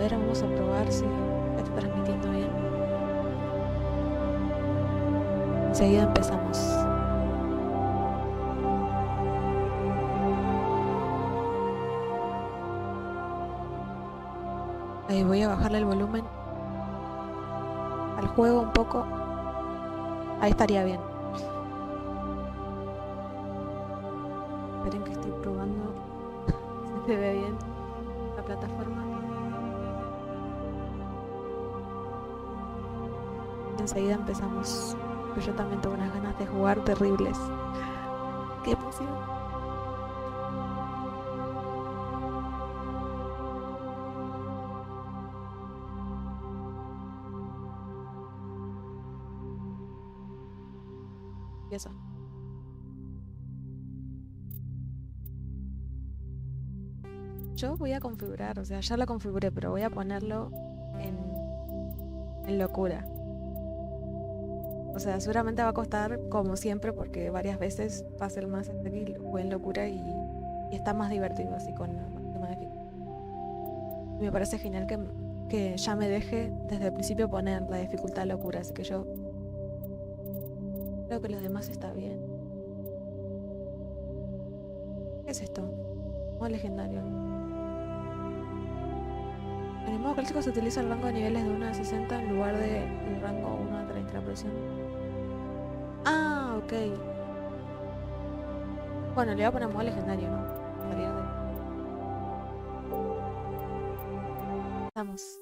ver, vamos a probar si está transmitiendo bien. Enseguida empezamos. Ahí voy a bajarle el volumen al juego un poco. Ahí estaría bien. Esperen que estoy probando si se ve bien la plataforma. Enseguida empezamos. Pero yo también tengo unas ganas de jugar terribles. ¡Qué emoción! Y eso. Yo voy a configurar, o sea, ya lo configuré, pero voy a ponerlo en locura. O sea, seguramente va a costar como siempre porque varias veces va a ser más y lo jugué en locura y está más divertido así con la máxima dificultad. Y me parece genial que ya me deje desde el principio poner la dificultad locura, así que yo creo que los demás está bien. ¿Qué es esto? Modo legendario. En el modo clásico se utiliza el rango de niveles de 1 a 60 en lugar del rango 1 de 30 la presión. Ah, ok. Bueno, le voy a poner modo legendario, ¿no? Vamos.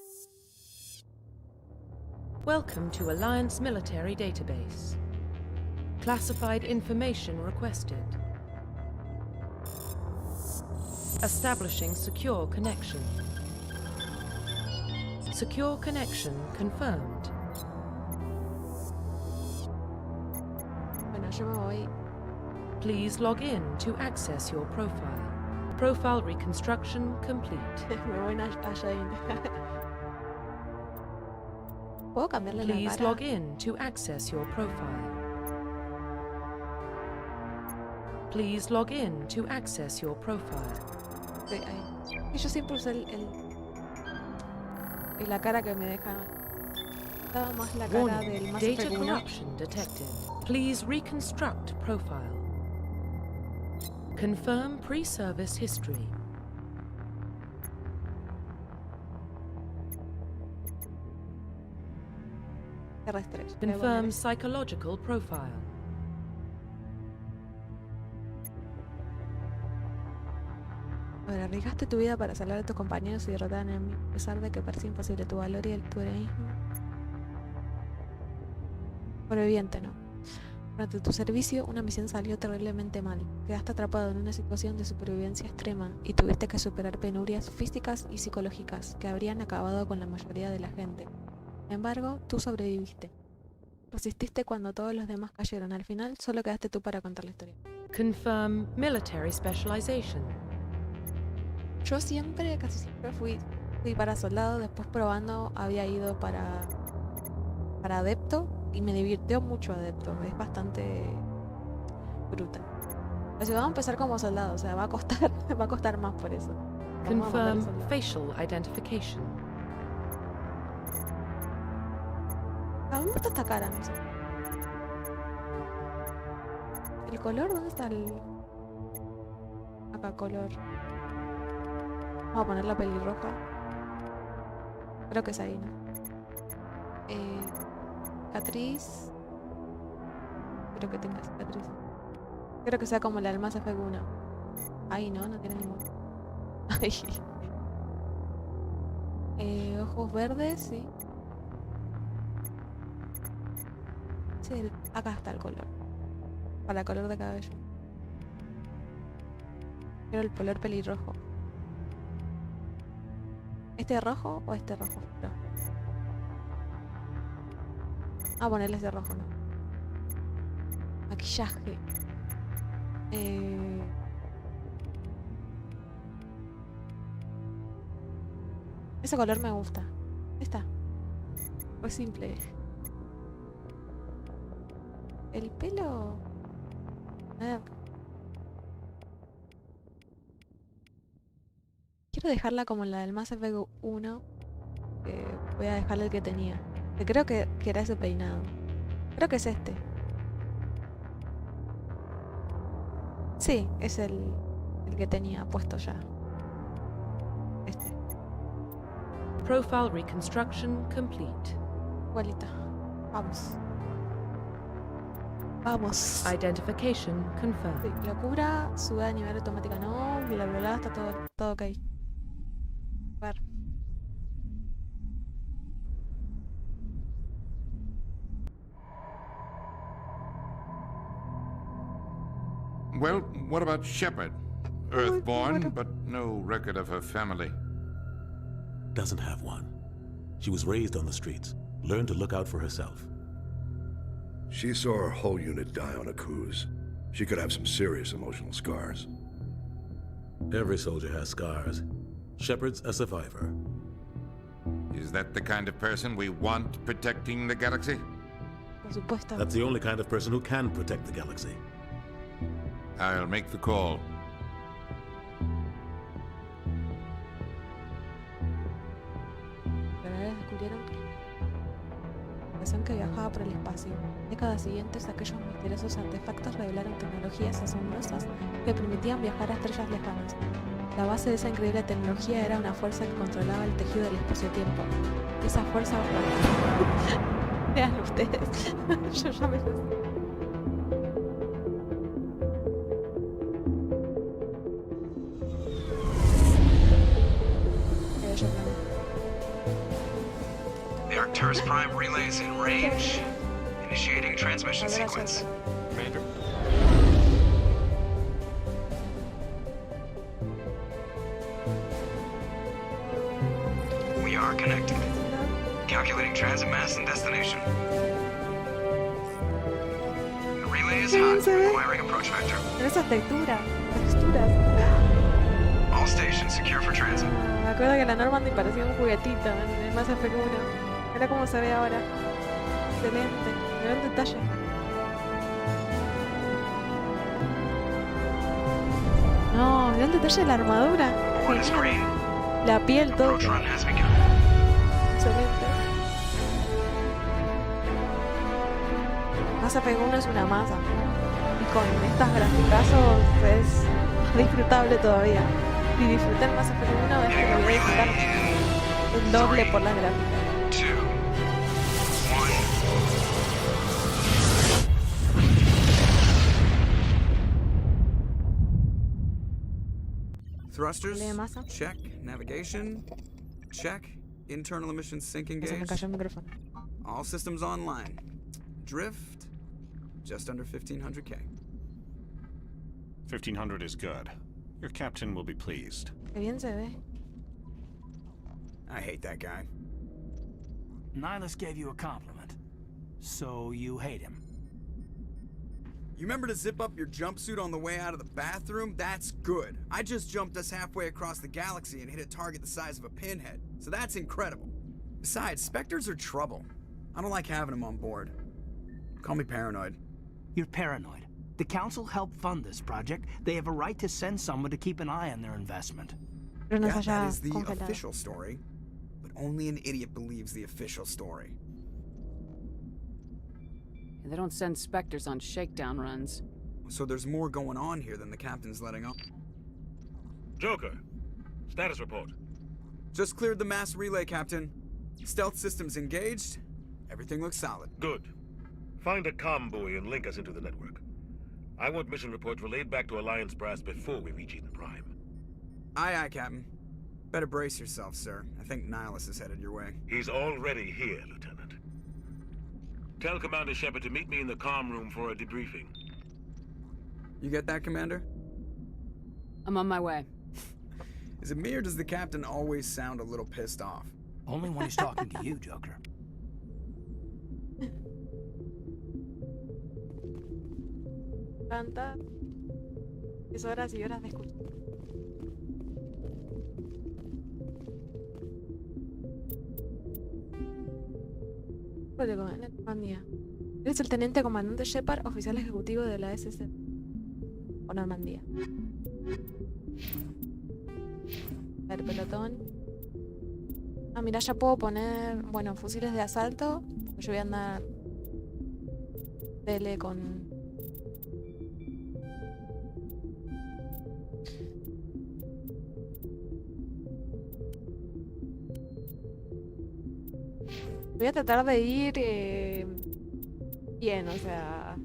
Welcome to Alliance Military Database. Classified information requested. Establishing secure connection. Secure connection confirmed. Bueno, yo me voy. Please log in to access your profile. Profile reconstruction complete. Me voy a Jane. ¿Puedo cambiarle la Please cara? log in to access your profile. Please log in to access your profile. Sí, ahí. Y yo siempre usé la cara que me deja. Estaba más la cara Warning, del Mass data Effect 1. corruption detected. Please reconstruct profile. Confirm pre-service history. Terrestre. Confirm psychological profile. A ver, arriesgaste tu vida para salvar a tus compañeros y derrotar a enemigos, a pesar de que parecía imposible tu valor y tu heroísmo. Sobreviviente, ¿no? Durante tu servicio, una misión salió terriblemente mal. Quedaste atrapado en una situación de supervivencia extrema y tuviste que superar penurias físicas y psicológicas que habrían acabado con la mayoría de la gente. Sin embargo, tú sobreviviste. Resististe cuando todos los demás cayeron. Al final, solo quedaste tú para contar la historia. Confirm military specialization. Yo casi siempre fui para soldado, después probando había ido para adepto y me divirtió mucho adepto, es bastante brutal. Así vamos a empezar como soldado, o sea, va a costar más por eso. Confirm facial identification. A mí me gusta esta cara, no sé. ¿El color? ¿Dónde está el...? Acá, color. Vamos a poner la pelirroja. Creo que es ahí, ¿no? Cicatriz. Creo que tenga cicatriz. Creo que sea como la del Mass Effect 1. Ahí, ¿no? No tiene ningún. Ahí. Ojos verdes, sí. Sí, acá está el color. Para el color de cabello. Quiero el color pelirrojo. ¿Este rojo o este rojo? No. Ah, ponerle este rojo, ¿no? Maquillaje. Ese color me gusta. Está. Pues simple. El pelo... Quiero dejarla como la del Mass Effect 1. voy a dejarle el que tenía. Que creo que era ese peinado. Creo que es este. Sí, es el que tenía puesto ya. Este. Profile reconstruction complete. Igualita. Vamos. Vamos. Identification confirmed. Sí, locura, sube a nivel automático, no, bla bla bla, está todo ok. A ver. Well, what about Shepard? Earthborn, but no record of her family. Doesn't have one. She was raised on the streets, learned to look out for herself. She saw her whole unit die on a cruise. She could have some serious emotional scars. Every soldier has scars. Shepard's a survivor. Is that the kind of person we want protecting the galaxy? Por supuesto. That's the only kind of person who can protect the galaxy. I'll make the call. Descubrieron que viajaba por el espacio. Décadas siguientes, aquellos misteriosos artefactos revelaron tecnologías asombrosas que permitían viajar a estrellas lejanas. La base de esa increíble tecnología era una fuerza que controlaba el tejido del espacio-tiempo. Esa fuerza... Vean ustedes. Yo ya me... The Arcturus Prime relay is in range. Initiating transmission sequence. Commander. We are connected. Calculating transit mass and destination. The relay is hot, requiring approach vector. Pero esa texturas. All stations secure for transit. Me acuerdo que la Normandy parecía un juguetito en el Mass Effect 1. Mira cómo se ve ahora. Excelente. Gran detalle. No, gran detalle de la armadura. Board is green. La piel, todo. Approach run has begun. Excelente. Mass Effect 1 es una masa. Y con estas graficazos es disfrutable todavía. Si disfruté el Mass Effect 1, es que lo voy a disfrutar el doble por las gráficas. 2, 1. Thrusters, Lee masa. check. Navigation, check. Internal emissions sinking Se me gauge. cayó el micrófono. All systems online. Drift, just under 1500K. 1500 is good. Your captain will be pleased. Qué bien se ve. I hate that guy. Nihilus gave you a compliment. So you hate him. You remember to zip up your jumpsuit on the way out of the bathroom? That's good. I just jumped us halfway across the galaxy and hit a target the size of a pinhead. So that's incredible. Besides, Spectres are trouble. I don't like having them on board. Call me paranoid. You're paranoid. The Council helped fund this project. They have a right to send someone to keep an eye on their investment. Pero nos Yeah, haya that is the congelado. official story. But only an idiot believes the official story. They don't send Spectres on shakedown runs. So there's more going on here than the captain's letting on. Joker, status report. Just cleared the mass relay, Captain. Stealth systems engaged. Everything looks solid. Good. Find a comm buoy and link us into the network. I want mission reports relayed back to Alliance brass before we reach Eden Prime. Aye, aye, Captain. Better brace yourself, sir. I think Nihilus is headed your way. He's already here, Lieutenant. Tell Commander Shepard to meet me in the comm room for a debriefing. You get that, Commander? I'm on my way. Is it me or does the Captain always sound a little pissed off? Only when he's talking to you, Joker. Tanta. Es horas y horas de escuchar. Normandía. Eres el teniente comandante Shepard, oficial ejecutivo de la SS o Normandía. A ver, pelotón. Ah, mira, ya puedo poner, bueno, fusiles de asalto. Porque yo voy a andar tele con... Voy a tratar de ir bien, o sea,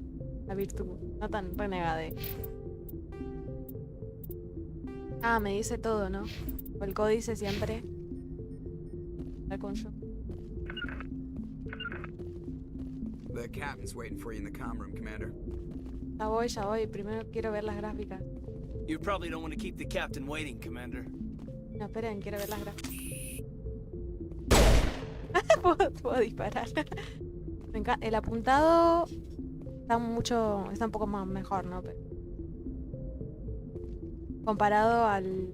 la virtud, no tan renegade. Ah, me dice todo, ¿no? O el códice siempre. Está con yo. The captain's waiting for you in the comm room, Commander. Ya voy. Primero quiero ver las gráficas. You probably don't want to keep the captain waiting, Commander. No, esperen, quiero ver las gráficas. puedo disparar. El apuntado está un poco más mejor, ¿no? Pero comparado al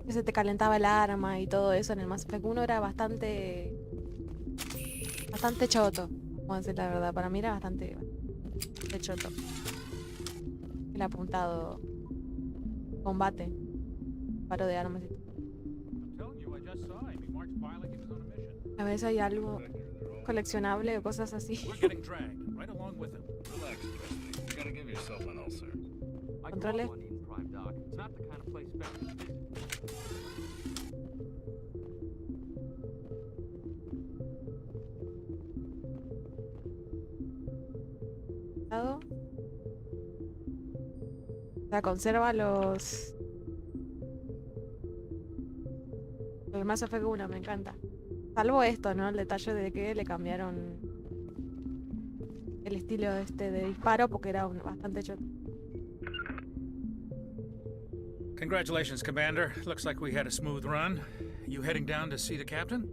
que se te calentaba el arma y todo eso en el Mass Effect 1 era bastante choto, vamos a decir la verdad. Para mí era bastante choto el apuntado, combate, paro de armas y todo. A veces hay algo coleccionable o cosas así. Controles. O sea, conserva los Mass Effect 1, me encanta. Salvo esto, ¿no? El detalle de que le cambiaron el estilo de disparo porque era bastante choto. Congratulations, Commander. Looks like we had a smooth run. You heading down to see the captain?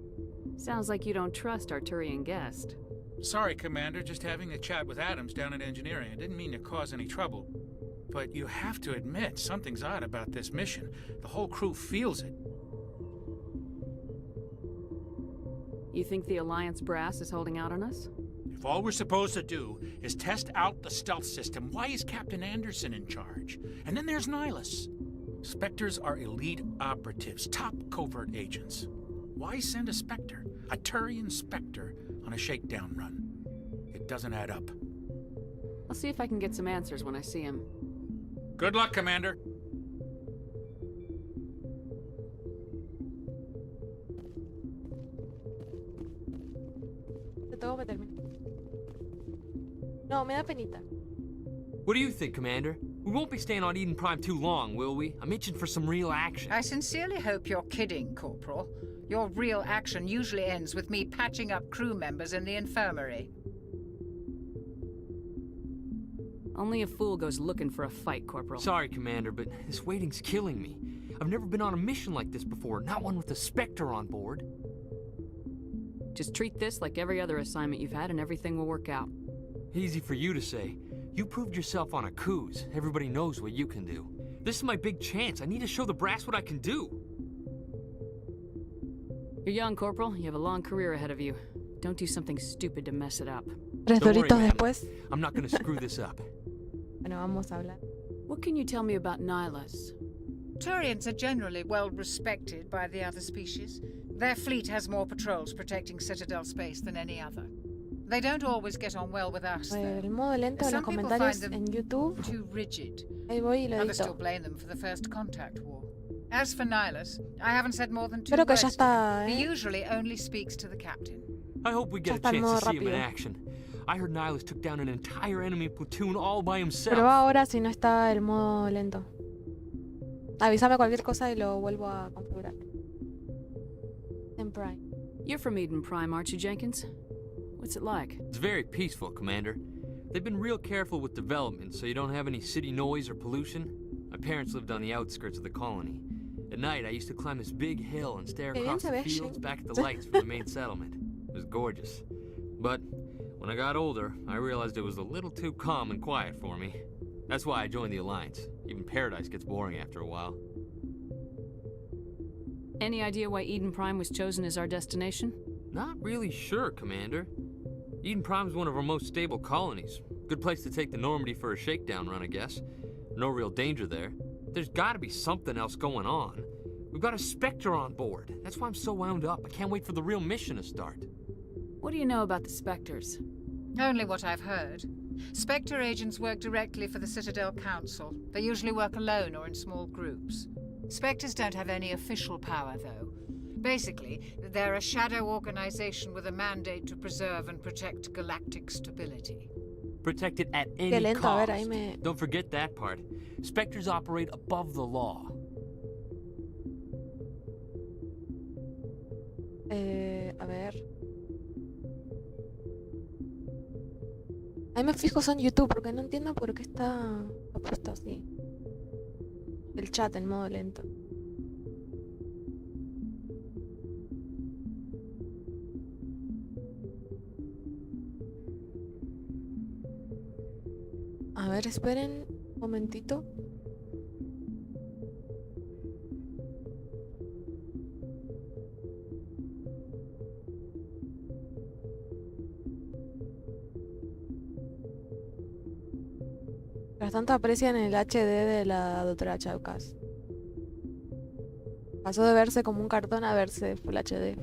Sounds like you don't trust our Turian guest. Sorry, Commander. Just having a chat with Adams down at engineering. I didn't mean to cause any trouble. But you have to admit, something's odd about this mission. The whole crew feels it. You think the Alliance brass is holding out on us? If all we're supposed to do is test out the stealth system, why is Captain Anderson in charge? And then there's Nihilus. Spectres are elite operatives, top covert agents. Why send a Spectre, a Turian Spectre, on a shakedown run? It doesn't add up. I'll see if I can get some answers when I see him. Good luck, Commander. Todo me termina. No, me da penita. What do you think, Commander? We won't be staying on Eden Prime too long, will we? I'm itching for some real action. I sincerely hope you're kidding, Corporal. Your real action usually ends with me patching up crew members in the infirmary. Only a fool goes looking for a fight, Corporal. Sorry, Commander, but this waiting's killing me. I've never been on a mission like this before, not one with a Spectre on board. Just treat this like every other assignment you've had and everything will work out. Easy for you to say. You proved yourself on a cruise. Everybody knows what you can do. This is my big chance. I need to show the brass what I can do. You're young, Corporal. You have a long career ahead of you. Don't do something stupid to mess it up. Tres Don't worry, doritos ma'am. después. I'm not gonna screw this up. Bueno, vamos a hablar. What can you tell me about Nihilus? Turians are generally well respected by the other species. Their fleet has more patrols protecting Citadel space than any other. They don't always get on well with us, though. El modo lento de los Some people comentarios find en them YouTube. too rigid. Ahí voy y lo Others still edito. blame them for the First Contact War. As for Nihilus, I haven't said more than two Creo que words ya to está, him. He usually only speaks to the captain. I hope we get a está en chance modo to see him in rápido. action. I heard Nihilus took down an entire enemy platoon all by himself. Pero va ahora si no está el modo lento. Avísame cualquier cosa y lo vuelvo a configurar. En Prime. You're from Eden Prime, aren't you, Jenkins? What's it like? It's very peaceful, Commander. They've been real careful with development, so you don't have any city noise or pollution. My parents lived on the outskirts of the colony. At night, I used to climb this big hill and stare Qué bien across se the ve, fields Shane. back at the lights from the main settlement. It was gorgeous. But when I got older, I realized it was a little too calm and quiet for me. That's why I joined the Alliance. Even Paradise gets boring after a while. Any idea why Eden Prime was chosen as our destination? Not really sure, Commander. Eden Prime's one of our most stable colonies. Good place to take the Normandy for a shakedown run, I guess. No real danger there. There's gotta be something else going on. We've got a Spectre on board. That's why I'm so wound up. I can't wait for the real mission to start. What do you know about the Spectres? Only what I've heard. Spectre agents work directly for the Citadel Council. They usually work alone or in small groups. Spectres don't have any official power, though. Basically, they're a shadow organization with a mandate to preserve and protect galactic stability. Protect it at any cost. Don't forget that part. Spectres operate above the law. A ver. Ahí me fijo en YouTube porque no entiendo por qué está puesto así. El chat en modo lento. A ver, esperen un momentito. Mientras tanto aprecian el HD de la doctora Chaucas. Pasó de verse como un cartón a verse Full HD.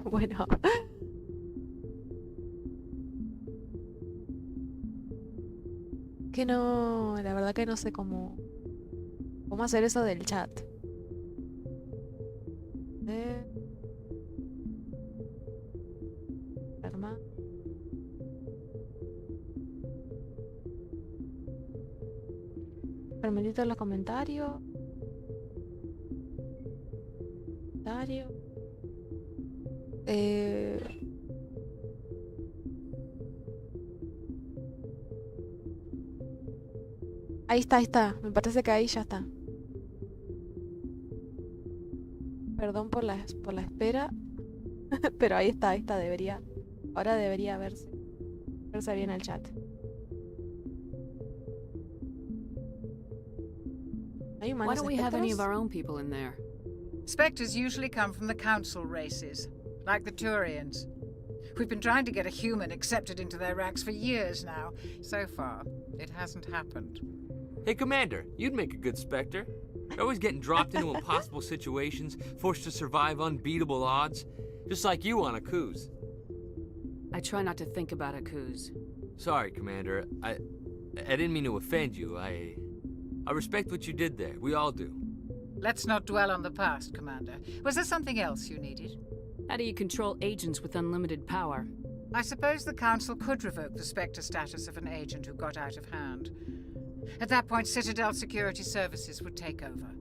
Bueno. Que no, la verdad que no sé cómo hacer eso del chat. Arma. Permitito en los comentarios. Ahí está. Me parece que ahí ya está. Perdón por la espera. Pero ahí está, debería. Ahora debería verse bien el chat. Why don't we have any of our own people in there? Spectres usually come from the council races, like the Turians. We've been trying to get a human accepted into their ranks for years now. So far, it hasn't happened. Hey, Commander, you'd make a good Spectre. You're always getting dropped into impossible situations, forced to survive unbeatable odds. Just like you on Akuz. I try not to think about Akuz. Sorry, Commander. I didn't mean to offend you. I respect what you did there. We all do. Let's not dwell on the past, Commander. Was there something else you needed? How do you control agents with unlimited power? I suppose the Council could revoke the Spectre status of an agent who got out of hand. At that point, Citadel Security Services would take over.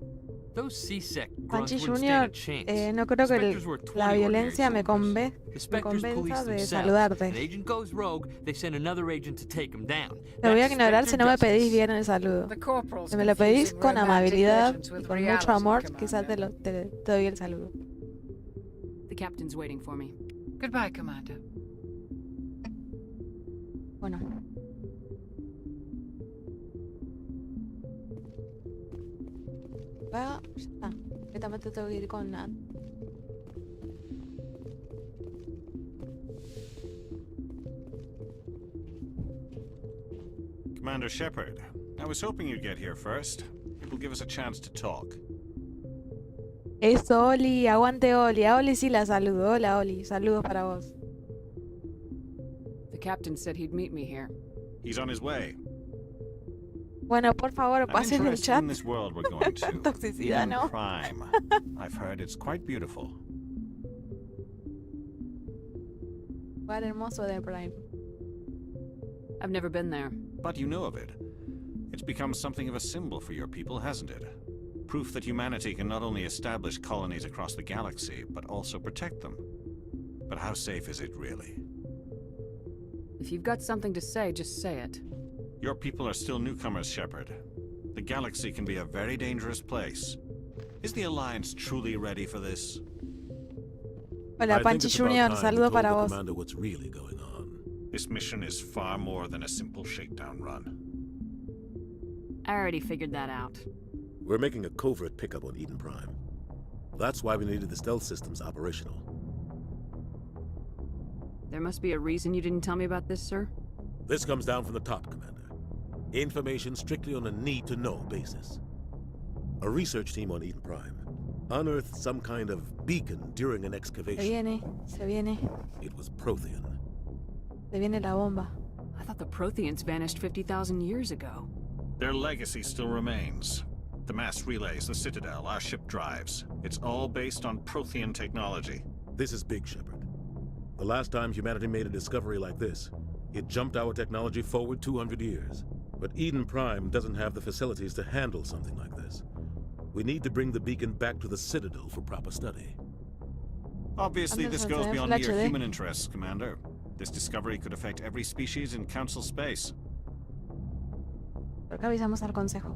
Those C-Sec grunts Panchi wouldn't Jr., stand a chance. no creo que Spectres were 20 la violencia me ordinary soldiers. The convenza police de themselves. saludarte. An agent goes rogue, they send another agent to take him down. Te voy a That's ignorar si no me Spectre pedís justice. bien el saludo. The corporal's Si me lo pedís confusing con romantic amabilidad legends y with con mucho reality, amor, Commander. quizás te doy el saludo. The captain's waiting for me. Goodbye, Commander. Bueno. Ya está. Directamente tengo que ir con Nat. Commander Shepard, I was hoping you'd get here first. It will give us a chance to talk. Eso, Oli, aguante Oli. A Oli sí la saludo. Hola, Oli. Saludos para vos. The captain said he'd meet me here. He's on his way. Bueno, por favor, I'm pasen el interested chat. in this world we're going to. Toxicidad, Eden ¿no? Prime. I've heard it's quite beautiful. Lugar hermoso de Prime. I've never been there. But you know of it. It's become something of a symbol for your people, hasn't it? Proof that humanity can not only establish colonies across the galaxy, but also protect them. But how safe is it really? If you've got something to say, just say it. Your people are still newcomers, Shepard. The galaxy can be a very dangerous place. Is the Alliance truly ready for this? Hola, Panchi Jr., saludo para vos. Commander, what's really going on? This mission is far more than a simple shakedown run. I already figured that out. We're making a covert pickup on Eden Prime. That's why we needed the stealth systems operational. There must be a reason you didn't tell me about this, sir? This comes down from the top, Commander. Information strictly on a need-to-know basis. A research team on Eden Prime unearthed some kind of beacon during an excavation. Se viene. It was Prothean. Se viene la bomba. I thought the Protheans vanished 50,000 years ago. Their legacy still remains. The mass relays, the Citadel, our ship drives. It's all based on Prothean technology. This is big, Shepard. The last time humanity made a discovery like this, it jumped our technology forward 200 years. But Eden Prime doesn't have the facilities to handle something like this. We need to bring the beacon back to the Citadel for proper study. Obviously, this goes beyond mere human interests, Commander. This discovery could affect every species in Council space. ¿Por qué avisamos al Consejo?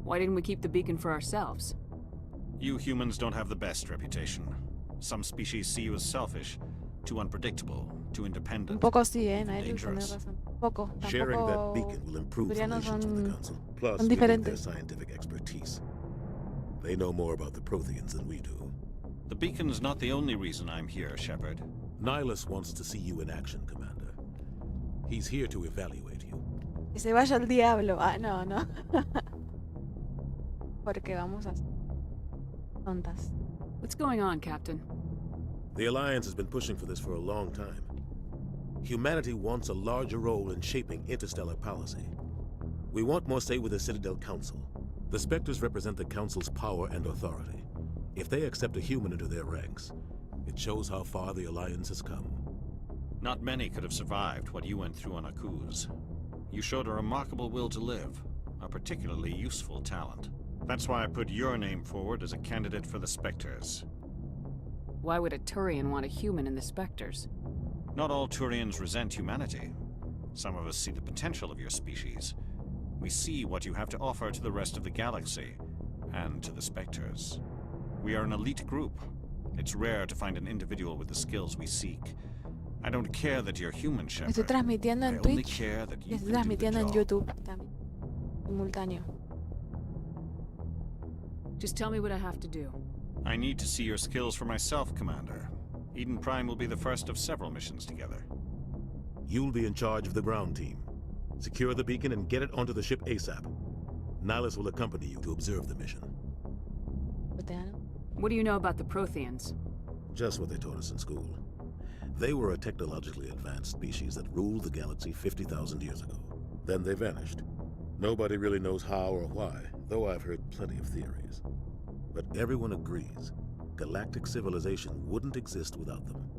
Why didn't we keep the beacon for ourselves? You humans don't have the best reputation. Some species see you as selfish, too unpredictable, too independent. Un poco sí, Nail, tenés dangerous. razón. Poco. Sharing that beacon will improve relations with the Council. Plus, we need their scientific expertise. They know more about the Protheans than we do. The beacon's not the only reason I'm here, Shepard. Nihilus wants to see you in action, Commander. He's here to evaluate you. Que se vaya al diablo. Ah, no, no. Porque vamos a... tontas. What's going on, Captain? The Alliance has been pushing for this for a long time. Humanity wants a larger role in shaping interstellar policy. We want more say with the Citadel Council. The Spectres represent the Council's power and authority. If they accept a human into their ranks, it shows how far the Alliance has come. Not many could have survived what you went through on Akuz. You showed a remarkable will to live, a particularly useful talent. That's why I put your name forward as a candidate for the Spectres. Why would a Turian want a human in the Spectres? Not all Turians resent humanity. Some of us see the potential of your species. We see what you have to offer to the rest of the galaxy, and to the Spectres. We are an elite group. It's rare to find an individual with the skills we seek. I don't care that you're human, Shepard. Estoy transmitiendo en I only Twitch care that y you estoy can do the transmitiendo en job. YouTube también. Simultáneo. Just tell me what I have to do. I need to see your skills for myself, Commander. Eden Prime will be the first of several missions together. You'll be in charge of the ground team. Secure the beacon and get it onto the ship ASAP. Nihilus will accompany you to observe the mission. What do you know about the Protheans? Just what they taught us in school. They were a technologically advanced species that ruled the galaxy 50,000 years ago. Then they vanished. Nobody really knows how or why, though I've heard plenty of theories. But everyone agrees, galactic civilization wouldn't exist without them.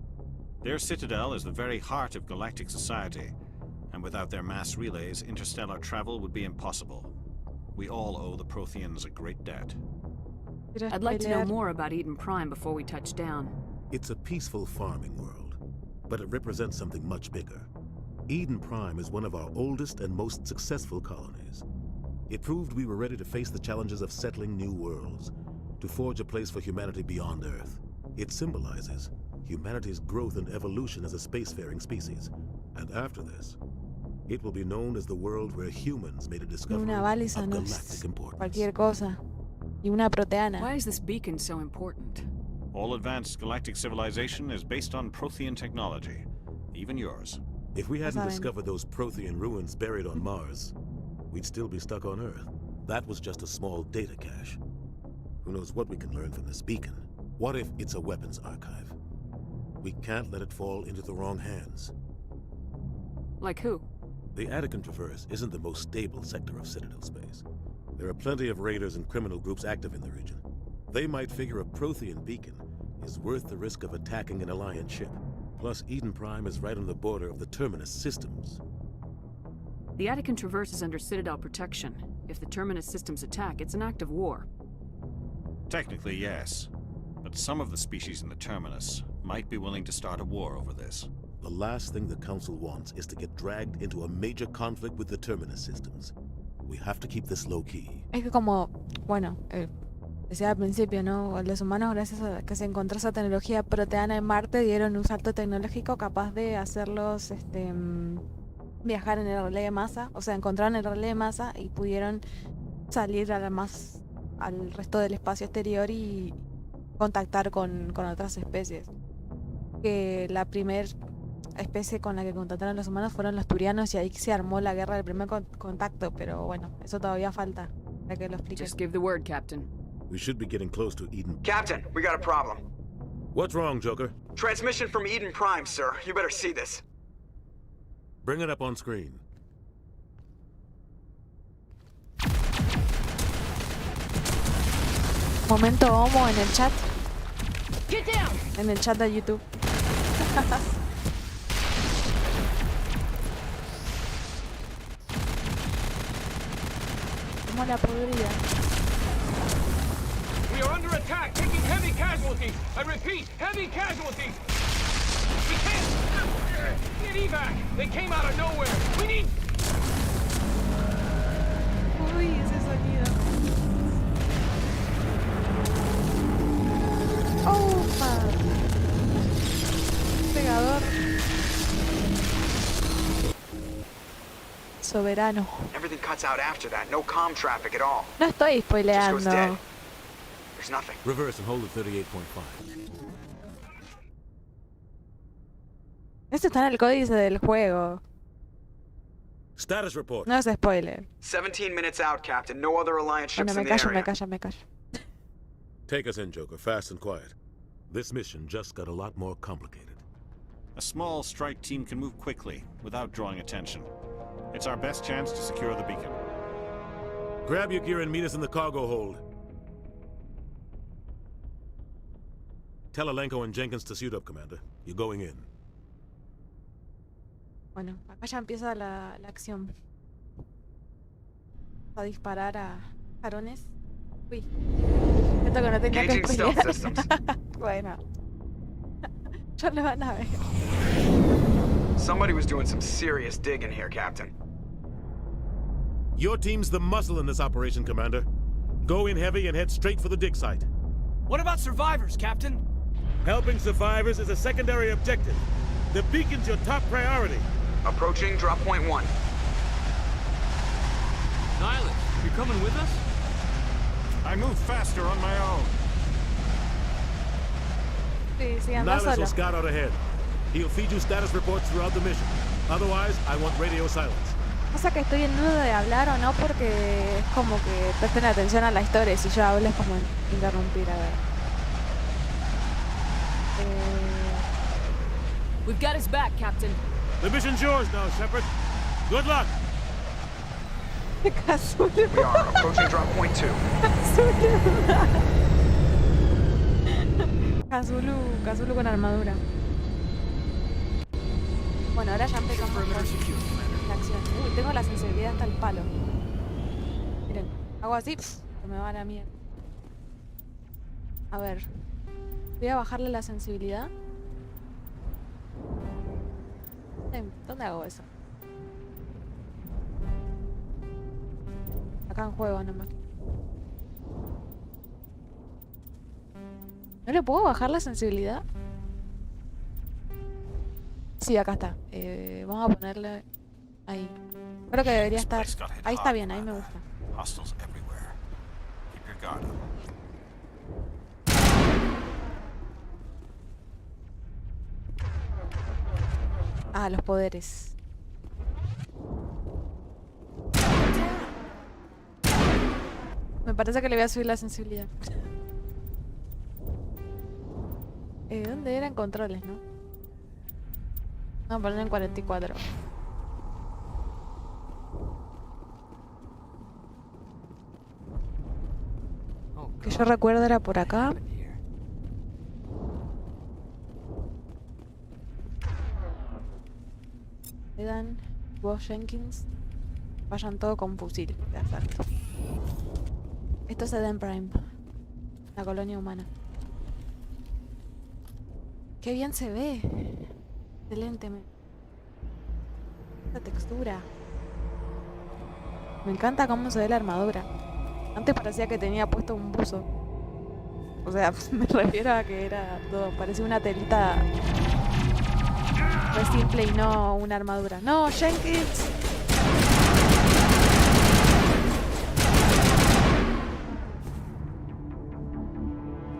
Their citadel is the very heart of galactic society, and without their mass relays, interstellar travel would be impossible. We all owe the Protheans a great debt. I'd like to know more about Eden Prime before we touch down. It's a peaceful farming world, but it represents something much bigger. Eden Prime is one of our oldest and most successful colonies. It proved we were ready to face the challenges of settling new worlds, to forge a place for humanity beyond Earth. It symbolizes humanity's growth and evolution as a spacefaring species. And after this, it will be known as the world where humans made a discovery Una baliza of no galactic es importance. cualquier cosa. Y una proteana. Why is this beacon so important? All advanced galactic civilization is based on Prothean technology, even yours. If we hadn't discovered those Prothean ruins buried on Mars, we'd still be stuck on Earth. That was just a small data cache. Who knows what we can learn from this beacon? What if it's a weapons archive? We can't let it fall into the wrong hands. Like who? The Attican Traverse isn't the most stable sector of Citadel space. There are plenty of raiders and criminal groups active in the region. They might figure a Prothean beacon is worth the risk of attacking an Alliance ship. Plus, Eden Prime is right on the border of the Terminus systems. The Attican Traverse is under Citadel protection. If the Terminus systems attack, it's an act of war. Technically, yes. But some of the species in the Terminus might be willing to start a war over this. The last thing the Council wants is to get dragged into a major conflict with the Terminus systems. We have to keep this low-key. Es que como, bueno, decía al principio, ¿no? Los humanos, gracias a que se encontró esa tecnología proteana en Marte, dieron un salto tecnológico capaz de hacerlos viajar en el relé de masa. O sea, encontraron el relé de masa y pudieron salir al resto del espacio exterior y contactar con otras especies. Que especie con la que contactaron los humanos fueron los turianos y ahí se armó la guerra del primer contacto, pero bueno, eso todavía falta para que lo explique. Just give the word, Captain. We should be getting close to Eden. Captain, we got a problem. What's wrong, Joker? Transmission from Eden Prime, sir. You better see this. Bring it up on screen. Momento homo en el chat. Get down! En el chat de YouTube. Como la podrida. We are under attack, taking heavy casualties. I repeat, heavy casualties. We can't get evac. They came out of nowhere. We need. Uy, ese sonido. Oh, man. Pegador. Soberano. Everything cuts out after that. No comm traffic at all. No estoy Just goes dead. spoileando. There's nothing. Reverse and hold at 38.5. Esto está en el códice del juego. Status report. No es spoiler. 17 minutes out, Captain. No other Alliance ships Bueno, in me the callo, area. me callo. Take us in, Joker, fast and quiet. This mission just got a lot more complicated. A small strike team can move quickly, without drawing attention. It's our best chance to secure the beacon. Grab your gear and meet us in the cargo hold. Tell Alenko and Jenkins to suit up, Commander. You're going in. Bueno, acá ya empieza la acción. A disparar a jarones. Uy. Esto que no tenía que Engaging stealth spoilear. systems. Bueno. Ya lo van a ver. Somebody was doing some serious digging here, Captain. Your team's the muscle in this operation, Commander. Go in heavy and head straight for the dig site. What about survivors, Captain? Helping survivors is a secondary objective. The beacon's your top priority. Approaching drop point 1. Nihilus, you coming with us? I move faster on my own. Sí, anda Nihilus solo. will scout out ahead. He'll feed you status reports throughout the mission. Otherwise, I want radio silence. Pasa que estoy en duda de hablar o no porque es como que presten atención a la historia y si yo hablo es como interrumpir, a ver. We've got his back, Captain. The mission's yours now, Shepard. Good luck. Casulo. We are approaching drop point 2. Casulo con armadura. Bueno, ahora ya empezamos con la acción. Uy, tengo la sensibilidad hasta el palo. Miren, hago así, se me va a la mierda. A ver, voy a bajarle la sensibilidad. ¿Dónde hago eso? Acá en juego nomás. ¿No le puedo bajar la sensibilidad? Sí, acá está. Vamos a ponerle ahí. Creo que debería estar. Ahí está bien, ahí me gusta. Hostiles everywhere. Keep your guard up. Ah, los poderes. Me parece que le voy a subir la sensibilidad. ¿Dónde eran controles, no? No, poner en 44. Que yo recuerdo era por acá. Dan, vos Jenkins, vayan todo con fusil. Perfecto. Esto es Eden Prime, la colonia humana. Qué bien se ve. Excelente. Esta textura. Me encanta cómo se ve la armadura. Antes parecía que tenía puesto un buzo. O sea, me refiero a que era todo. Parecía una telita re simple y no una armadura. ¡No, Jenkins!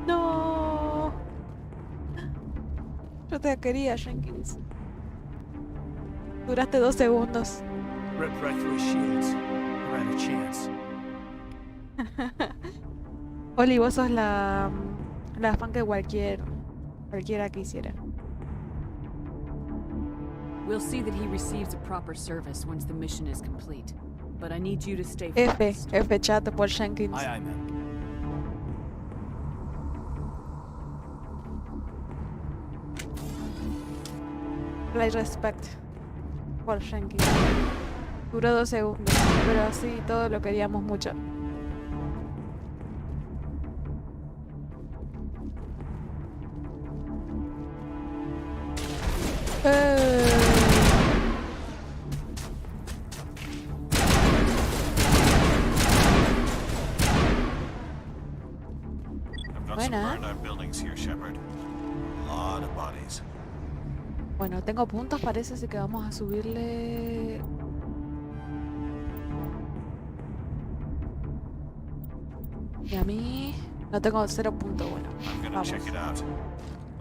¡No! Yo te quería, Jenkins. Duraste 2 segundos. Ripped right through his shields. Never had a chance. Oli, vos sos la fan que cualquiera quisiera. We'll see that he receives a proper service once the mission is complete. But I need you to stay F focused. chat por Jenkins. Aye, aye, ma'am. Play respect por Jenkins. Duró 2 segundos, pero así todo lo queríamos mucho. I've got some Buena. burned out buildings here, Shepard. A lot of bodies. Bueno, tengo puntos, parece, así que vamos a subirle. Y a mí no tengo 0 puntos. Bueno, I'm gonna vamos. check it out.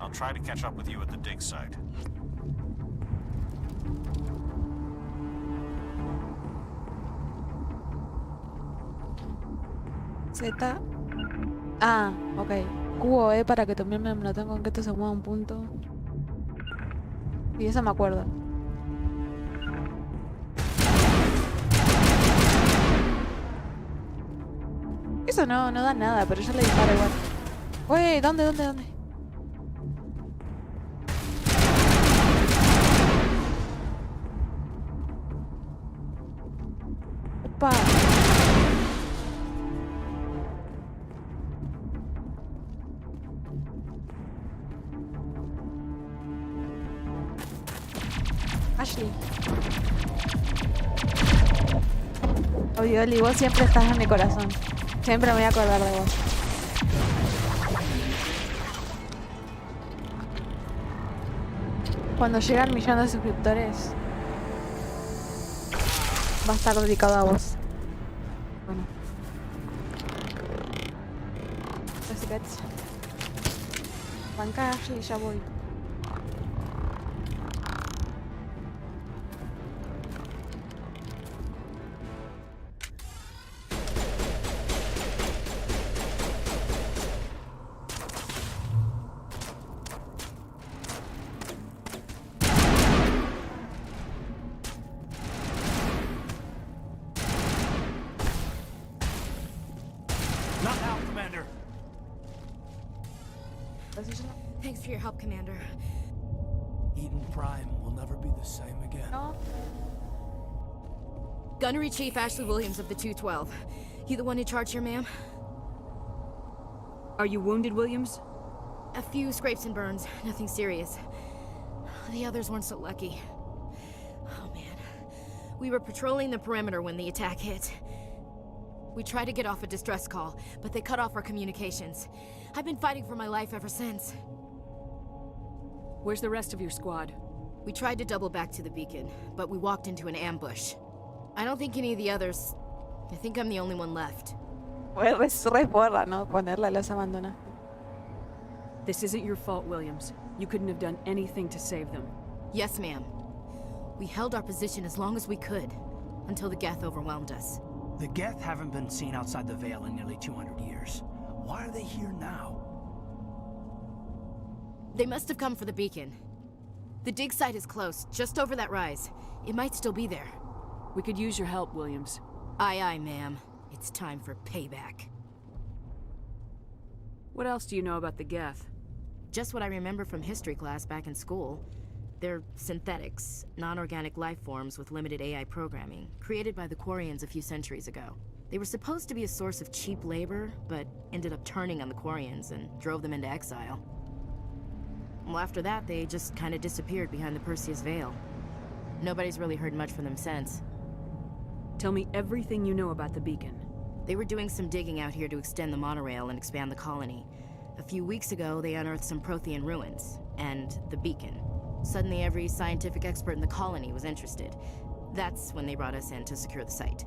I'll try to catch up with you at the dig site. Z. Ah, ok. Cubo E para que también me lo tengo en que esto se mueva un punto. Y eso me acuerdo. Eso no da nada, pero yo le disparo igual. Uy, ¿dónde? Opa. Ashley. Oye, Oli, vos siempre estás en mi corazón. Siempre me voy a acordar de vos. Cuando llegan millones de suscriptores, va a estar dedicado a vos. Bueno. Let's get. Banca, Ashley, ya voy. Not now, Commander. Thanks for your help, Commander. Eden Prime will never be the same again. No. Gunnery Chief Ashley Williams of the 212. You the one in charge here, ma'am? Are you wounded, Williams? A few scrapes and burns, nothing serious. The others weren't so lucky. Oh man. We were patrolling the perimeter when the attack hit. We tried to get off a distress call, but they cut off our communications. I've been fighting for my life ever since. Where's the rest of your squad? We tried to double back to the beacon, but we walked into an ambush. I don't think any of the others... I think I'm the only one left. Es re porra, ¿no? Ponerla, los abandona. This isn't your fault, Williams. You couldn't have done anything to save them. Yes, ma'am. We held our position as long as we could, until the Geth overwhelmed us. The Geth haven't been seen outside the Veil in nearly 200 years. Why are they here now? They must have come for the beacon. The dig site is close, just over that rise. It might still be there. We could use your help, Williams. Aye, aye, ma'am. It's time for payback. What else do you know about the Geth? Just what I remember from history class back in school. They're synthetics, non-organic life forms with limited AI programming, created by the Quarians a few centuries ago. They were supposed to be a source of cheap labor, but ended up turning on the Quarians and drove them into exile. Well, after that, they just kind of disappeared behind the Perseus Veil. Nobody's really heard much from them since. Tell me everything you know about the beacon. They were doing some digging out here to extend the monorail and expand the colony. A few weeks ago, they unearthed some Prothean ruins, and the beacon. Suddenly, every scientific expert in the colony was interested. That's when they brought us in to secure the site.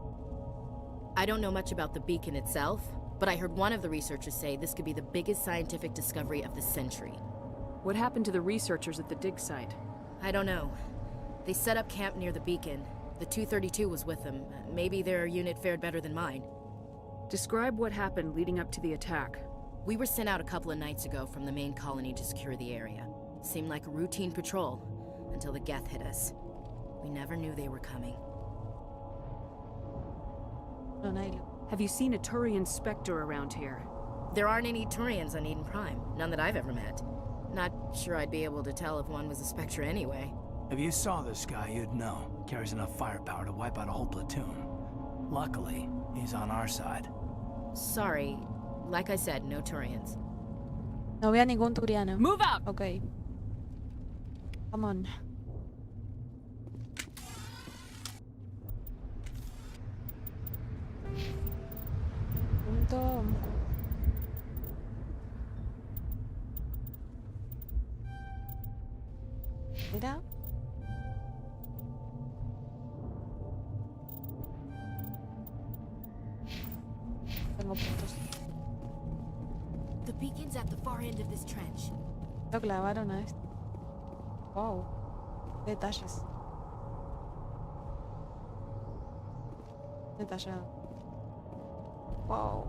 I don't know much about the beacon itself, but I heard one of the researchers say this could be the biggest scientific discovery of the century. What happened to the researchers at the dig site? I don't know. They set up camp near the beacon. The 232 was with them. Maybe their unit fared better than mine. Describe what happened leading up to the attack. We were sent out a couple of nights ago from the main colony to secure the area. Seemed like a routine patrol, until the Geth hit us. We never knew they were coming. Have you seen a Turian Spectre around here? There aren't any Turians on Eden Prime. None that I've ever met. Not sure I'd be able to tell if one was a Spectre anyway. If you saw this guy, you'd know. Carries enough firepower to wipe out a whole platoon. Luckily, he's on our side. Sorry. Like I said, no Turians. No veo a ningún turiano. Move out! Ok. Come on. Punto. Mira. Tengo puntos. The beacon's at the far end of this trench. Lo clavaron a este. Wow. Detalles. Detallado. Wow.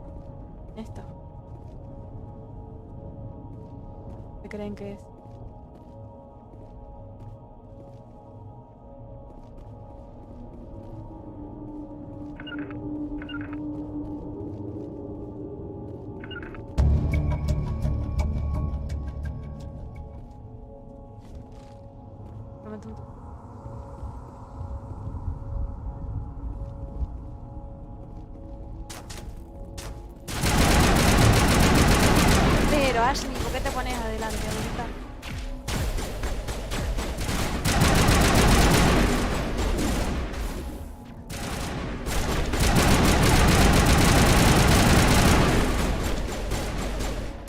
Esto. ¿Qué creen que es? Pero Ashley, ¿por qué te pones adelante? Ahorita?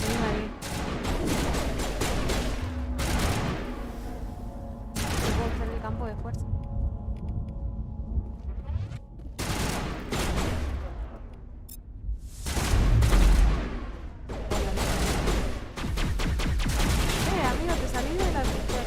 Venime ahí. No puedo hacer el campo de fuerza. Amigo, te salí de la perspectiva.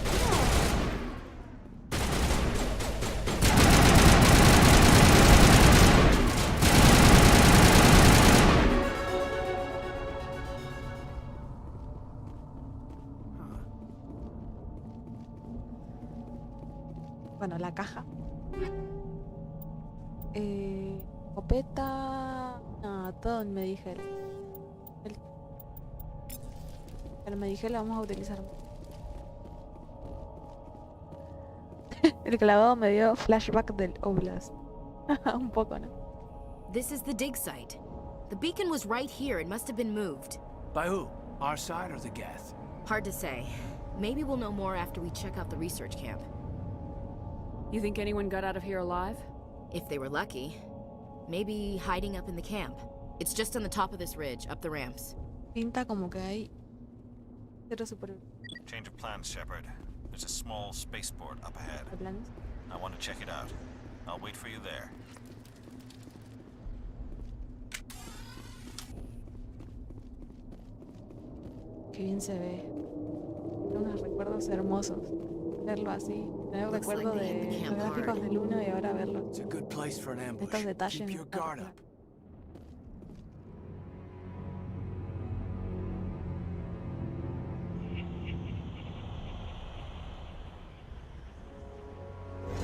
Bueno, la caja. Escopeta. No, todo me dije él. Pero me dije, lo vamos a utilizar. El clavado me dio flashback del Oblast. Un poco, ¿no? This is the dig site. The beacon was right here. It must have been moved. By who? Our side or the Geth? Hard to say. Maybe we'll know more after we check out the research camp. You think anyone got out of here alive? If they were lucky. Maybe hiding up in the camp. It's just on the top of this ridge, up the ramps. Pinta como que hay... Change of plans, Shepard. There's a small spaceport up ahead. I want to check it out. I'll wait for you there. Qué bien se ve. Unos recuerdos hermosos. Verlo así. Tener recuerdo de los gráficos del 1 y ahora verlo. Estos detalles.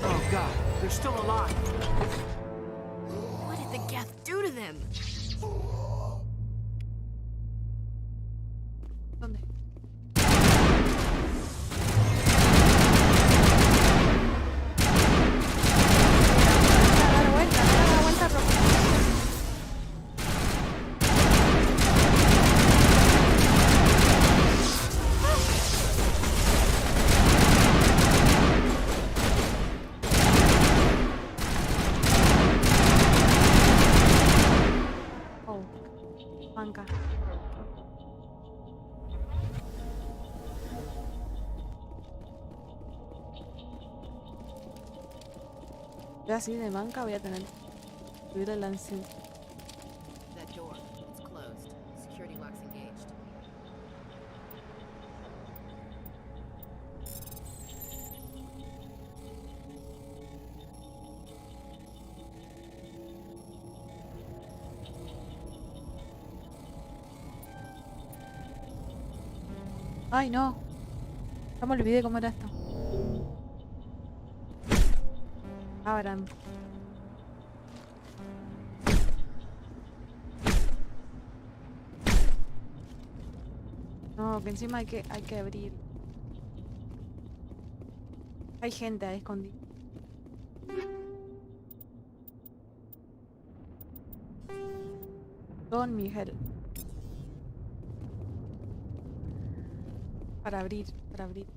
Oh god, they're still alive. What did the Geth do to them? ¿Dónde? Dar vuelta, banca. Yo así de banca voy a tener que subir el lance. That door, it's closed. Security lock's engaged. Ay, no. Ya me olvidé cómo era esto. Abran. No, que encima hay que abrir. Hay gente ahí escondida. Don Miguel. Para abrir, para abrir.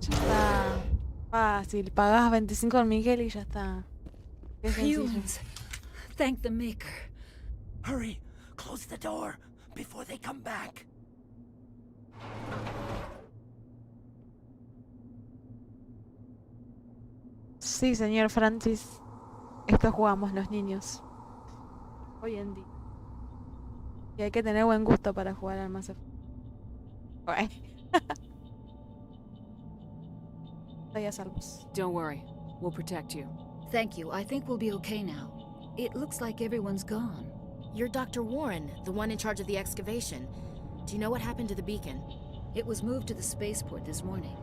Ya está. Fácil. Pagás 25 Don Miguel y ya está. Qué sencillo. Humans. Thank the Maker. Hurry, close the door before they come back. Sí, señor Francis. Esto jugamos los niños. Hoy en día. Y hay que tener buen gusto para jugar al Mass Effect. Bueno. Estoy a salvos. Don't worry. We'll protect you. Thank you. I think we'll be okay now. It looks like everyone's gone. You're Dr. Warren, the one in charge of the excavation. Do you know what happened to the beacon? It was moved to the spaceport this morning.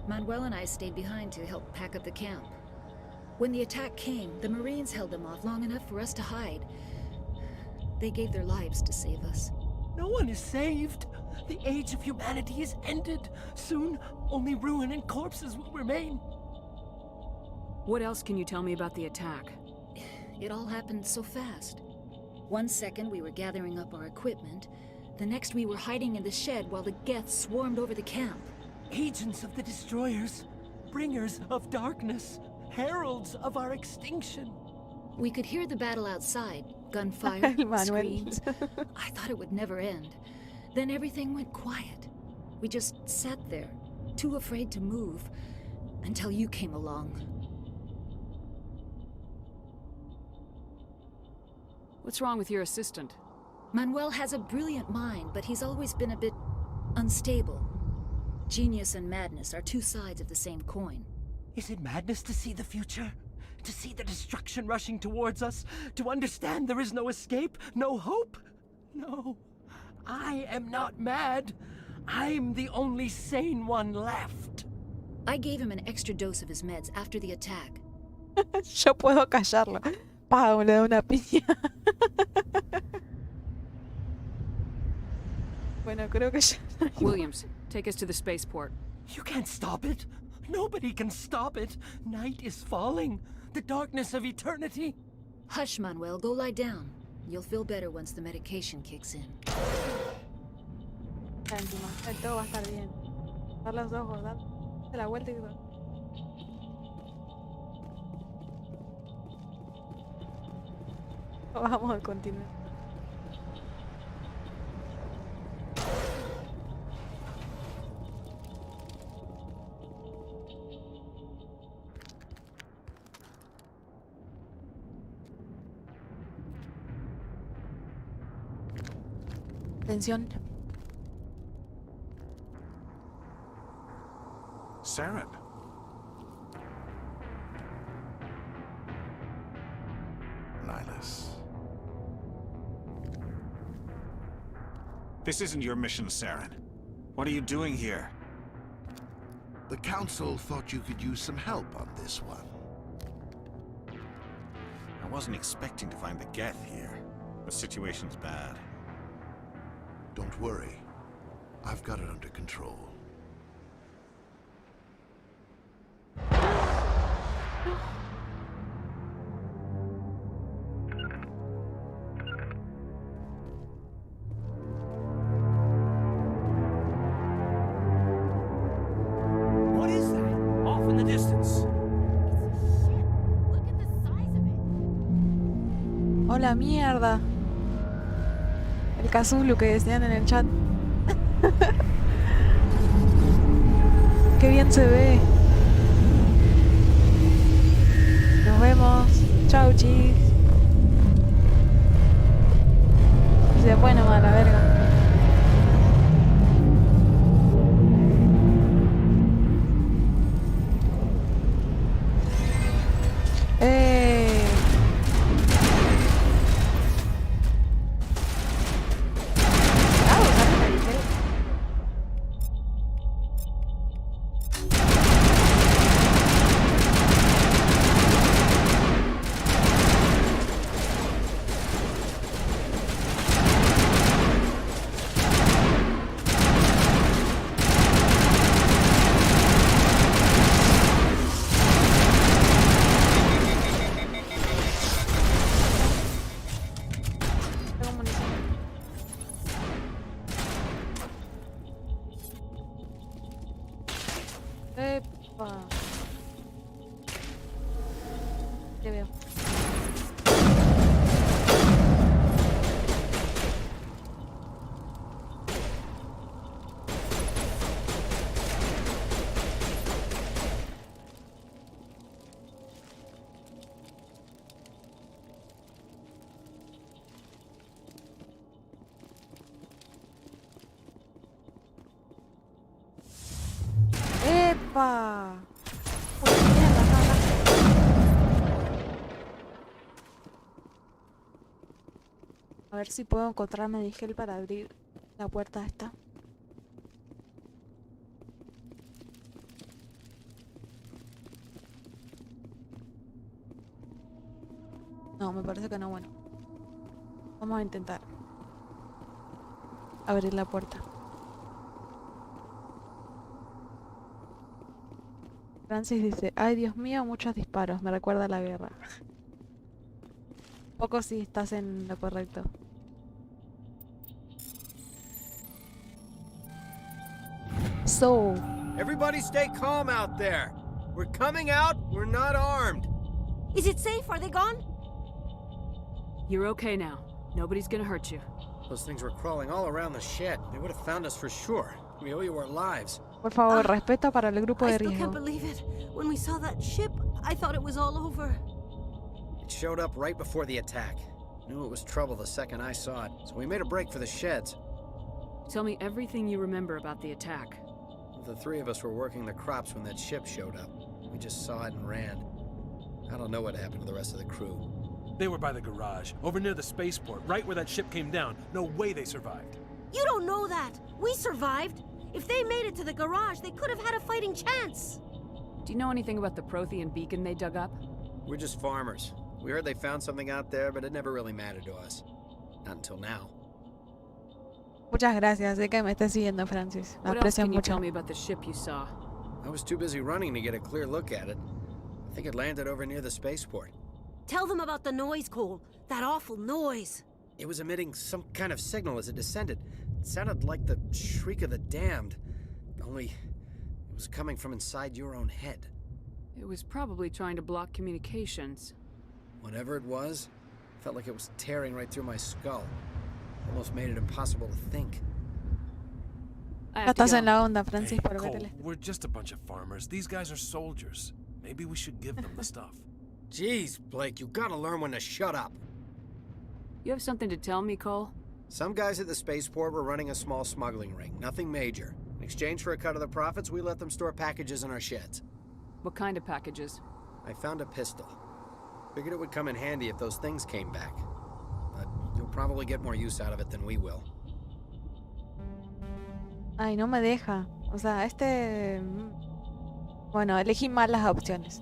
Manuel and I stayed behind to help pack up the camp. When the attack came, the Marines held them off long enough for us to hide. They gave their lives to save us. No one is saved. The age of humanity is ended. Soon, only ruin and corpses will remain. What else can you tell me about the attack? It all happened so fast. 1 second we were gathering up our equipment. The next we were hiding in the shed while the Geth swarmed over the camp. Agents of the destroyers. Bringers of darkness. Heralds of our extinction. We could hear the battle outside. Gunfire, screams. I thought it would never end. Then everything went quiet. We just sat there, too afraid to move, until you came along. What's wrong with your assistant? Manuel has a brilliant mind, but he's always been a bit unstable. Genius and madness are two sides of the same coin. Is it madness to see the future? To see the destruction rushing towards us? To understand there is no escape? No hope? No. I am not mad. I'm the only sane one left. I gave him an extra dose of his meds after the attack. Yo puedo callarlo. Pa, le doy una piña. Bueno, creo que ya. Williams, take us to the spaceport. You can't stop it. Nobody can stop it. Night is falling. The darkness of eternity. Hush, Manuel. Go lie down. You'll feel better once the medication kicks in. Encima, todo va a estar bien. Dar los ojos, date la vuelta y todo. Vamos a continuar. Atención. Saren. Nihilus. This isn't your mission, Saren. What are you doing here? The Council thought you could use some help on this one. I wasn't expecting to find the Geth here. The situation's bad. Don't worry. I've got it under control. What is that? Off in the distance. Look at the size of it. Hola, mierda. El Kazulu que decían en el chat. Qué bien se ve. Nos vemos. Chau, chis. Se fue nomás la verga. Epa. Te veo. ¡Epa! Uy, mierda, a ver si puedo encontrarme de gel para abrir la puerta esta. No, me parece que no. Bueno, vamos a intentar abrir la puerta. Francis dice, ay Dios mío, muchos disparos, me recuerda a la guerra. Poco si estás en lo correcto. So, everybody stay calm out there. We're coming out, we're not armed. Is it safe? Are they gone? You're okay now. Nobody's gonna hurt you. Those things were crawling all around the shed. They would have found us for sure. We owe you our lives. por favor, respeto para el grupo de I still riesgo. can't believe it. When we saw that ship, I thought it was all over. It showed up right before the attack. Knew it was trouble the second I saw it, so we made a break for the sheds. Tell me everything you remember about the attack. The three of us were working the crops when that ship showed up. We just saw it and ran. I don't know what happened to the rest of the crew. They were by the garage, over near the spaceport, right where that ship came down. No way they survived. You don't know that. We survived. If they made it to the garage, they could have had a fighting chance. Do you know anything about the Prothean beacon they dug up? We're just farmers. We heard they found something out there, but it never really mattered to us. Not until now. Muchas gracias, sé que me estás siguiendo, Francis. What else can you tell me about the ship you saw? I was too busy running to get a clear look at it. I think it landed over near the spaceport. Tell them about the noise, Cole. That awful noise. It was emitting some kind of signal as it descended. It sounded like the shriek of the damned. Only it was coming from inside your own head. It was probably trying to block communications. Whatever it was, felt like it was tearing right through my skull. Almost made it impossible to think. Estás en la onda, Francis, por Cole, ver el... we're just a bunch of farmers. These guys are soldiers. Maybe we should give them the stuff. Jeez, Blake, you gotta learn when to shut up. You have something to tell me, Cole? Some guys at the spaceport were running a small smuggling ring, nothing major. In exchange for a cut of the profits, we let them store packages in our sheds. What kind of packages? I found a pistol. Figured it would come in handy if those things came back. But you'll probably get more use out of it than we will. Ay, no me deja. O sea, Bueno, elegí mal las opciones.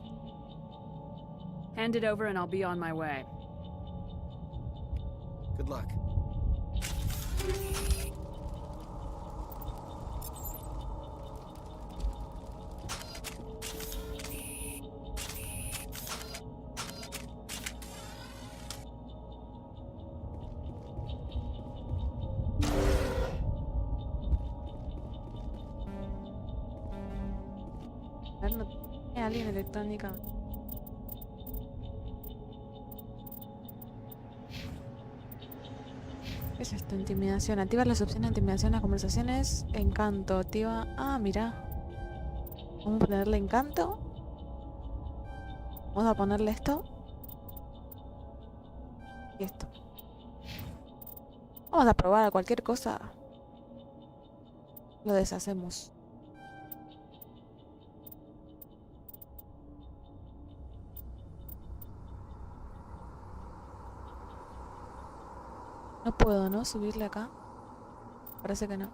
Hand it over and I'll be on my way. Good luck. A ver, no tiene alguien electrónica. ¿Qué es esto? Intimidación. Activa las opciones de intimidación en las conversaciones. Encanto. Activa... Ah, mira. Vamos a ponerle encanto. Vamos a ponerle esto. Y esto. Vamos a probar cualquier cosa. Lo deshacemos. No puedo, ¿no? Subirle acá. Parece que no.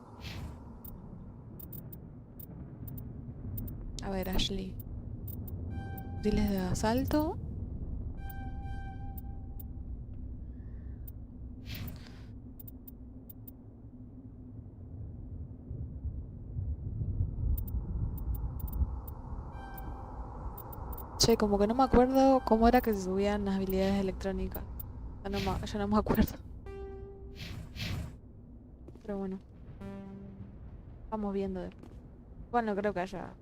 A ver, Ashley. Diles de asalto. Che, como que no me acuerdo cómo era que se subían las habilidades electrónicas. Ya no me acuerdo. Pero bueno. Vamos viendo después. Bueno, creo que haya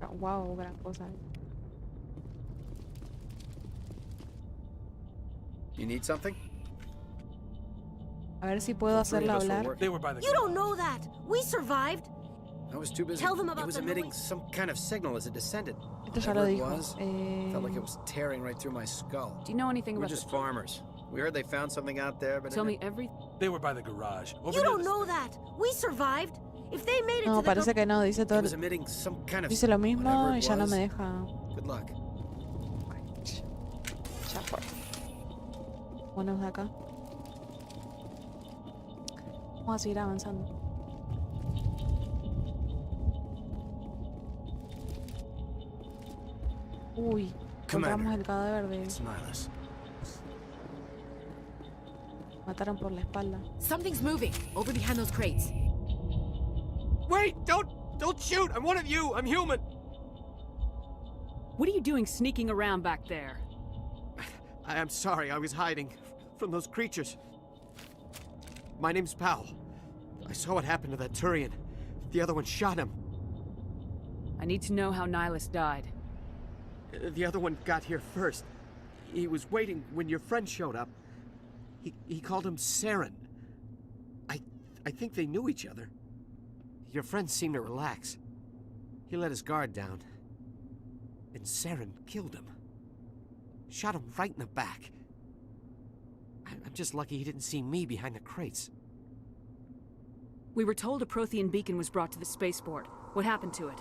Wow, gran cosa. You need something? A ver si puedo hacerla hablar. You don't know that. We survived. I was too busy. Tell them about it was the emitting noise. some kind of signal as it descended. Esto ya lo Whatever it dijo. was, felt like it was tearing right through my skull. Do you know anything We're about just farmers. We heard they found something out there, but Tell me everything. They were by the garage. You don't know that. We survived. If they made it No, to the parece que no, dice todo. It was emitting some kind of Dice lo mismo whatever y it ya no was. me deja. Good luck. Ya fue. Vámonos de acá. Vamos a seguir avanzando. Uy, encontramos el cadáver de... Mataron por la espalda. Something's moving over behind those crates. Wait! Don't shoot! I'm one of you! I'm human! What are you doing sneaking around back there? I'm sorry, I was hiding from those creatures. My name's Powell. I saw what happened to that Turian. The other one shot him. I need to know how Nihilus died. The other one got here first. He was waiting when your friend showed up. He called him Saren. I think they knew each other. Your friend seemed to relax. He let his guard down. And Saren killed him. Shot him right in the back. I'm just lucky he didn't see me behind the crates. We were told a Prothean beacon was brought to the spaceport. What happened to it?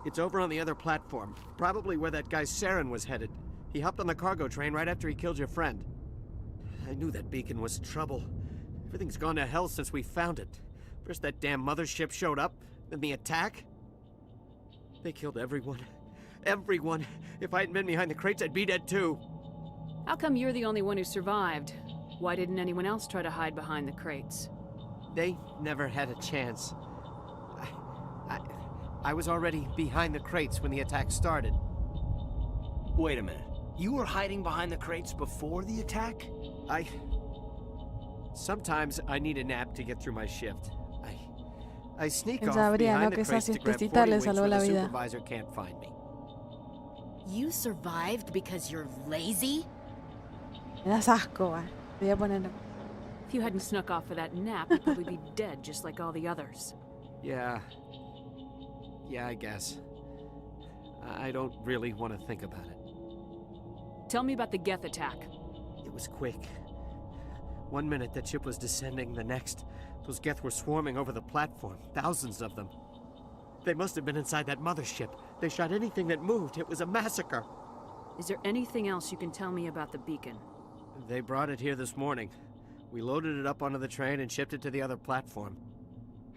It's over on the other platform. Probably where that guy Saren was headed. He hopped on the cargo train right after he killed your friend. I knew that beacon was trouble. Everything's gone to hell since we found it. First that damn mothership showed up, then the attack. They killed everyone. Everyone. If I hadn't been behind the crates, I'd be dead too. How come you're the only one who survived? Why didn't anyone else try to hide behind the crates? They never had a chance. I was already behind the crates when the attack started. Wait a minute. You were hiding behind the crates before the attack? Sometimes I need a nap to get through my shift. I sneak Él off sabría, ¿no? behind Que the esa crates to grab siestecita 40 le winks salvó where la the vida. supervisor can't find me. You survived because you're lazy? Me das asco, va. Te voy a poner... If you hadn't snuck off for that nap, you'd probably be dead just like all the others. Yeah, I guess. I don't really want to think about it. Tell me about the Geth attack. It was quick. 1 minute that ship was descending, the next, those Geth were swarming over the platform, thousands of them. They must have been inside that mothership. They shot anything that moved. It was a massacre. Is there anything else you can tell me about the beacon? They brought it here this morning. We loaded it up onto the train and shipped it to the other platform.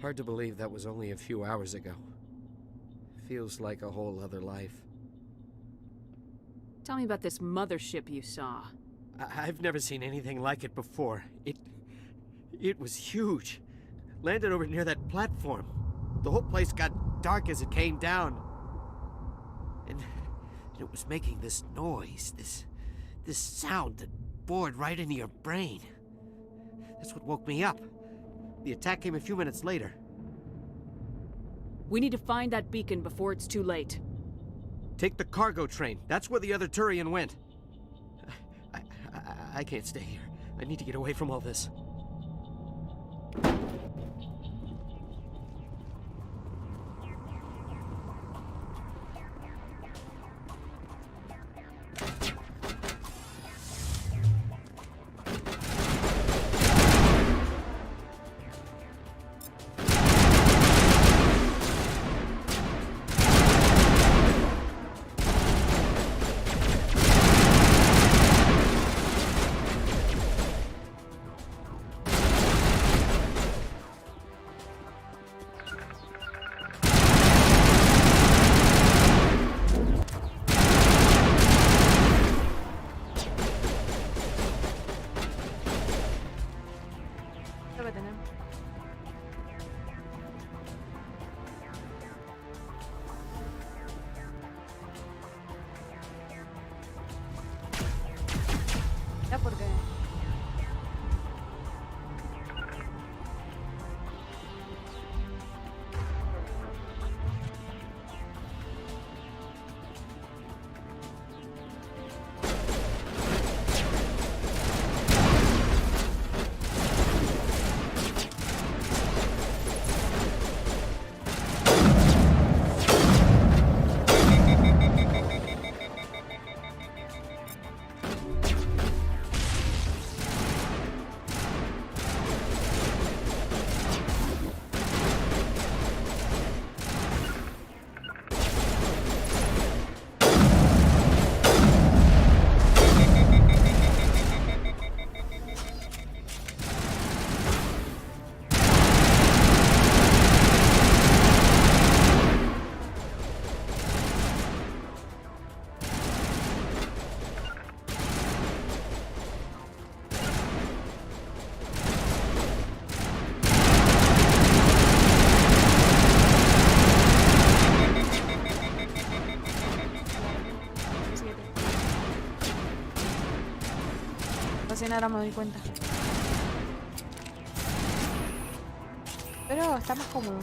Hard to believe that was only a few hours ago. Feels like a whole other life. Tell me about this mothership you saw. I've never seen anything like it before. It was huge. Landed over near that platform. The whole place got dark as it came down. And it was making this noise, this sound that bored right into your brain. That's what woke me up. The attack came a few minutes later. We need to find that beacon before it's too late. Take the cargo train. That's where the other Turian went. I can't stay here. I need to get away from all this. Recién ahora me doy cuenta. Pero está más cómodo.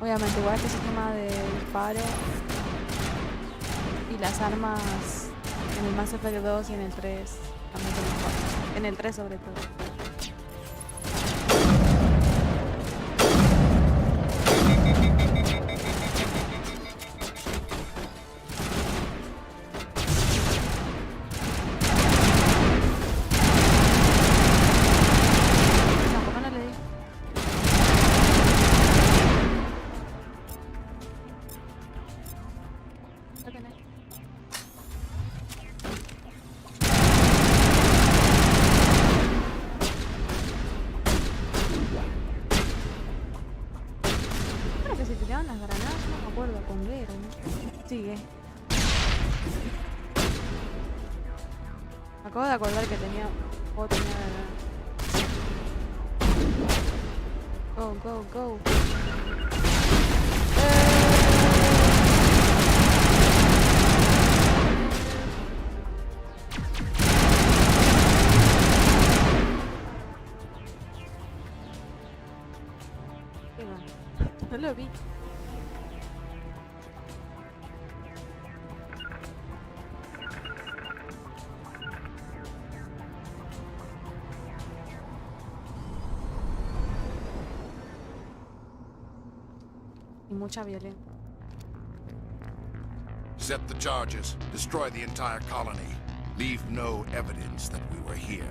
Obviamente igual este sistema de disparo y las armas en el Mass Effect 2 y en el 3 también son mejores. En el 3 sobre todo. Me acabo de acordar que tenía otra. Go, go, go. No lo vi. Mucha violencia. Set the charges. Destroy the entire colony. Leave no evidence that we were here.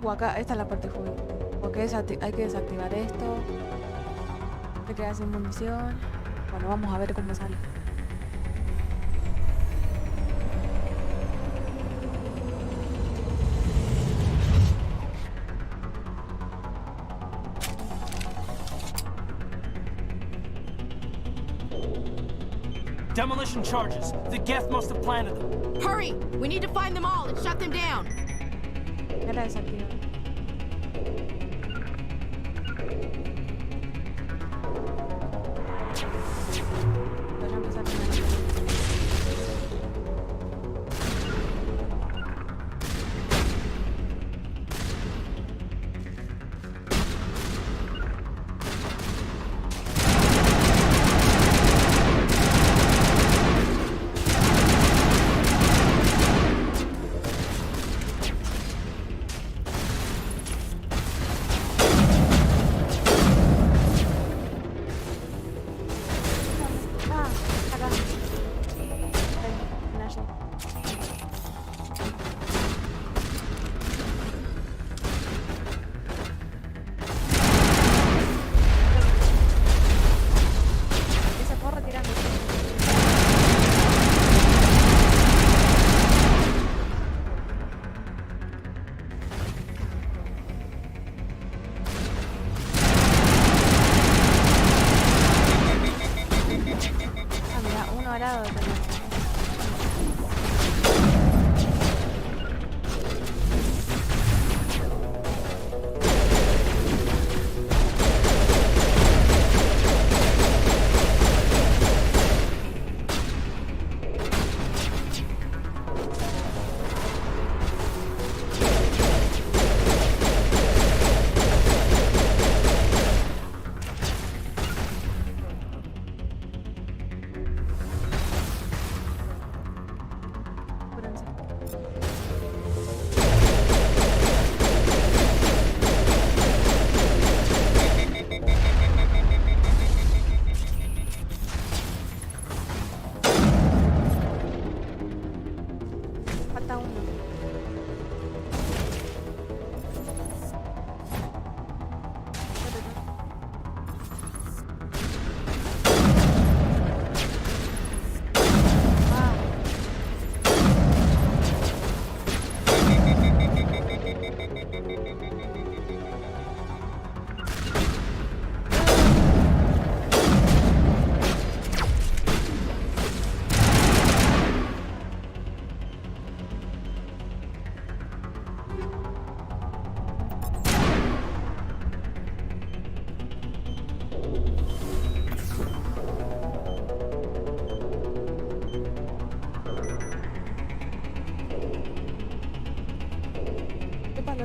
O acá, esta es la parte juego. Porque hay que desactivar esto. Se queda sin munición. Bueno, vamos a ver cómo sale. Demolition charges. The Geth must have planted them. Hurry! We need to find them all and shut them down. Era desactivar.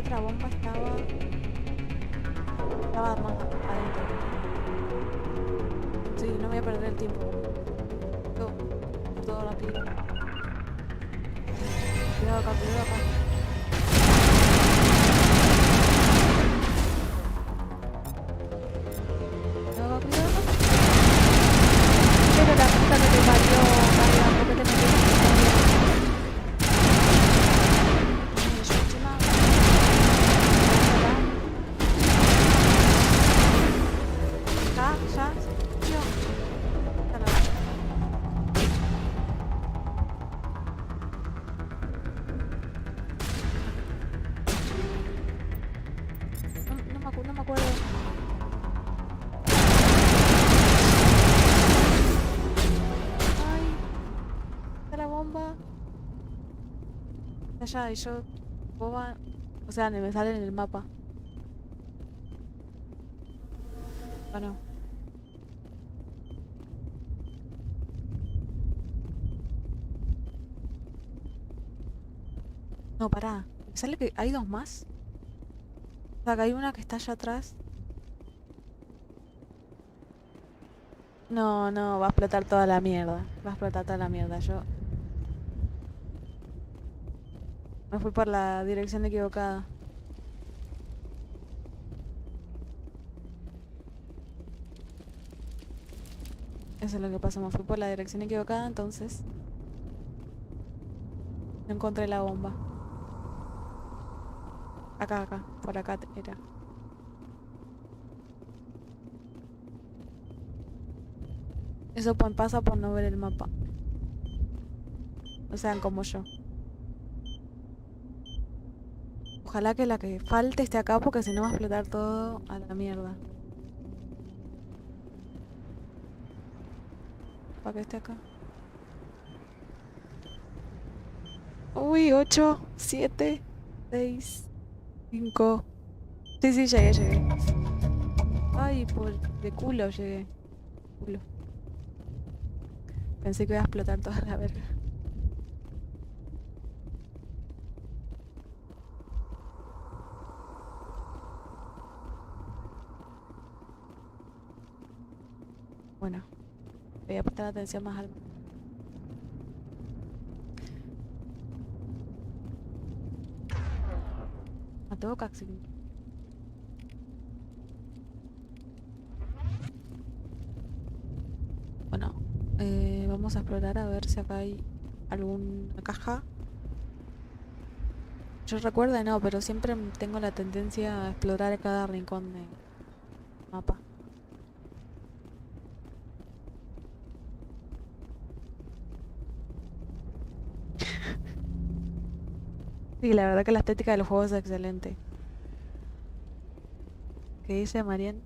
otra bomba estaba más adentro. Sí, no voy a perder el tiempo. Todo rápido. Cuidado acá, cuidado acá. Pero la puta que te parió, Carla, ¿por qué te metiste en yo encima. Ya, tío. No me acuerdo. La bomba allá y yo boba, o sea, me sale en el mapa. Bueno, no, pará, me sale que hay dos más, o sea, que hay una que está allá atrás. No, va a explotar toda la mierda, yo me fui por la dirección equivocada. Eso es lo que pasó, me fui por la dirección equivocada, entonces no encontré la bomba. Acá, por acá era. Eso pasa por no ver el mapa. No sean como yo. Ojalá que la que falte esté acá porque si no va a explotar todo a la mierda. Para que esté acá. Uy, 8, 7, 6, 5. Sí, llegué. Ay, de culo llegué. Culo. Pensé que iba a explotar toda la verga. Bueno, voy a prestar atención más al... No tengo casi... Bueno, vamos a explorar a ver si acá hay alguna caja. Yo recuerdo no, pero siempre tengo la tendencia a explorar cada rincón del mapa. Sí, la verdad que la estética del juego es excelente. ¿Qué dice Marian?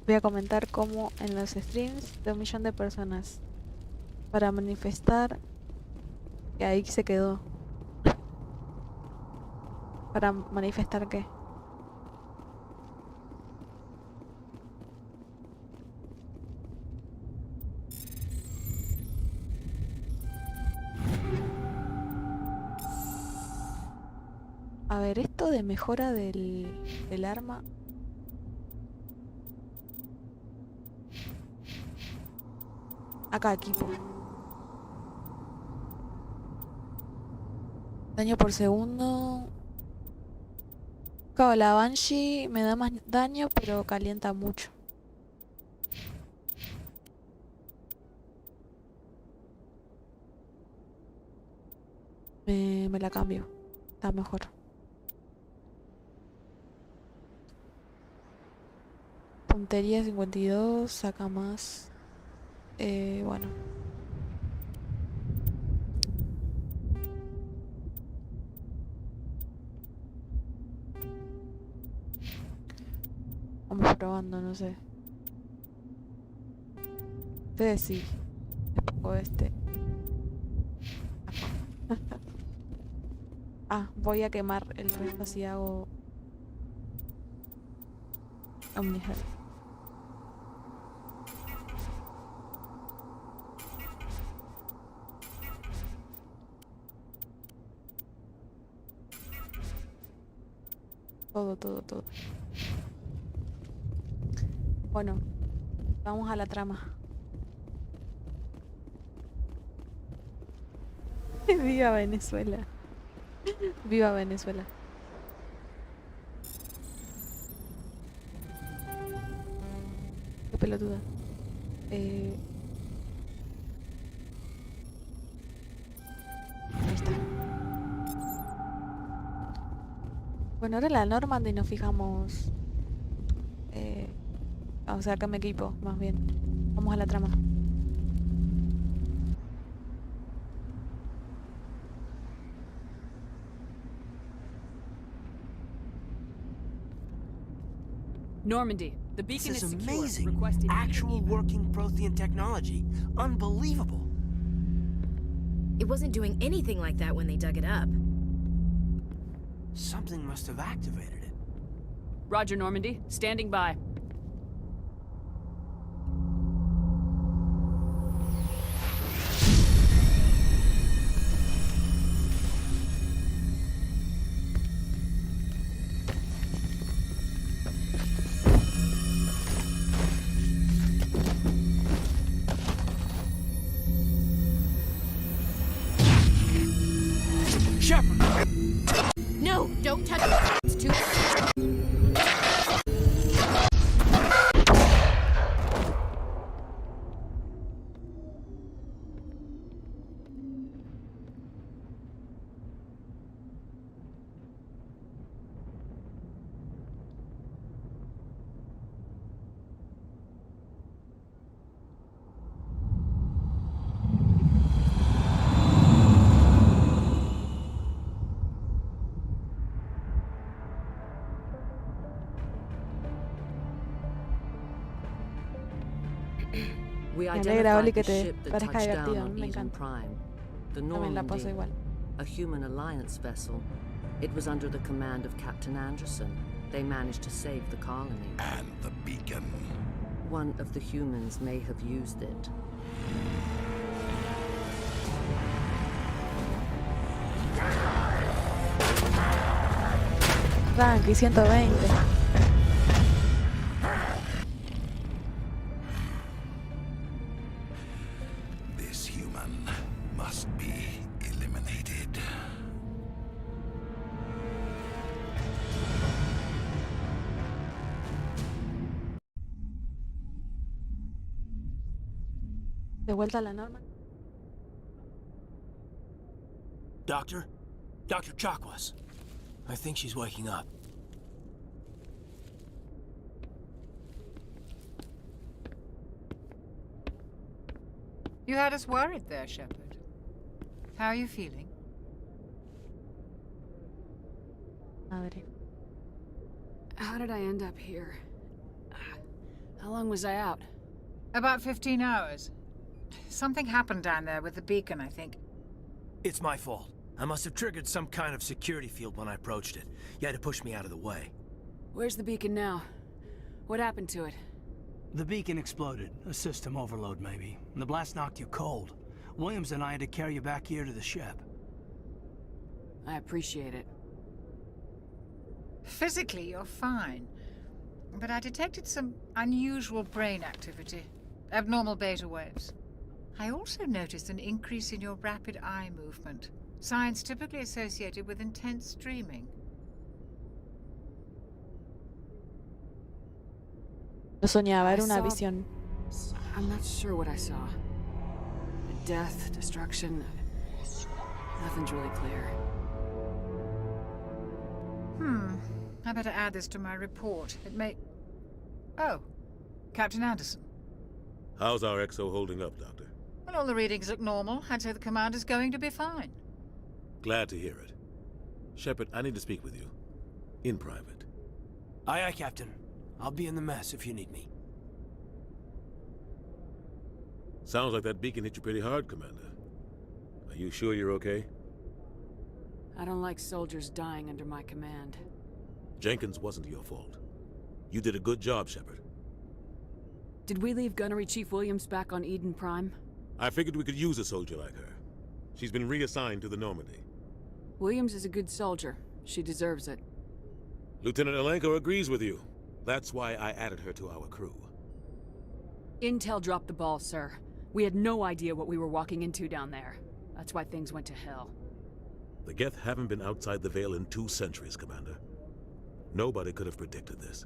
Voy a comentar cómo en los streams de 1 millón de personas para manifestar que ahí se quedó. ¿Para manifestar qué? A ver, esto de mejora del arma. Acá, equipo. Daño por segundo. Claro, la Banshee me da más daño, pero calienta mucho. Me la cambio. Está mejor. Puntería 52, saca más. Bueno. Vamos probando, no sé. Ustedes sí. Les pongo este. Ah, voy a quemar el resto si hago Omnihead. Todo, todo, todo. Bueno, vamos a la trama. Viva Venezuela. Viva Venezuela. Qué pelotuda. Ahí está. Bueno, ahora la Normandy nos fijamos. O sea, acá me equipo, más bien. Vamos a la trama. Normandy, the beacon This is is secure. amazing. Request Actual working Prothean technology. Unbelievable. It wasn't doing anything like that when they dug it up. Something must have activated it. Roger, Normandy. Standing by. No, don't touch it. It's too... We Me alegra, Oli, identified que the te ship that parezca touched divertido. down on Me Eden encanta. Prime. The También la paso Normandy, igual. a human alliance vessel. It was under the command of Captain Anderson. They managed to save the colony. And the beacon. One of the humans may have used it. Tranqui, 120. This human must be eliminated. De vuelta a la norma. Doctor? Dr. Chakwas. I think she's waking up. You had us worried there, Shepard. How are you feeling? Madre. How did I end up here? How long was I out? About 15 hours. Something happened down there with the beacon, I think. It's my fault. I must have triggered some kind of security field when I approached it. You had to push me out of the way. Where's the beacon now? What happened to it? The beacon exploded. A system overload, maybe. And the blast knocked you cold. Williams and I had to carry you back here to the ship. I appreciate it. Physically, you're fine. But I detected some unusual brain activity. Abnormal beta waves. I also noticed an increase in your rapid eye movement. Signs typically associated with intense dreaming. No soñaba, era una visión. I'm not sure what I saw. Death, destruction. Nothing's really clear. I better add this to my report. It may... Oh, Captain Anderson. How's our XO holding up, Doctor? Well, all the readings look normal. I'd say the commander's going to be fine. Glad to hear it. Shepard, I need to speak with you. In private. Aye, aye, Captain. I'll be in the mess if you need me. Sounds like that beacon hit you pretty hard, Commander. Are you sure you're okay? I don't like soldiers dying under my command. Jenkins wasn't your fault. You did a good job, Shepard. Did we leave Gunnery Chief Williams back on Eden Prime? I figured we could use a soldier like her. She's been reassigned to the Normandy. Williams is a good soldier. She deserves it. Lieutenant Alenko agrees with you. That's why I added her to our crew. Intel dropped the ball, sir. We had no idea what we were walking into down there. That's why things went to hell. The Geth haven't been outside the Veil in 2 centuries, Commander. Nobody could have predicted this.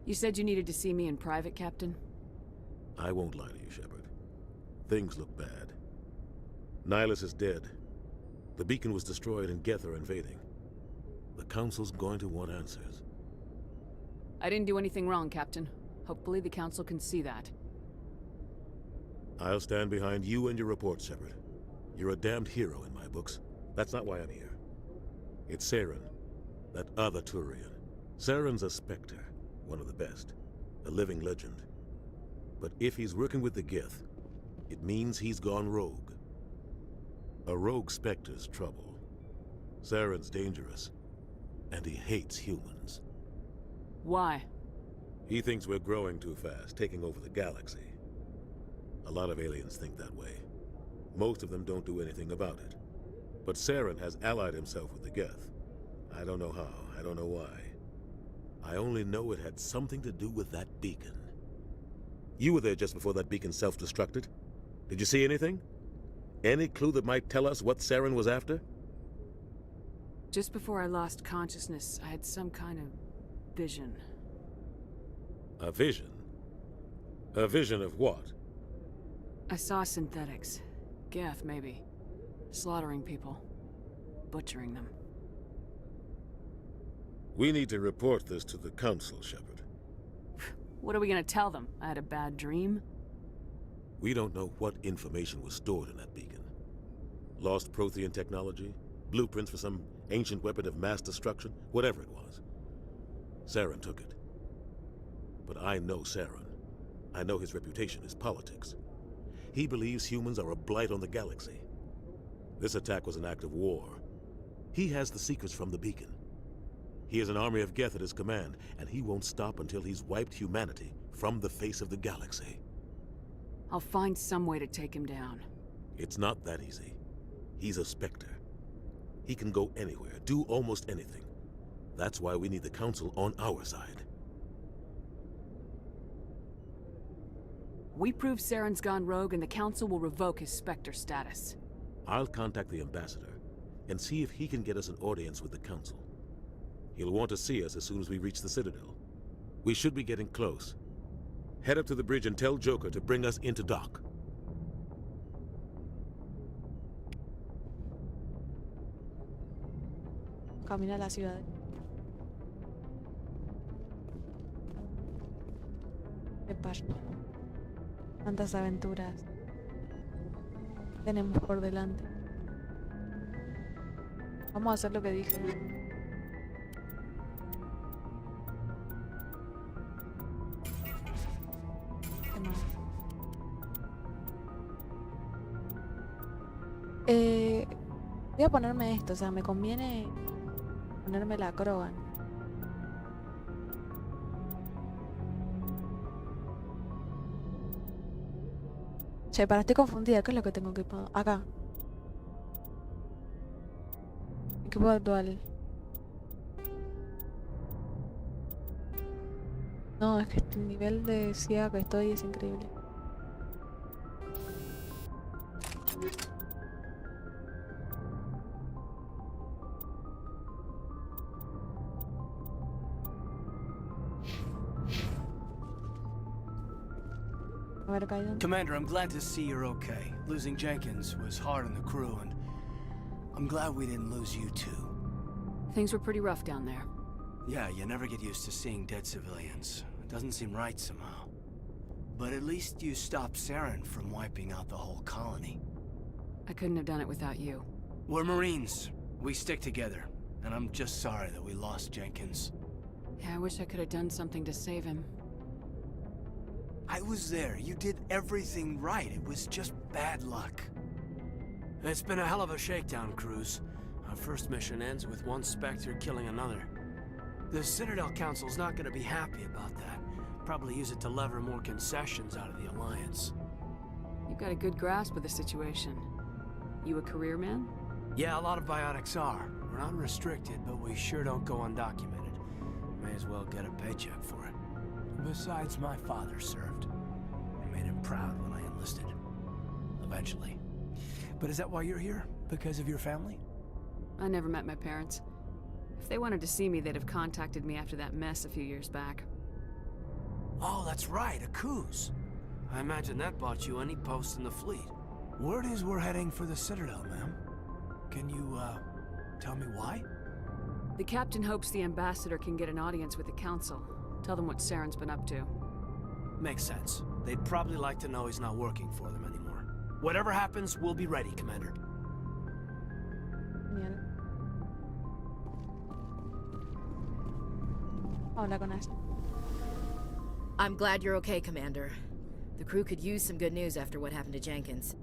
You said you needed to see me in private, Captain? I won't lie to you, Shepard. Things look bad. Nihilus is dead. The beacon was destroyed and Geth are invading. The Council's going to want answers. I didn't do anything wrong, Captain. Hopefully the Council can see that. I'll stand behind you and your report, Shepard. You're a damned hero in my books. That's not why I'm here. It's Saren, that other Turian. Saren's a Spectre, one of the best. A living legend. But if he's working with the Geth, it means he's gone rogue. A rogue Spectre's trouble. Saren's dangerous, and he hates humans. Why? He thinks we're growing too fast, taking over the galaxy. A lot of aliens think that way. Most of them don't do anything about it. But Saren has allied himself with the Geth. I don't know how, I don't know why. I only know it had something to do with that beacon. You were there just before that beacon self-destructed. Did you see anything? Any clue that might tell us what Saren was after? Just before I lost consciousness, I had some kind of vision. A vision? A vision of what? I saw synthetics. Geth, maybe. Slaughtering people. Butchering them. We need to report this to the Council, Shepard. What are we gonna tell them? I had a bad dream? We don't know what information was stored in that beacon. Lost Prothean technology? Blueprints for some ancient weapon of mass destruction? Whatever it was. Saren took it. But I know Saren. I know his reputation is politics. He believes humans are a blight on the galaxy. This attack was an act of war. He has the secrets from the beacon. He has an army of Geth at his command, and he won't stop until he's wiped humanity from the face of the galaxy. I'll find some way to take him down. It's not that easy. He's a Spectre. He can go anywhere, do almost anything. That's why we need the Council on our side. We prove Saren's gone rogue and the Council will revoke his Spectre status. I'll contact the Ambassador and see if he can get us an audience with the Council. He'll want to see us as soon as we reach the Citadel. We should be getting close. Head up to the bridge and tell Joker to bring us into dock. Camina a la ciudad. Qué par. Tantas aventuras tenemos por delante. Vamos a hacer lo que dije. ¿Qué más? Voy a ponerme esto, o sea, me conviene ponerme la Krogan. Che, estoy confundida. ¿Qué es lo que tengo que poner? Acá. Equipo actual. No, es que este nivel de ciega que estoy es increíble. Commander, I'm glad to see you're okay. Losing Jenkins was hard on the crew, and I'm glad we didn't lose you too. Things were pretty rough down there. Yeah, you never get used to seeing dead civilians. It doesn't seem right somehow. But at least you stopped Saren from wiping out the whole colony. I couldn't have done it without you. We're Marines. We stick together. And I'm just sorry that we lost Jenkins. Yeah, I wish I could have done something to save him. I was there. You did everything right. It was just bad luck. It's been a hell of a shakedown, Cruz. Our first mission ends with one Spectre killing another. The Citadel Council's not gonna be happy about that. Probably use it to lever more concessions out of the Alliance. You've got a good grasp of the situation. You a career man? Yeah, a lot of biotics are. We're not restricted, but we sure don't go undocumented. may as well get a paycheck for it. Besides, my father served. I made him proud when I enlisted. Eventually. But is that why you're here? Because of your family? I never met my parents. If they wanted to see me, they'd have contacted me after that mess a few years back. Oh, that's right, a cruise. I imagine that bought you any post in the fleet. Word is we're heading for the Citadel, ma'am. Can you, tell me why? The captain hopes the ambassador can get an audience with the council. Tell them what Saren's been up to. Makes sense. They'd probably like to know he's not working for them anymore. Whatever happens, we'll be ready, Commander. Bien. Habla con Ashley. I'm glad you're okay, Commander. The crew could use some good news after what happened to Jenkins.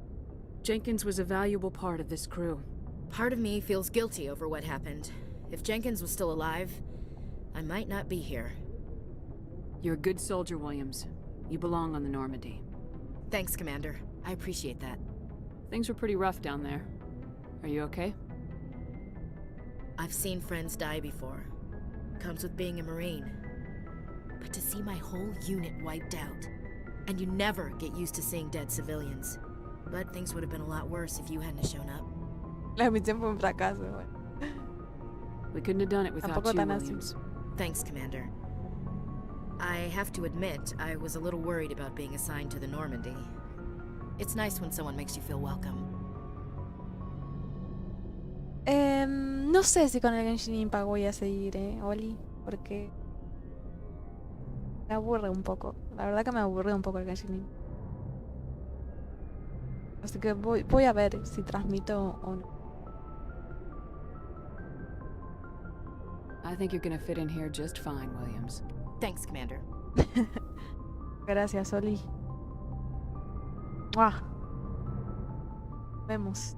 Jenkins was a valuable part of this crew. Part of me feels guilty over what happened. If Jenkins was still alive, I might not be here. You're a good soldier, Williams. You belong on the Normandy. Thanks, Commander. I appreciate that. Things were pretty rough down there. Are you okay? I've seen friends die before. Comes with being a Marine. But to see my whole unit wiped out, and you never get used to seeing dead civilians. But things would have been a lot worse if you hadn't shown up. La misión fue un fracaso. We couldn't have done it without you, Williams. Thanks, Commander. I have to admit, I was a little worried about being assigned to the Normandy. It's nice when someone makes you feel welcome. No sé si con el Genshin Impact voy a seguir, Oli, porque me aburre un poco. La verdad que me aburre un poco el Genshin Impact. Así que voy a ver si transmito o no. I think you're gonna fit in here just fine, Williams. Thanks, Commander. Gracias, Oli. ¡Mua! Vemos.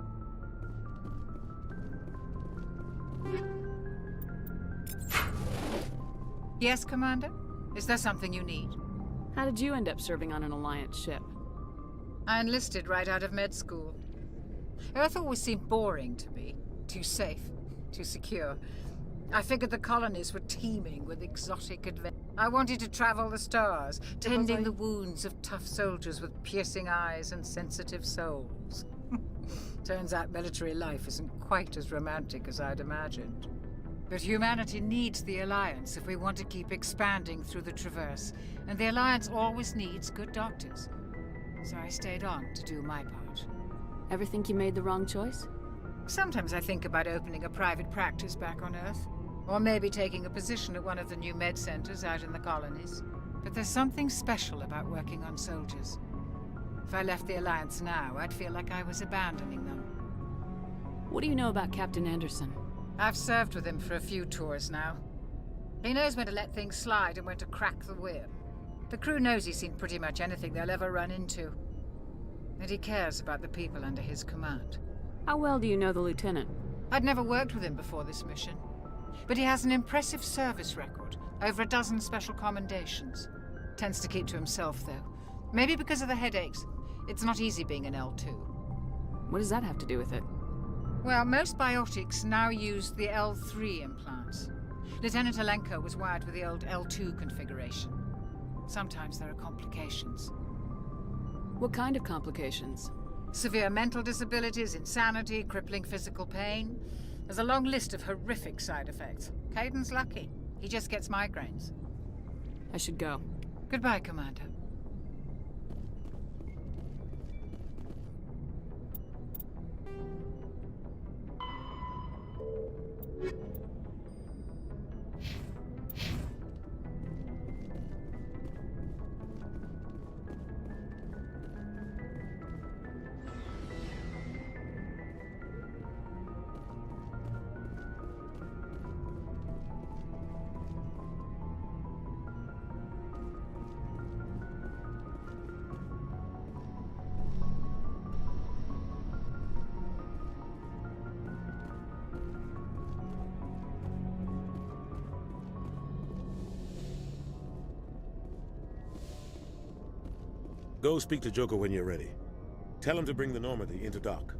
Yes, Commander? Is there something you need? How did you end up serving on an Alliance ship? I enlisted right out of med school. Earth always seemed boring to me. Too safe, too secure. I figured the colonies were teeming with exotic adventure. I wanted to travel the stars, tending the wounds of tough soldiers with piercing eyes and sensitive souls. Turns out military life isn't quite as romantic as I'd imagined. But humanity needs the Alliance if we want to keep expanding through the Traverse, and the Alliance always needs good doctors. So I stayed on to do my part. Ever think you made the wrong choice? Sometimes I think about opening a private practice back on Earth. Or maybe taking a position at one of the new med centers out in the colonies. But there's something special about working on soldiers. If I left the Alliance now, I'd feel like I was abandoning them. What do you know about Captain Anderson? I've served with him for a few tours now. He knows when to let things slide and when to crack the whip. The crew knows he's seen pretty much anything they'll ever run into. And he cares about the people under his command. How well do you know the lieutenant? I'd never worked with him before this mission. But he has an impressive service record, over a dozen special commendations. Tends to keep to himself, though. Maybe because of the headaches. It's not easy being an L2. What does that have to do with it? Well, most biotics now use the L3 implants. Lieutenant Alenko was wired with the old L2 configuration. Sometimes there are complications. What kind of complications? Severe mental disabilities, insanity, crippling physical pain. There's a long list of horrific side effects. Caden's lucky. He just gets migraines. I should go. Goodbye, Commander. Go speak to Joker when you're ready. Tell him to bring the Normandy into dock.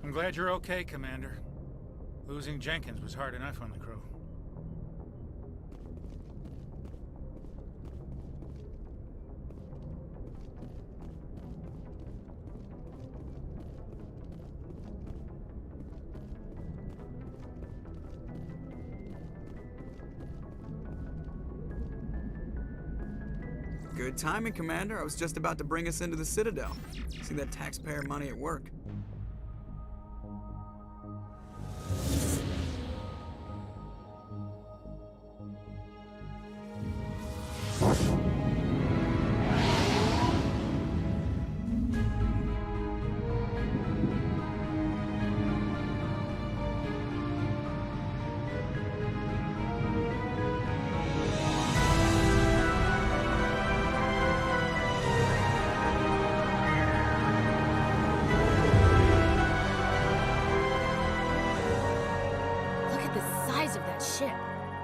I'm glad you're okay, Commander. Losing Jenkins was hard enough on the crew. Good timing, Commander. I was just about to bring us into the Citadel. See that taxpayer money at work.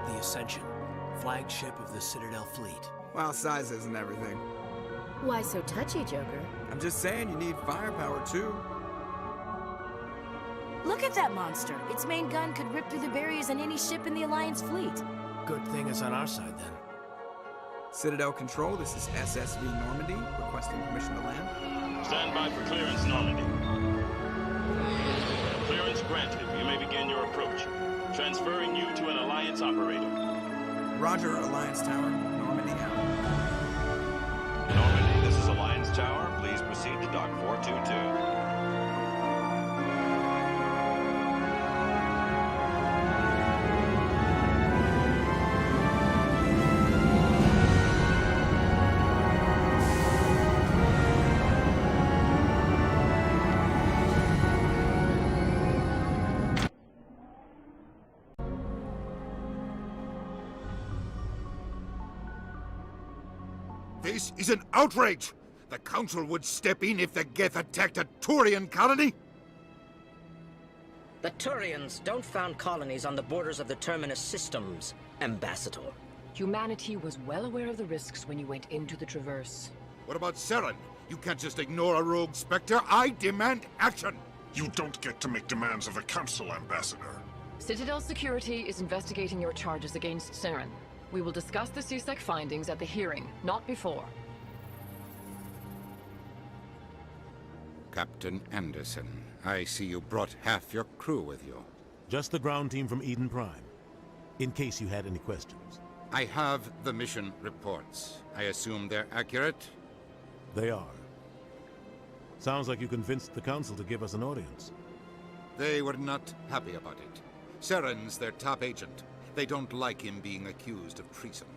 The Ascension, flagship of the Citadel fleet. Well, size isn't everything. Why so touchy, Joker? I'm just saying you need firepower, too. Look at that monster. Its main gun could rip through the barriers in any ship in the Alliance fleet. Good thing it's on our side, then. Citadel Control, this is SSV Normandy, requesting permission to land. Stand by for clearance, Normandy. Clearance granted. You may begin your approach. Transferring you to an Alliance operator. Roger, Alliance Tower. Normandy out. Normandy, this is Alliance Tower. Please proceed to Dock 422. This is an outrage! The Council would step in if the Geth attacked a Turian colony? The Turians don't found colonies on the borders of the Terminus systems, Ambassador. Humanity was well aware of the risks when you went into the Traverse. What about Saren? You can't just ignore a rogue Spectre. I demand action! You don't get to make demands of the Council, Ambassador. Citadel Security is investigating your charges against Saren. We will discuss the CSEC findings at the hearing, not before. Captain Anderson, I see you brought half your crew with you. Just the ground team from Eden Prime, in case you had any questions. I have the mission reports. I assume they're accurate? They are. Sounds like you convinced the Council to give us an audience. They were not happy about it. Saren's their top agent. They don't like him being accused of treason.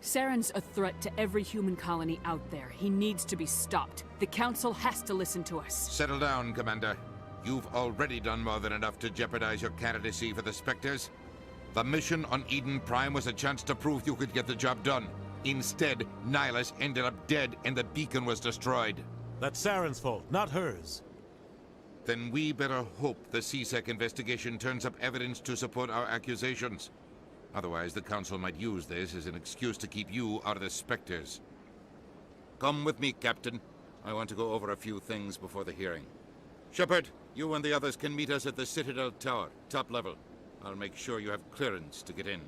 Saren's a threat to every human colony out there. He needs to be stopped. The Council has to listen to us. Settle down, Commander. You've already done more than enough to jeopardize your candidacy for the Spectres. The mission on Eden Prime was a chance to prove you could get the job done. Instead, Nihilus ended up dead and the beacon was destroyed. That's Saren's fault, not hers. Then we better hope the CSEC investigation turns up evidence to support our accusations. Otherwise, the Council might use this as an excuse to keep you out of the Spectres. Come with me, Captain. I want to go over a few things before the hearing. Shepard, you and the others can meet us at the Citadel Tower, top level. I'll make sure you have clearance to get in.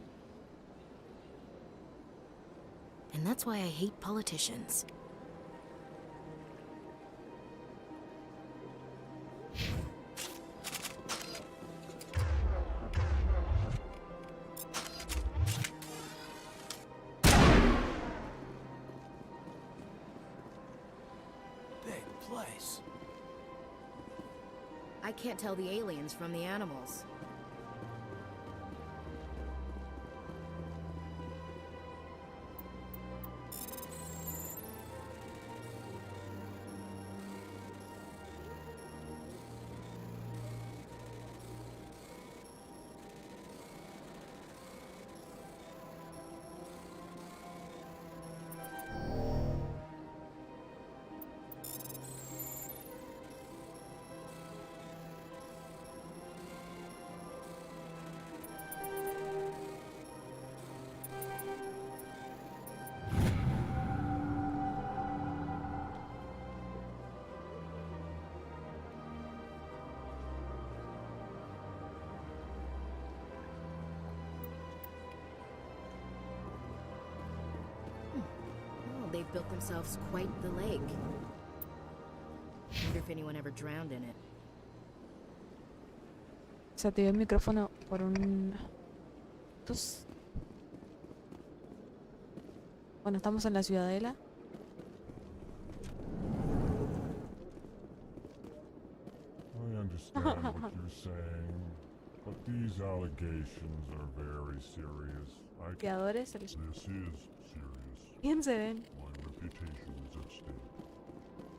And that's why I hate politicians. Place. I can't tell the aliens from the animals. Well, they've built themselves quite the lake. Wonder if anyone ever drowned in it. Se activó el micrófono por un... Bueno, estamos en la ciudadela. I understand what you're saying, but these allegations are very serious. This is serious. ¿Quién se ven? My reputation is at stake.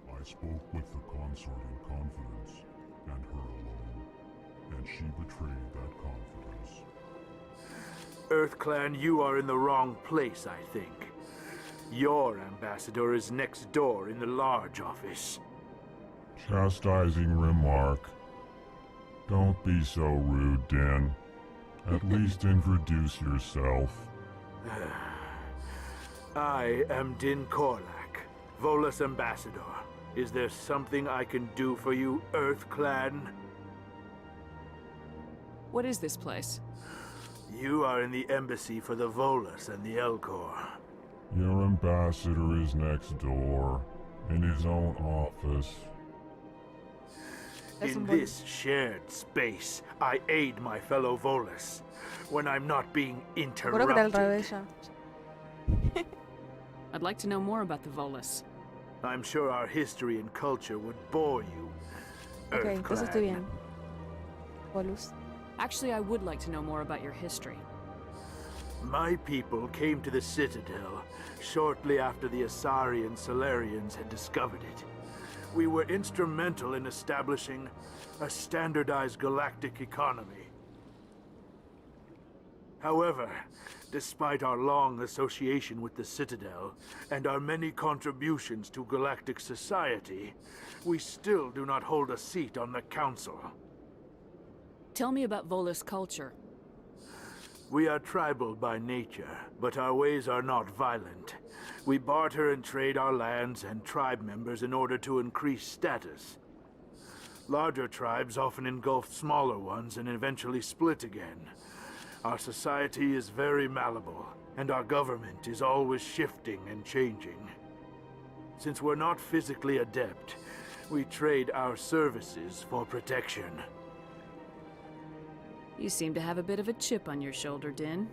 I spoke with the consort in confidence, and her alone, and she betrayed that confidence. EarthClan, you are in the wrong place, I think. Your ambassador is next door in the large office. Chastising remark. Don't be so rude, Din. At least introduce yourself. I am Din Korlak, Volus ambassador. Is there something I can do for you, EarthClan? What is this place? You are in the embassy for the Volus and the Elcor. Your ambassador is next door, in his own office. In this shared space, I aid my fellow Volus when I'm not being interrupted. I'd like to know more about the Volus. I'm sure our history and culture would bore you. Okay, entonces estoy bien. Volus. Actually, I would like to know more about your history. My people came to the Citadel shortly after the Asari and Solarians had discovered it. We were instrumental in establishing a standardized galactic economy. However, despite our long association with the Citadel and our many contributions to galactic society, we still do not hold a seat on the Council. Tell me about Volus culture. We are tribal by nature, but our ways are not violent. We barter and trade our lands and tribe members in order to increase status. Larger tribes often engulf smaller ones and eventually split again. Our society is very malleable, and our government is always shifting and changing. Since we're not physically adept, we trade our services for protection. You seem to have a bit of a chip on your shoulder, Din.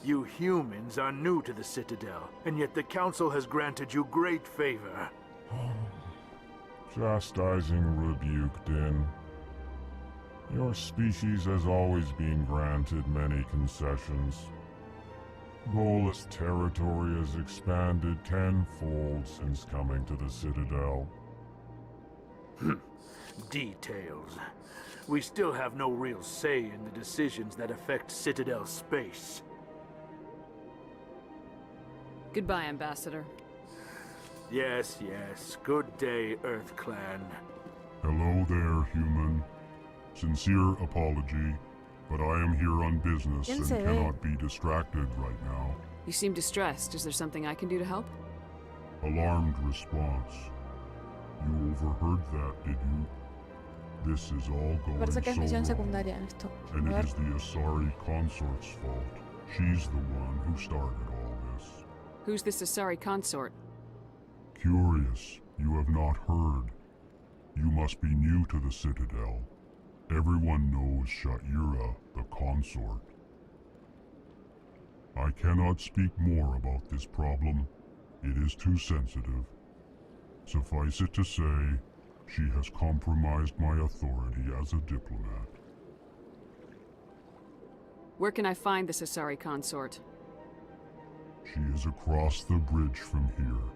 You humans are new to the Citadel, and yet the Council has granted you great favor. Chastising rebuke, Din. Your species has always been granted many concessions. Volus territory has expanded tenfold since coming to the Citadel. Details. We still have no real say in the decisions that affect Citadel space. Goodbye, Ambassador. Yes, yes. Good day, EarthClan. Hello there, human. Sincere apology, but I am here on business and cannot be distracted right now. You seem distressed. Is there something I can do to help? Alarmed response. You overheard that, did you? This is all going Parece que es misión so secundaria en esto. and it is the Asari consort's fault. She's the one who started all this. Who's this Asari consort? Curious, you have not heard. You must be new to the Citadel. Everyone knows Sha'ira, the consort. I cannot speak more about this problem. It is too sensitive. Suffice it to say, she has compromised my authority as a diplomat. Where can I find this Asari consort? She is across the bridge from here.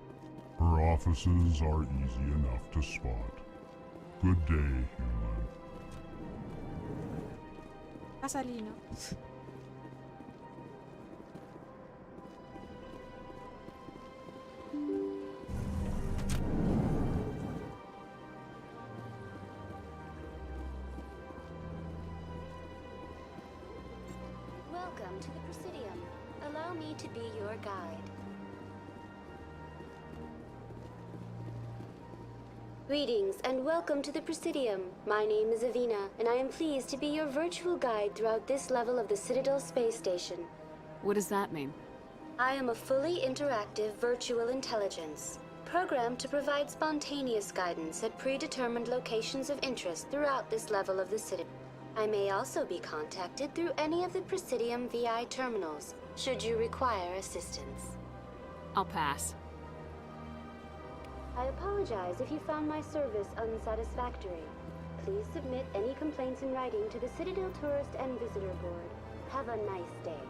Her offices are easy enough to spot. Good day, human. Pasalino. Welcome to the Presidium. Allow me to be your guide. Greetings and welcome to the Presidium. My name is Avina, and I am pleased to be your virtual guide throughout this level of the Citadel space station. What does that mean? I am a fully interactive virtual intelligence, programmed to provide spontaneous guidance at predetermined locations of interest throughout this level of the city. I may also be contacted through any of the Presidium VI terminals, should you require assistance. I'll pass. I apologize if you found my service unsatisfactory. Please submit any complaints in writing to the Citadel Tourist and Visitor Board. Have a nice day.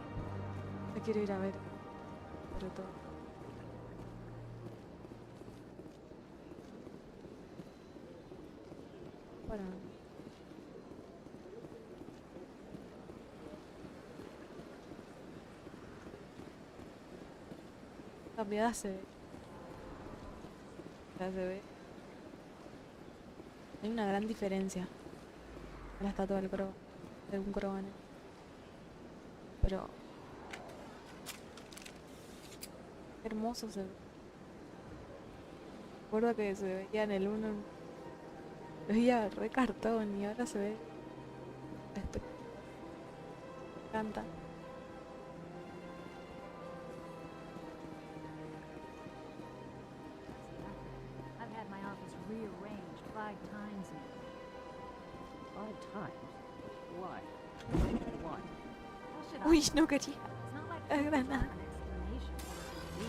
Me quiero ir a ver. Pero todo. Para. Cambiada se ve. Ya se ve. Hay una gran diferencia. La estatua del Crow. De un Crowan. Pero. Qué hermoso se ve. Recuerdo que se veía en el 1. Lo veía re cartón y ahora se ve. Me encanta. I've had my office rearranged 5 times now. 5 times? Why? Why? How should I? Uy, no quería. It's not like La there's granada. an explanation for what they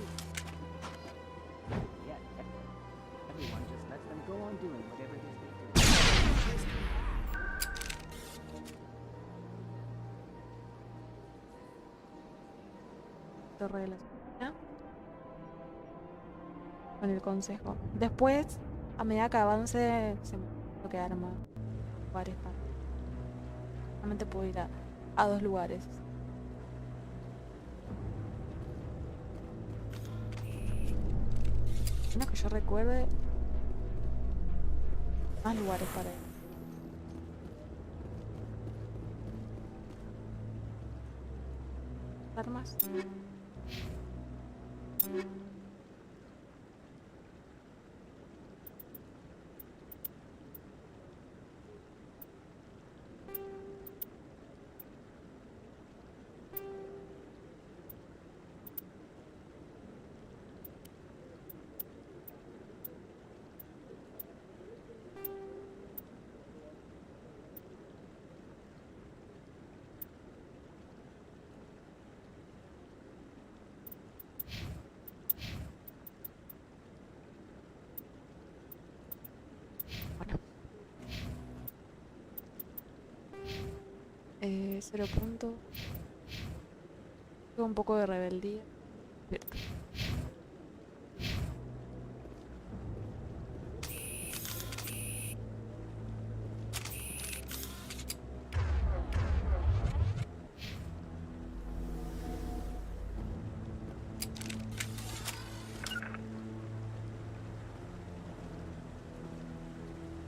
do. Yet, everyone just lets them go on doing whatever it is they do. Torre de la Ciudad. Con el consejo. Después, a medida que avance, se me lo que arma lugares para. Solamente puedo ir a 2 lugares. Menos que yo recuerde, más lugares para ir. Armas. Cero punto. Tengo un poco de rebeldía. Cierto.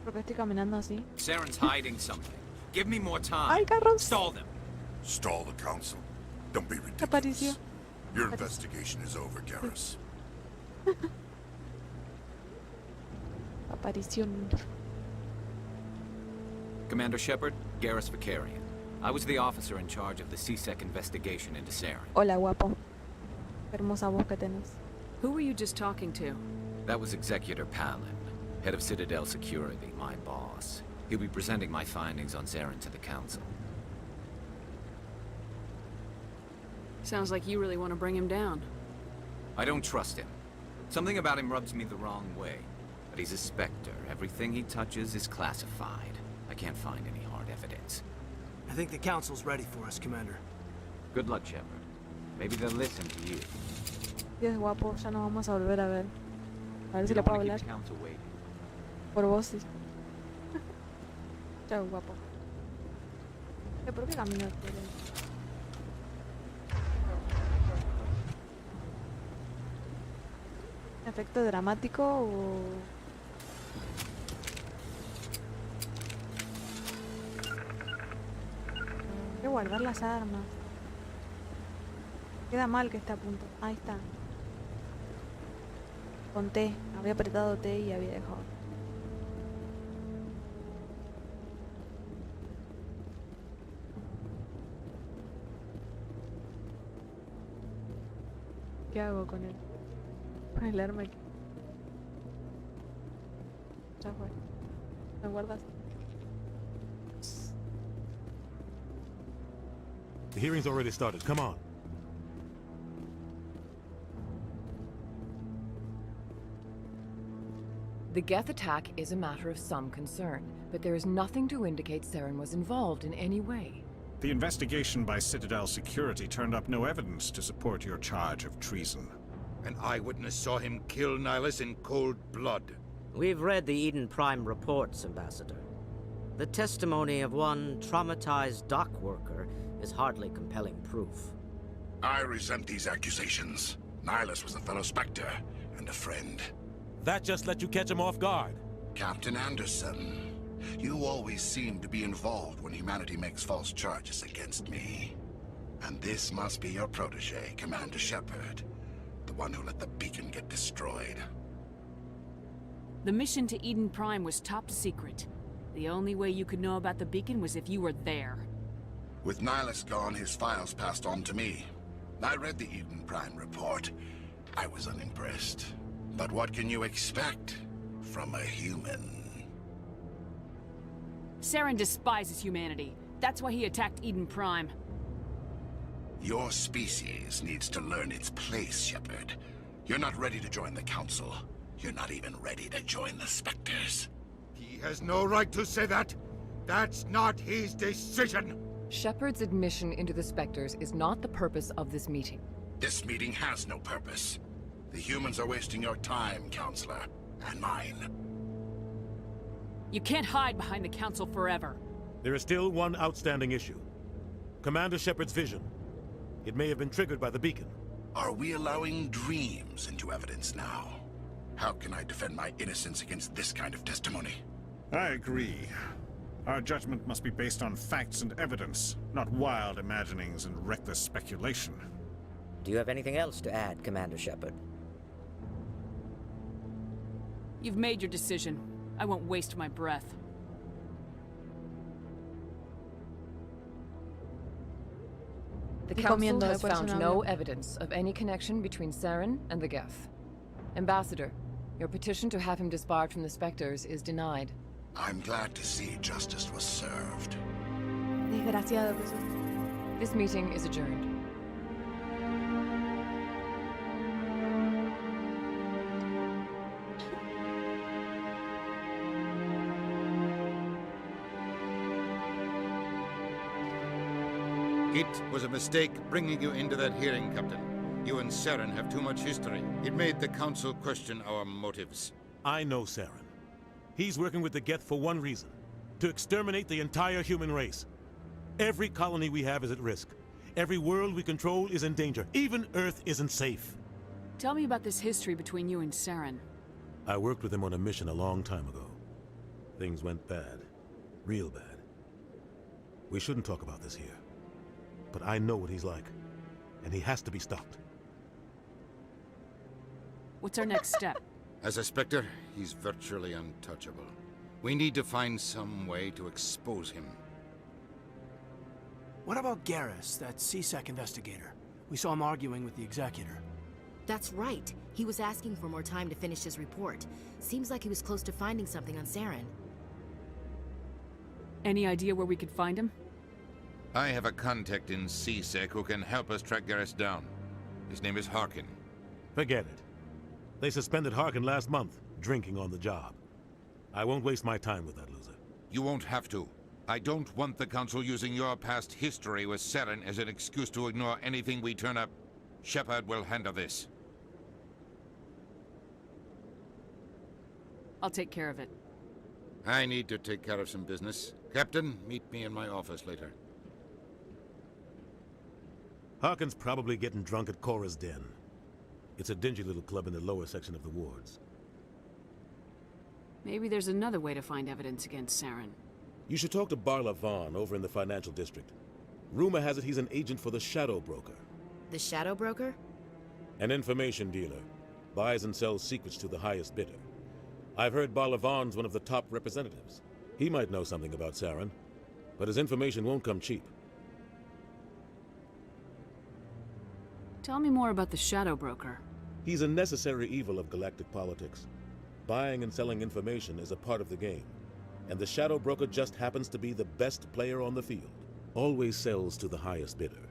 ¿Por qué estoy caminando así? Saren's hiding something. Give me more time. ¡Ay, carros! Stall them. Stall the council? Don't be Apareció. ridiculous. Your investigation is over, Garrus. Aparición. Commander Shepard, Garrus Vicarian. I was the officer in charge of the CSEC investigation into Saren. Hola, guapo. Qué hermosa voz que tenés. Who were you just talking to? That was Executor Palin, head of Citadel Security, my boss. He'll be presenting my findings on Saren to the council. Sounds like you really want to bring him down. I don't trust him. Something about him rubs me the wrong way. But he's a Spectre. Everything he touches is classified. I can't find any hard evidence. I think the council's ready for us, Commander. Good luck, Shepard. Maybe they'll listen to you. Dios guapo, ya nos vamos a volver a ver. A ver si You le don't puedo wanna hablar. keep the council waiting. Por vos sí. Chao, guapo. ¿Por qué camino? ¿Efecto dramático o...? Hay que guardar las armas. Queda mal que esté a punto. Ahí está. Con T. Había apretado T y había dejado. ¿Qué hago con él? Con el arma aquí. Ya fue. ¿Me guardas? The hearing's already started. Come on. The Geth attack is a matter of some concern, but there is nothing to indicate Saren was involved in any way. The investigation by Citadel Security turned up no evidence to support your charge of treason. An eyewitness saw him kill Nihilus in cold blood. We've read the Eden Prime reports, Ambassador. The testimony of one traumatized dock worker is hardly compelling proof. I resent these accusations. Nihilus was a fellow Spectre and a friend. That just let you catch him off guard. Captain Anderson, you always seem to be involved when humanity makes false charges against me. And this must be your protege, Commander Shepard. The one who let the beacon get destroyed. The mission to Eden Prime was top secret. The only way you could know about the beacon was if you were there. With Nihilus gone, his files passed on to me. I read the Eden Prime report. I was unimpressed. But what can you expect from a human? Saren despises humanity. That's why he attacked Eden Prime. Your species needs to learn its place, Shepard. You're not ready to join the Council. You're not even ready to join the Spectres. He has no right to say that. That's not his decision. Shepard's admission into the Spectres is not the purpose of this meeting. This meeting has no purpose. The humans are wasting your time, Counselor, and mine. You can't hide behind the Council forever. There is still one outstanding issue. Commander Shepard's vision. It may have been triggered by the beacon. Are we allowing dreams into evidence now? How can I defend my innocence against this kind of testimony? I agree. Our judgment must be based on facts and evidence, not wild imaginings and reckless speculation. Do you have anything else to add, Commander Shepard? You've made your decision. I won't waste my breath. The Council has found no evidence of any connection between Saren and the Geth. Ambassador, your petition to have him disbarred from the Spectres is denied. I'm glad to see justice was served. Desgraciado, pues. This meeting is adjourned. It was a mistake bringing you into that hearing, Captain. You and Saren have too much history. It made the Council question our motives. I know Saren. He's working with the Geth for one reason. To exterminate the entire human race. Every colony we have is at risk. Every world we control is in danger. Even Earth isn't safe. Tell me about this history between you and Saren. I worked with him on a mission a long time ago. Things went bad. Real bad. We shouldn't talk about this here. But I know what he's like. And he has to be stopped. What's our next step? As a Spectre, he's virtually untouchable. We need to find some way to expose him. What about Garrus, that CSEC investigator? We saw him arguing with the Executor. That's right. He was asking for more time to finish his report. Seems like he was close to finding something on Saren. Any idea where we could find him? I have a contact in CSEC who can help us track Garrus down. His name is Harkin. Forget it. They suspended Harkin last month, drinking on the job. I won't waste my time with that loser. You won't have to. I don't want the Council using your past history with Saren as an excuse to ignore anything we turn up. Shepard will handle this. I'll take care of it. I need to take care of some business. Captain, meet me in my office later. Harkin's probably getting drunk at Cora's Den. It's a dingy little club in the lower section of the wards. Maybe there's another way to find evidence against Saren. You should talk to Barla Vaughn over in the financial district. Rumor has it he's an agent for the Shadow Broker. The Shadow Broker? An information dealer. Buys and sells secrets to the highest bidder. I've heard Barla Vaughn's one of the top representatives. He might know something about Saren, but his information won't come cheap. Tell me more about the Shadow Broker. He's a necessary evil of galactic politics. Buying and selling information is a part of the game, and the Shadow Broker just happens to be the best player on the field. Always sells to the highest bidder.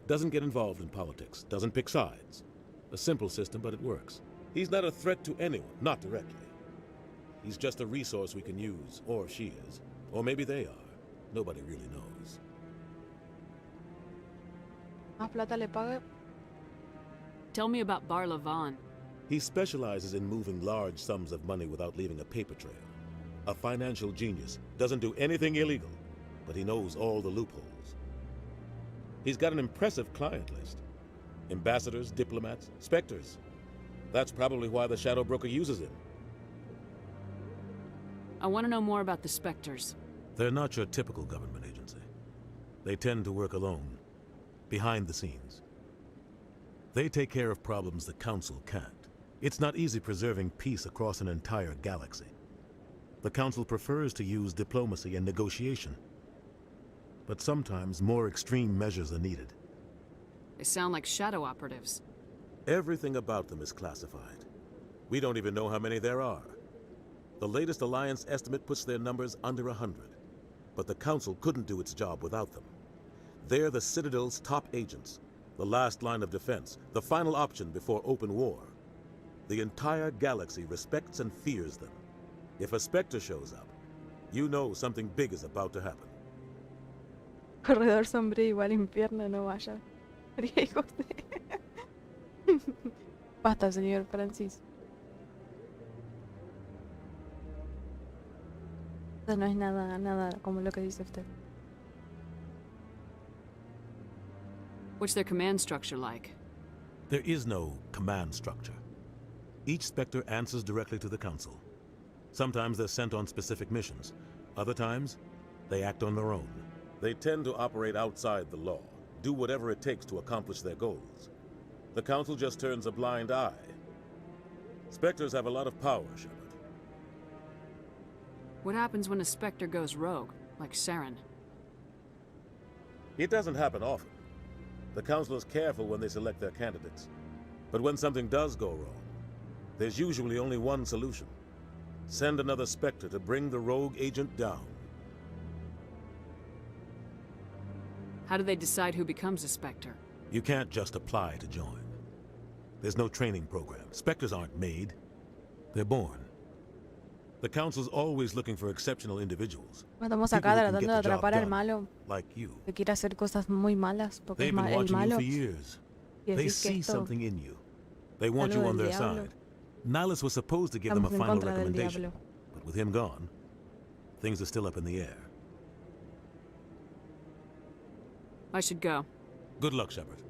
Doesn't get involved in politics, doesn't pick sides. A simple system, but it works. He's not a threat to anyone, not directly. He's just a resource we can use, or she is. Or maybe they are. Nobody really knows. Más plata le pague. Tell me about Barla Vaughn. He specializes in moving large sums of money without leaving a paper trail. A financial genius, doesn't do anything illegal, but he knows all the loopholes. He's got an impressive client list. Ambassadors, diplomats, specters. That's probably why the Shadow Broker uses him. I want to know more about the Spectres. They're not your typical government agency. They tend to work alone, behind the scenes. They take care of problems the Council can't. It's not easy preserving peace across an entire galaxy. The Council prefers to use diplomacy and negotiation. But sometimes more extreme measures are needed. They sound like shadow operatives. Everything about them is classified. We don't even know how many there are. The latest Alliance estimate puts their numbers under 100. But the Council couldn't do its job without them. They're the Citadel's top agents, the last line of defense, the final option before open war. The entire galaxy respects and fears them. If a Spectre shows up, you know something big is about to happen. Corredor sombrío igual infierno, no vaya. Hijos de... Basta, señor Francis. Eso no es nada como lo que dice usted. What's their command structure like? There is no command structure. Each Spectre answers directly to the Council. Sometimes they're sent on specific missions. Other times, they act on their own. They tend to operate outside the law, do whatever it takes to accomplish their goals. The Council just turns a blind eye. Spectres have a lot of power, Shepard. What happens when a Spectre goes rogue, like Saren? It doesn't happen often. The Council is careful when they select their candidates. But when something does go wrong, there's usually only one solution. Send another Spectre to bring the rogue agent down. How do they decide who becomes a Spectre? You can't just apply to join. There's no training program. Spectres aren't made. They're born. The Council's always looking for exceptional individuals. Estamos acá tratando de atrapar al malo. Like you. Que quiere hacer cosas muy malas porque They've been el watching malo. you for years. Y They decís que see esto something in you. They want algo you on del their diablo. side. Nihilus was supposed to give them a Estamos en final contra del recommendation. diablo. But with him gone, things are still up in the air. I should go. Good luck, Shepard.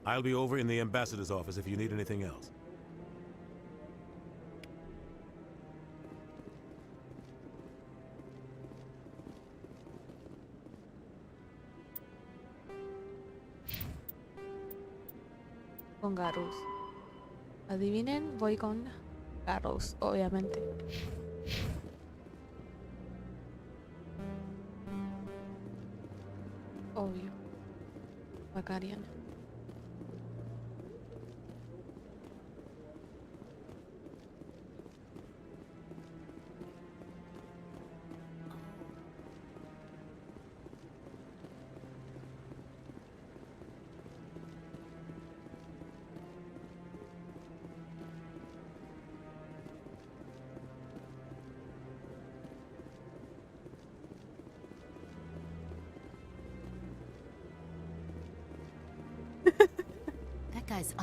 I'll be over in the ambassador's office if you need anything else. Con Garrus. Adivinen, voy con Garrus, obviamente. Obvio. Bacariana.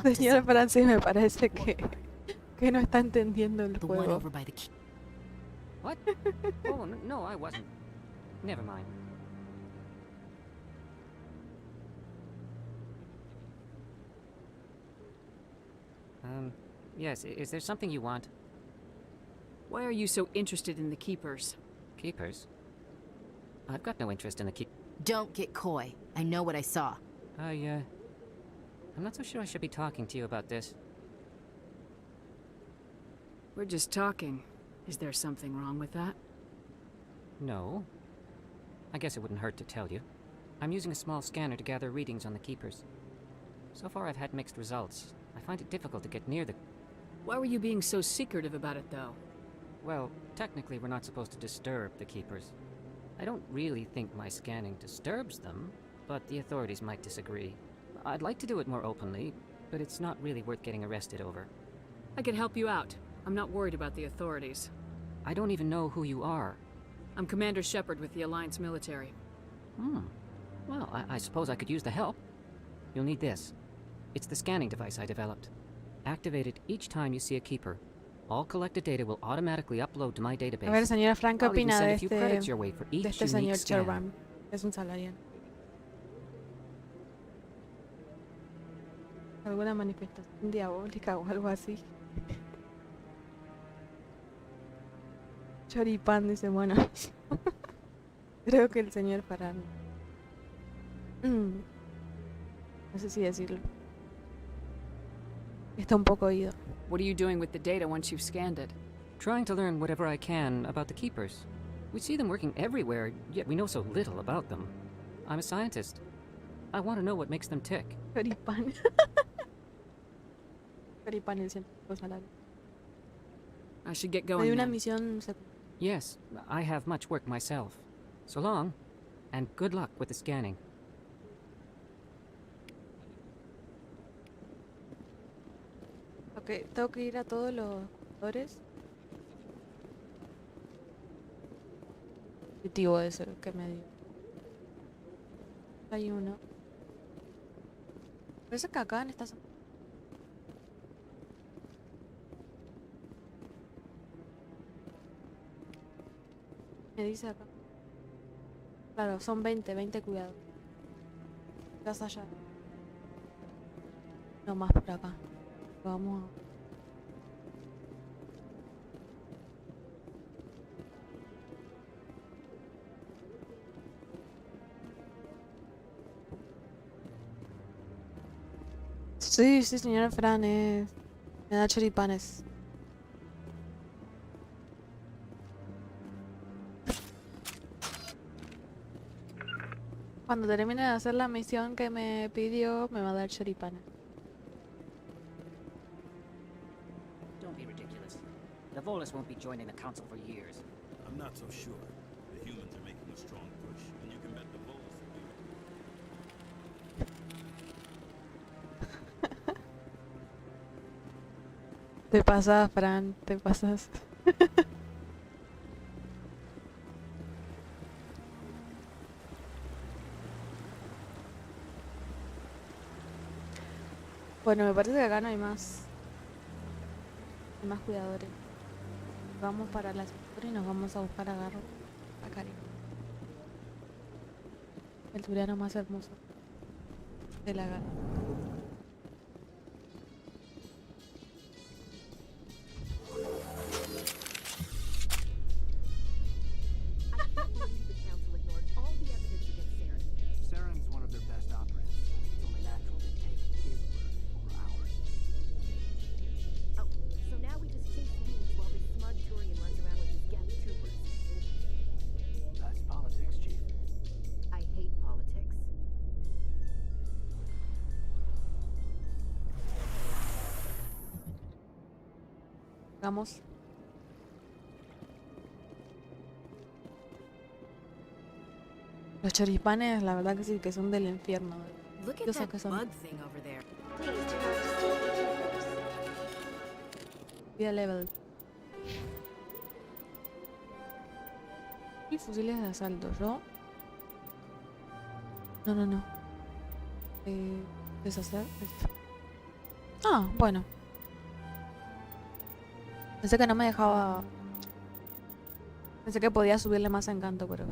Señor Francis, me parece que no está entendiendo el juego. What? Oh, no, I wasn't. Never mind. Yes, is there something you want? Why are you so interested in the Keepers? Keepers? I've got no interest in the Don't get coy. I know what I saw. I'm not so sure I should be talking to you about this. We're just talking. Is there something wrong with that? No. I guess it wouldn't hurt to tell you. I'm using a small scanner to gather readings on the Keepers. So far I've had mixed results. I find it difficult to get near the... Why were you being so secretive about it, though? Well, technically we're not supposed to disturb the Keepers. I don't really think my scanning disturbs them, but the authorities might disagree. I'd like to do it more openly, but it's not really worth getting arrested over. I can help you out. I'm not worried about the authorities. I don't even know who you are. I'm Commander Shepard with the Alliance military. Well, I suppose I could use the help. You'll need this. It's the scanning device I developed. Activate it each time you see a Keeper. All collected data will automatically upload to my database. A ver, señora Frank, ¿qué I'll even opina send de a few credits your way for each este unique señor scan. Sherman? Es un salariano. ¿Alguna manifestación diabólica o algo así? Choripán, dice, bueno. Creo que el señor Farán. No sé si decirlo. Está un poco oído. What are you doing with the data once you've scanned it? Trying to learn whatever I can about the Keepers. We see them working everywhere, yet we know so little about them. I'm a scientist. I want to know what makes them tick. Choripán. Choripán, el científico salario. I should get Hay going una then. misión. Yes, I have much work myself. So long, and good luck with the scanning. Ok, tengo que ir a todos los jugadores. Positivo eso que me dio. Hay uno. Parece que acá en esta zona. Me dice acá. Claro, son 20 cuidados. Estás allá. No más por acá. Vamos a... Sí, señora Fran, me da choripanes. Cuando termine de hacer la misión que me pidió, me va a dar choripanes. Don't be ridiculous. The Volus won't be joining the Council for years. I'm not so sure. The humans are making a strong push, and you can bet the Volus will be... Te pasas, Fran, te pasas. Bueno, me parece que acá no hay más. Hay más cuidadores. Vamos para la cintura y nos vamos a buscar a Garro. A Cari. El turiano más hermoso de la gana. Saren's one of their best operatives. It's only natural they take his word over ours. Oh, so now we just chase leads while this smug Turian runs around with his Geth troopers. That's politics, Chief. I hate politics. Vamos. Los choripanes, la verdad que sí, que son del infierno. Look at Yo sé that que son. bug thing over there. Please do not disturb the keepers. Vida level. Y fusiles de asalto, ¿yo? No. Deshacer esto. Ah, bueno. Pensé que no me dejaba... Pensé que podía subirle más encanto, pero...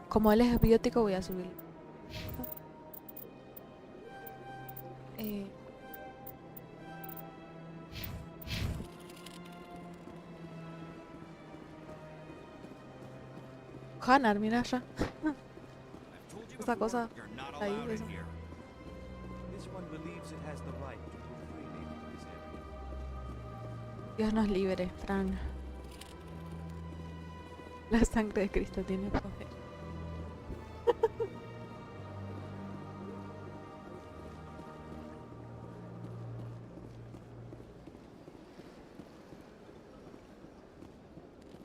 Como él es biótico, voy a subirlo. Hanar, mira ya. Esa cosa ahí, eso. Dios nos libre, Fran. La sangre de Cristo tiene poder.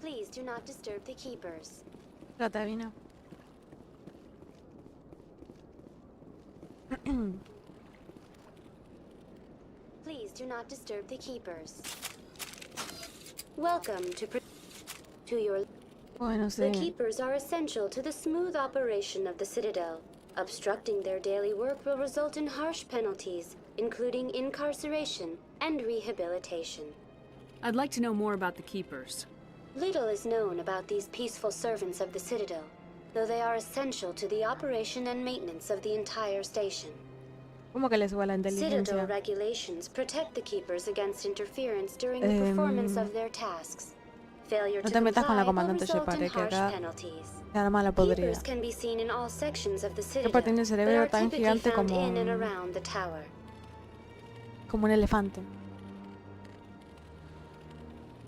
Please do not disturb the keepers. Trata vino. Please do not disturb the keepers. Welcome to your... Bueno, The sí. keepers are essential to the smooth operation of the Citadel. Obstructing their daily work will result in harsh penalties, including incarceration and rehabilitation. I'd like to know more about the keepers. Little is known about these peaceful servants of the Citadel, though they are essential to the operation and maintenance of the entire station. ¿Cómo que le suba la Citadel inteligencia? regulations protect the keepers against interference during the performance of their tasks. Failure No to te metas con la comply will comandante result in Shepard, que harsh acá penalties. se arma la podrida. Keepers can be seen in all sections of the Shepard Citadel, tiene el but cerebro are tan typically gigante found como, in and around the tower. como un elefante.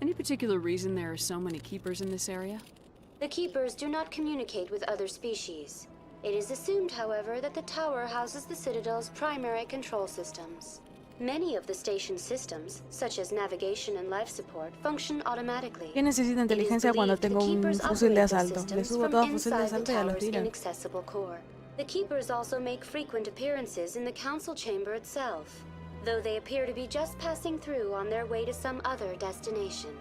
Any particular reason there are so many keepers in this area? The keepers do not communicate with other species. It is assumed, however, that the tower houses the Citadel's primary control systems. Many of the station's systems, such as navigation and life support, function automatically. ¿Qué necesita inteligencia cuando tengo un fusil de asalto? Le subo todo fusil de asalto y a los tiro. Inaccessible core. The keepers also make frequent appearances in the council chamber itself, though they appear to be just passing through on their way to some other destination.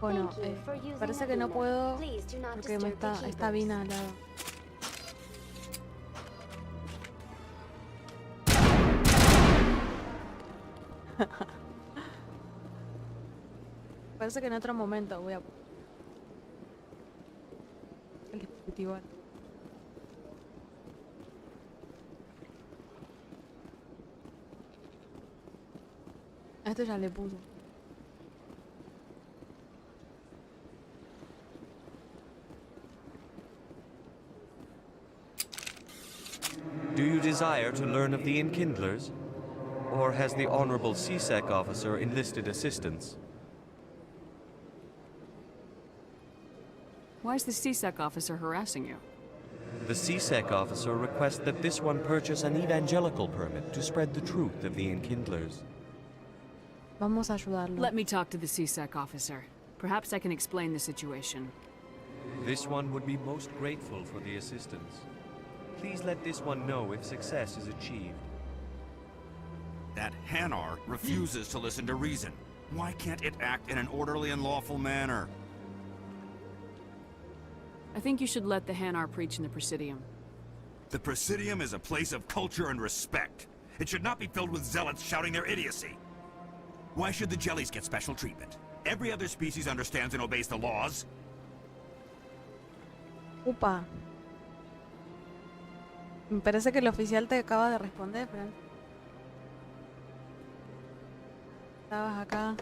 Bueno, parece que no puedo porque me está Vina al lado. Parece que en otro momento voy a... El dispositivo. A esto ya le puso. Do you desire to learn of the Enkindlers? Or has the Honorable CSEC officer enlisted assistance? Why is the CSEC officer harassing you? The CSEC officer requests that this one purchase an evangelical permit to spread the truth of the Enkindlers. Vamos a ayudarlo. Let me talk to the CSEC officer. Perhaps I can explain the situation. This one would be most grateful for the assistance. Please let this one know if success is achieved. That Hanar refuses to listen to reason. Why can't it act in an orderly and lawful manner? I think you should let the Hanar preach in the Presidium. The Presidium is a place of culture and respect. It should not be filled with zealots shouting their idiocy. Why should the jellies get special treatment? Every other species understands and obeys the laws. Upa. Me parece que el oficial te acaba de responder, Fran. Estabas acá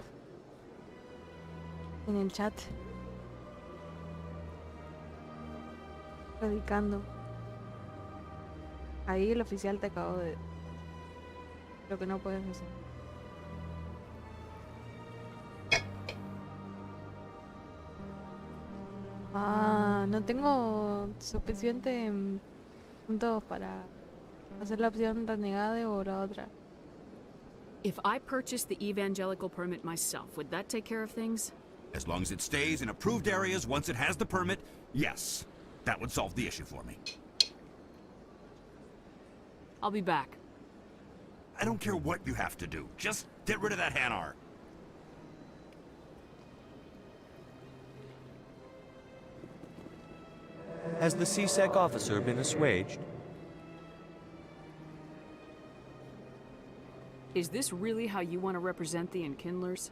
en el chat predicando. Ahí el oficial te acabó de... Lo que no puedes hacer. Ah, no tengo suficiente puntos para hacer la opción renegada o la otra. If I purchased the evangelical permit myself, would that take care of things? As long as it stays in approved areas once it has the permit, yes. That would solve the issue for me. I'll be back. I don't care what you have to do. Just get rid of that Hanar. Has the CSEC officer been assuaged? Is this really how you want to represent the Enkindlers?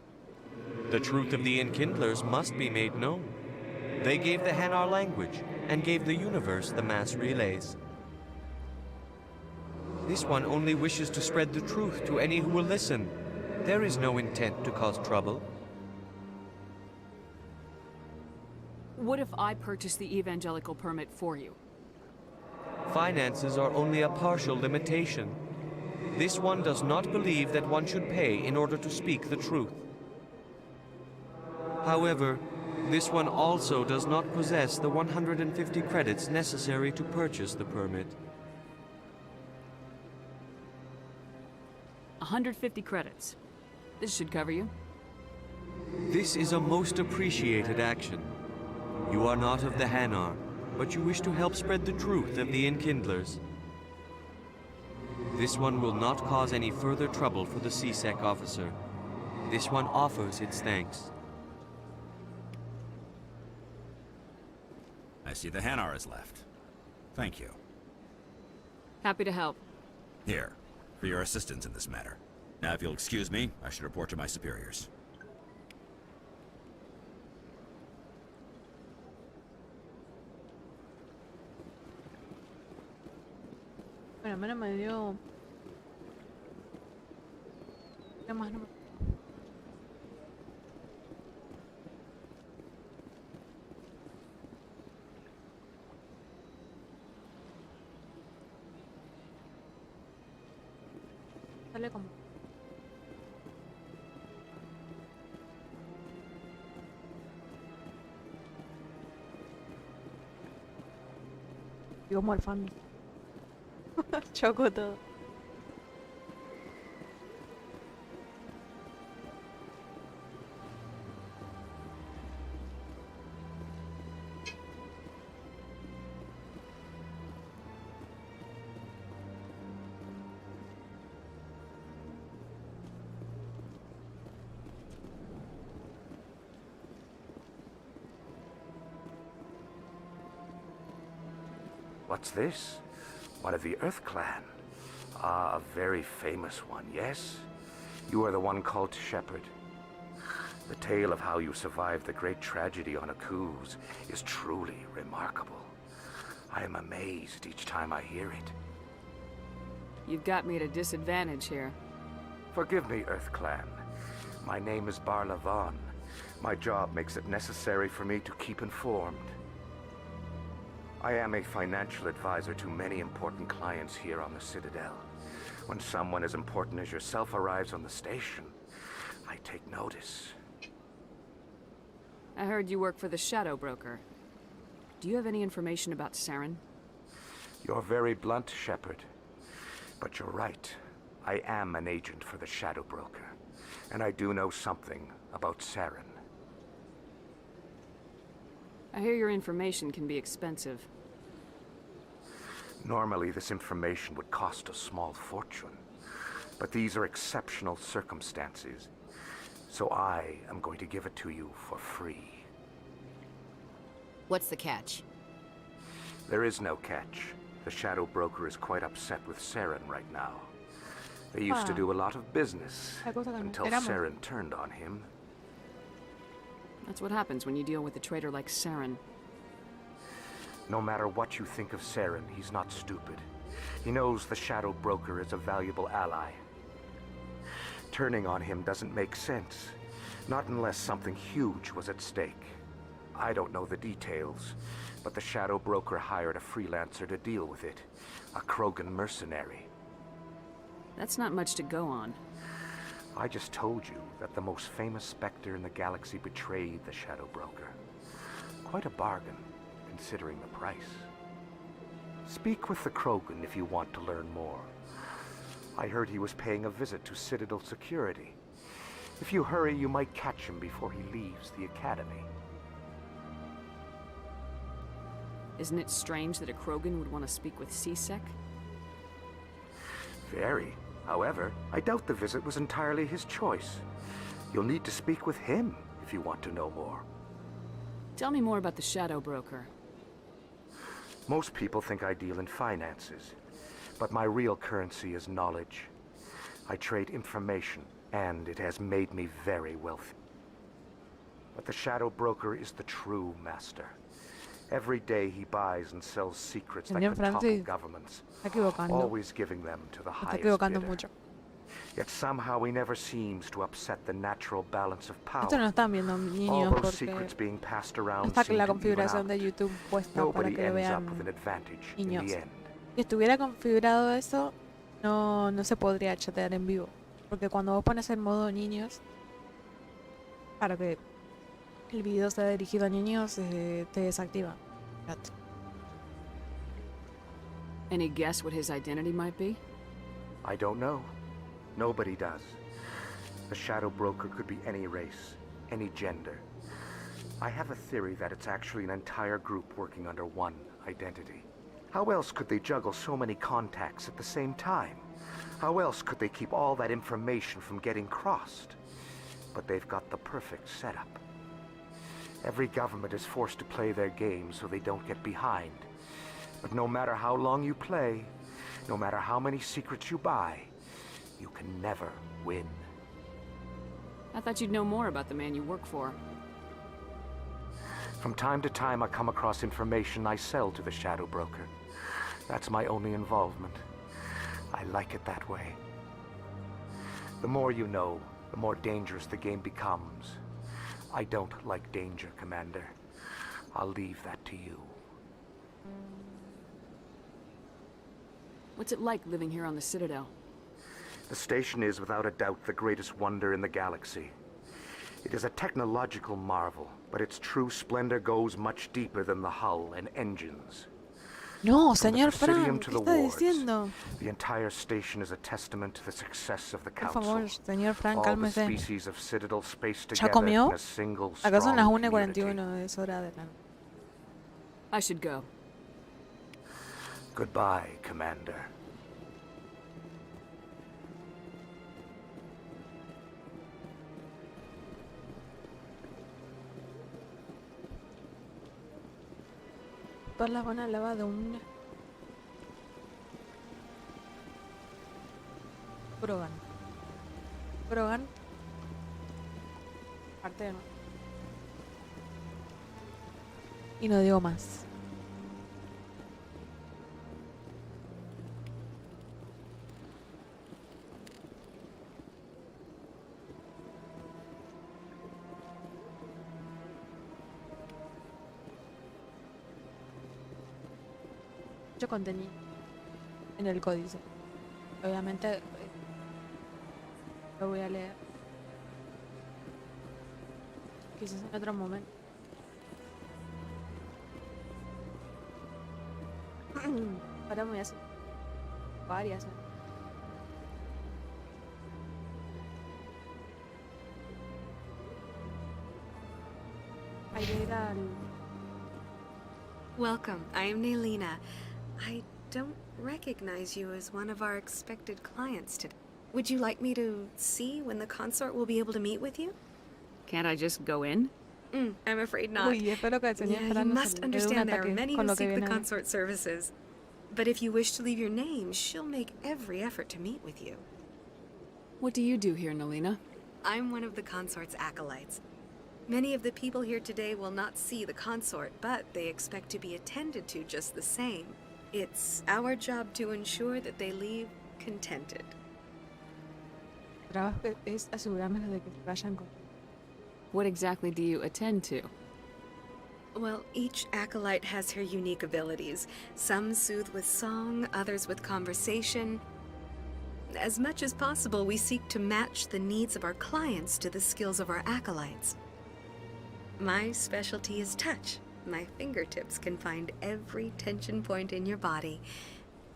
The truth of the Enkindlers must be made known. They gave the Hanar language, and gave the universe the mass relays. This one only wishes to spread the truth to any who will listen. There is no intent to cause trouble. What if I purchase the evangelical permit for you? Finances are only a partial limitation. This one does not believe that one should pay in order to speak the truth. However, This one also does not possess the 150 credits necessary to purchase the permit. 150 credits. This should cover you. This is a most appreciated action. You are not of the Hanar, but you wish to help spread the truth of the Enkindlers. This one will not cause any further trouble for the CSEC officer. This one offers its thanks. I see the Hanar is left. Thank you. Happy to help. Here, for your assistance in this matter. Now, if you'll excuse me, I should report to my superiors. Bueno, menos me dio... ¿Qué más no me... Sale como... Digo, como el fan. Choco todo. What's this? One of the Earth Clan. Ah, a very famous one, yes? You are the one called Shepard. The tale of how you survived the great tragedy on Akuz is truly remarkable. I am amazed each time I hear it. You've got me at a disadvantage here. Forgive me, Earth Clan. My name is Barla Vaughn. My job makes it necessary for me to keep informed. I am a financial advisor to many important clients here on the Citadel. When someone as important as yourself arrives on the station, I take notice. I heard you work for the Shadow Broker. Do you have any information about Saren? You're very blunt, Shepard. But you're right. I am an agent for the Shadow Broker. And I do know something about Saren. I hear your information can be expensive. Normally, this information would cost a small fortune. But these are exceptional circumstances. So I am going to give it to you for free. What's the catch? There is no catch. The Shadow Broker is quite upset with Saren right now. They used to do a lot of business until Saren turned on him. That's what happens when you deal with a traitor like Saren. No matter what you think of Saren, he's not stupid. He knows the Shadow Broker is a valuable ally. Turning on him doesn't make sense. Not unless something huge was at stake. I don't know the details, but the Shadow Broker hired a freelancer to deal with it. A Krogan mercenary. That's not much to go on. I just told you that the most famous Spectre in the galaxy betrayed the Shadow Broker. Quite a bargain, considering the price. Speak with the Krogan if you want to learn more. I heard he was paying a visit to Citadel security. If you hurry, you might catch him before he leaves the Academy. Isn't it strange that a Krogan would want to speak with CSEC? Very. However, I doubt the visit was entirely his choice. You'll need to speak with him if you want to know more. Tell me more about the Shadow Broker. Most people think I deal in finances, but my real currency is knowledge. I trade information, and it has made me very wealthy. But the Shadow Broker is the true master. Every day he buys and sells secrets that could topple governments, always giving them to the highest bidder. Yet somehow he never seems to upset the natural balance of power. Esto no están viendo niños All those porque secrets being passed around está seem la to even configuración de out. YouTube puesta para Nobody que lo ends up vean with an advantage in niños. the end. Si estuviera configurado eso, no se podría chatear en vivo. Porque cuando vos pones en modo niños, claro que el video sea dirigido a niños, te desactiva. Any guess what his identity might be? I don't know. Nobody does. The Shadow Broker could be any race, any gender. I have a theory that it's actually an entire group working under one identity. How else could they juggle so many contacts at the same time? How else could they keep all that information from getting crossed? But they've got the perfect setup. Every government is forced to play their game so they don't get behind. But no matter how long you play, no matter how many secrets you buy, you can never win. I thought you'd know more about the man you work for. From time to time, I come across information I sell to the Shadow Broker. That's my only involvement. I like it that way. The more you know, the more dangerous the game becomes. I don't like danger, Commander. I'll leave that to you. What's it like living here on the Citadel? The station is, without a doubt, the greatest wonder in the galaxy. It is a technological marvel, but its true splendor goes much deeper than the hull and engines. No, From the señor Presidium Frank, to ¿qué the está wards, diciendo? the entire station is a testament to the success of the Por Council. favor, señor Frank, All the cálmese. species of Citadel spaced ¿Ya together comió? in a single Acá son las strong 1:41, es hora de la... I should go. Goodbye, Commander. Por las van a lavar de una. Brogan. Brogan. Parte de nuevo. Y no digo más. Mucho contenido en el códice. Obviamente lo voy a leer. Quizás en otro momento. Ahora me voy a hacer varias. Hay que ir al... Welcome. I am Naylina. I don't recognize you as one of our expected clients today. Would you like me to see when the consort will be able to meet with you? Can't I just go in? I'm afraid not. Uy, espero que el señor You Fran no must se le dé un understand there are ataque many con who lo que seek the viene. consort services. But if you wish to leave your name, she'll make every effort to meet with you. What do you do here, Naylina? I'm one of the consort's acolytes. Many of the people here today will not see the consort, but they expect to be attended to just the same. It's our job to ensure that they leave contented. El trabajo es asegurarme de que se vayan con... What exactly do you attend to? Well, each acolyte has her unique abilities. Some soothe with song, others with conversation. As much as possible, we seek to match the needs of our clients to the skills of our acolytes. My specialty is touch. My fingertips can find every tension point in your body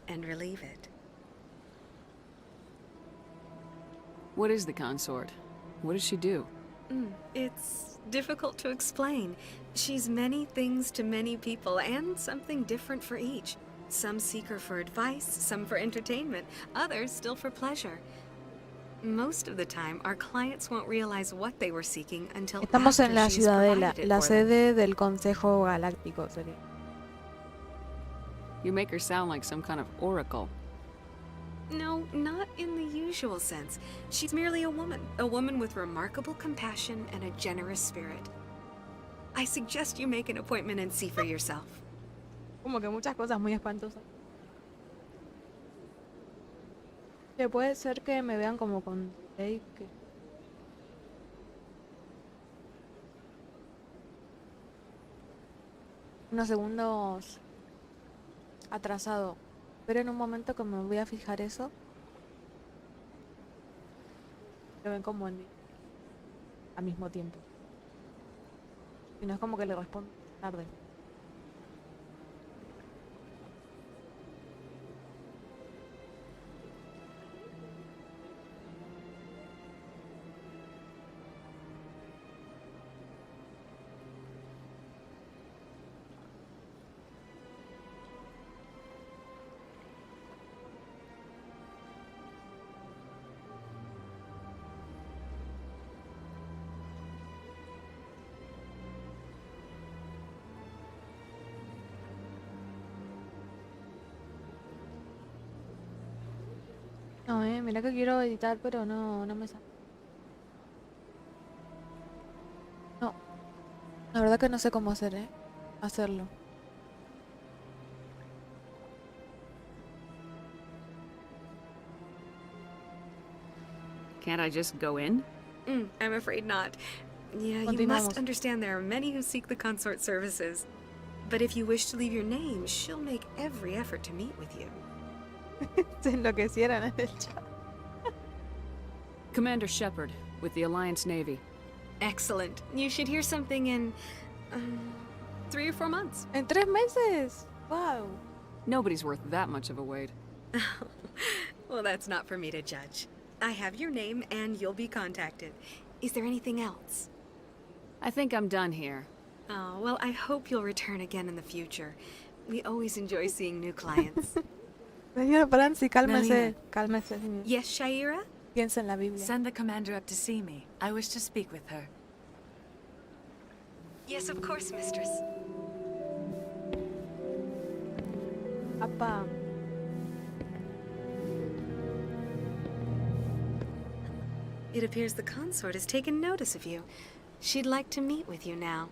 and relieve it. What is the consort? What does she do? It's difficult to explain. She's many things to many people, and something different for each. Some seek her for advice, some for entertainment, others still for pleasure. Most of the time, our clients won't realize what they were seeking until Estamos en after la she's Ciudadela, provided it la for them. sede del Consejo Galáctico sería. You make her sound like some kind of oracle. No, not in the usual sense. She's merely a woman with remarkable compassion and a generous spirit. I suggest you make an appointment and see for yourself. Como que muchas cosas muy espantosas. Que puede ser que me vean como con delay, que... unos segundos atrasado. Pero en un momento que me voy a fijar eso, lo ven como al mismo tiempo. Y no es como que le respondo tarde. No, mira que quiero editar, pero no me sale. No, la verdad que no sé cómo hacerlo. Can't I just go in? I'm afraid not. Yeah, you must understand there are many who seek the consort services. But if you wish to leave your name, she'll make every effort to meet with you. Se enloquecieran en el chat. Commander Shepard, with the Alliance Navy. Excellent. You should hear something in 3 or 4 months. En 3 meses. Wow. Nobody's worth that much of a wait. Well, that's not for me to judge. I have your name and you'll be contacted. Is there anything else? I think I'm done here. Oh, well, I hope you'll return again in the future. We always enjoy seeing new clients. Señora Franci, cálmese. Cálmese. Yes, Shaira? Piensa en la Biblia. Send the commander up to see me. I wish to speak with her. Yes, of course, mistress. Apa. It appears the consort has taken notice of you. She'd like to meet with you now.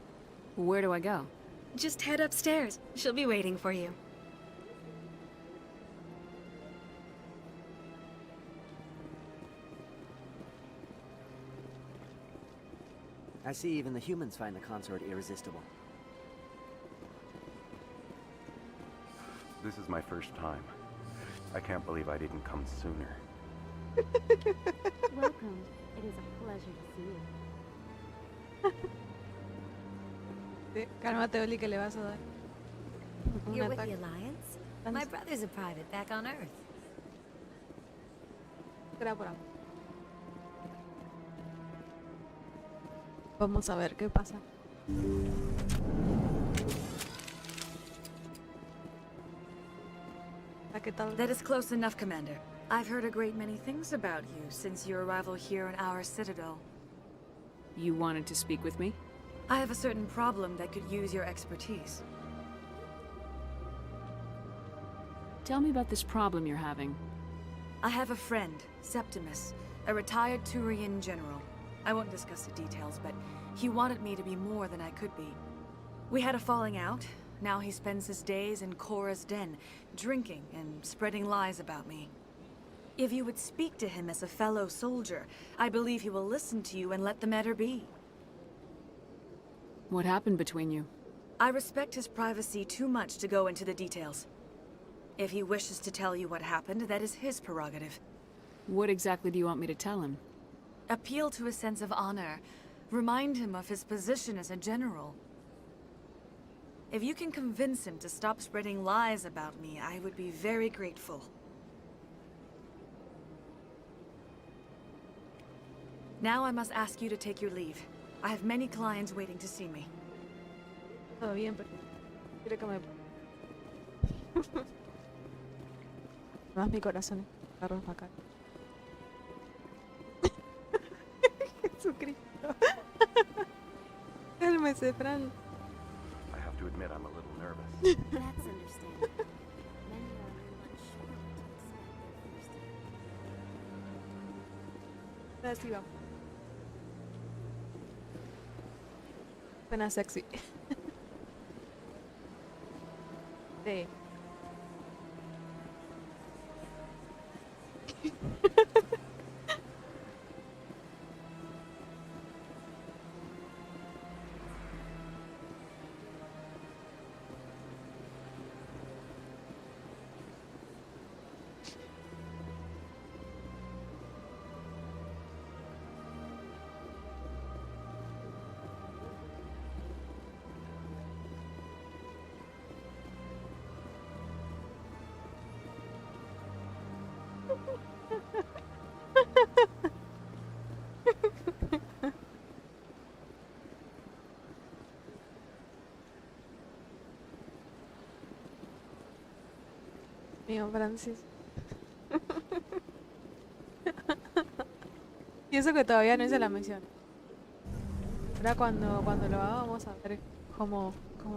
Where do I go? Just head upstairs. She'll be waiting for you. I see even the humans find the consort irresistible. This is my first time. I can't believe I didn't come sooner. Welcome. It is a pleasure to see you. Cálmate, Oli, que le vas a dar. You're with the Alliance? My brother's a private back on Earth. Vamos a ver qué pasa. ¿Qué tal? That is close enough, Commander. I've heard a great many things about you since your arrival here in our citadel. You wanted to speak with me? I have a certain problem that could use your expertise. Tell me about this problem you're having. I have a friend, Septimus, a retired Turian general. I won't discuss the details, but he wanted me to be more than I could be. We had a falling out. Now he spends his days in Korra's den, drinking and spreading lies about me. If you would speak to him as a fellow soldier, I believe he will listen to you and let the matter be. What happened between you? I respect his privacy too much to go into the details. If he wishes to tell you what happened, that is his prerogative. What exactly do you want me to tell him? Appeal to his sense of honor. Remind him of his position as a general. If you can convince him to stop spreading lies about me, I would be very grateful. Now I must ask you to take your leave. I have many clients waiting to see me. Todo bien, pero quiero que me... Más mi corazón. Carlos acá. Jesucristo. Cálmese, Fran. I have to admit I'm a little nervous. That's understandable. Many are much shorter to expect their first Así vamos. Suena sexy. Sí. Mío, Francis. Y eso que todavía no hice la misión. Ahora cuando lo haga vamos a ver cómo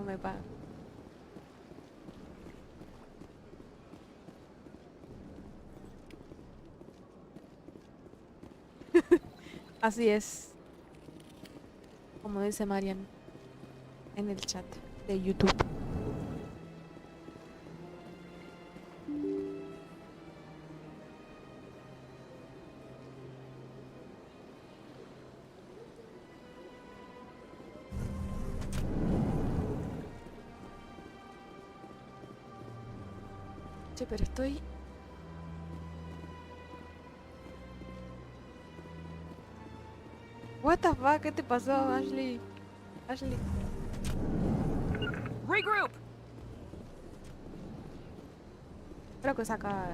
me paga. Así es. Como dice Marian en el chat de YouTube. Che, pero estoy... What the fuck, ¿qué te pasó, Ashley? Ashley. Regroup! Creo que saca...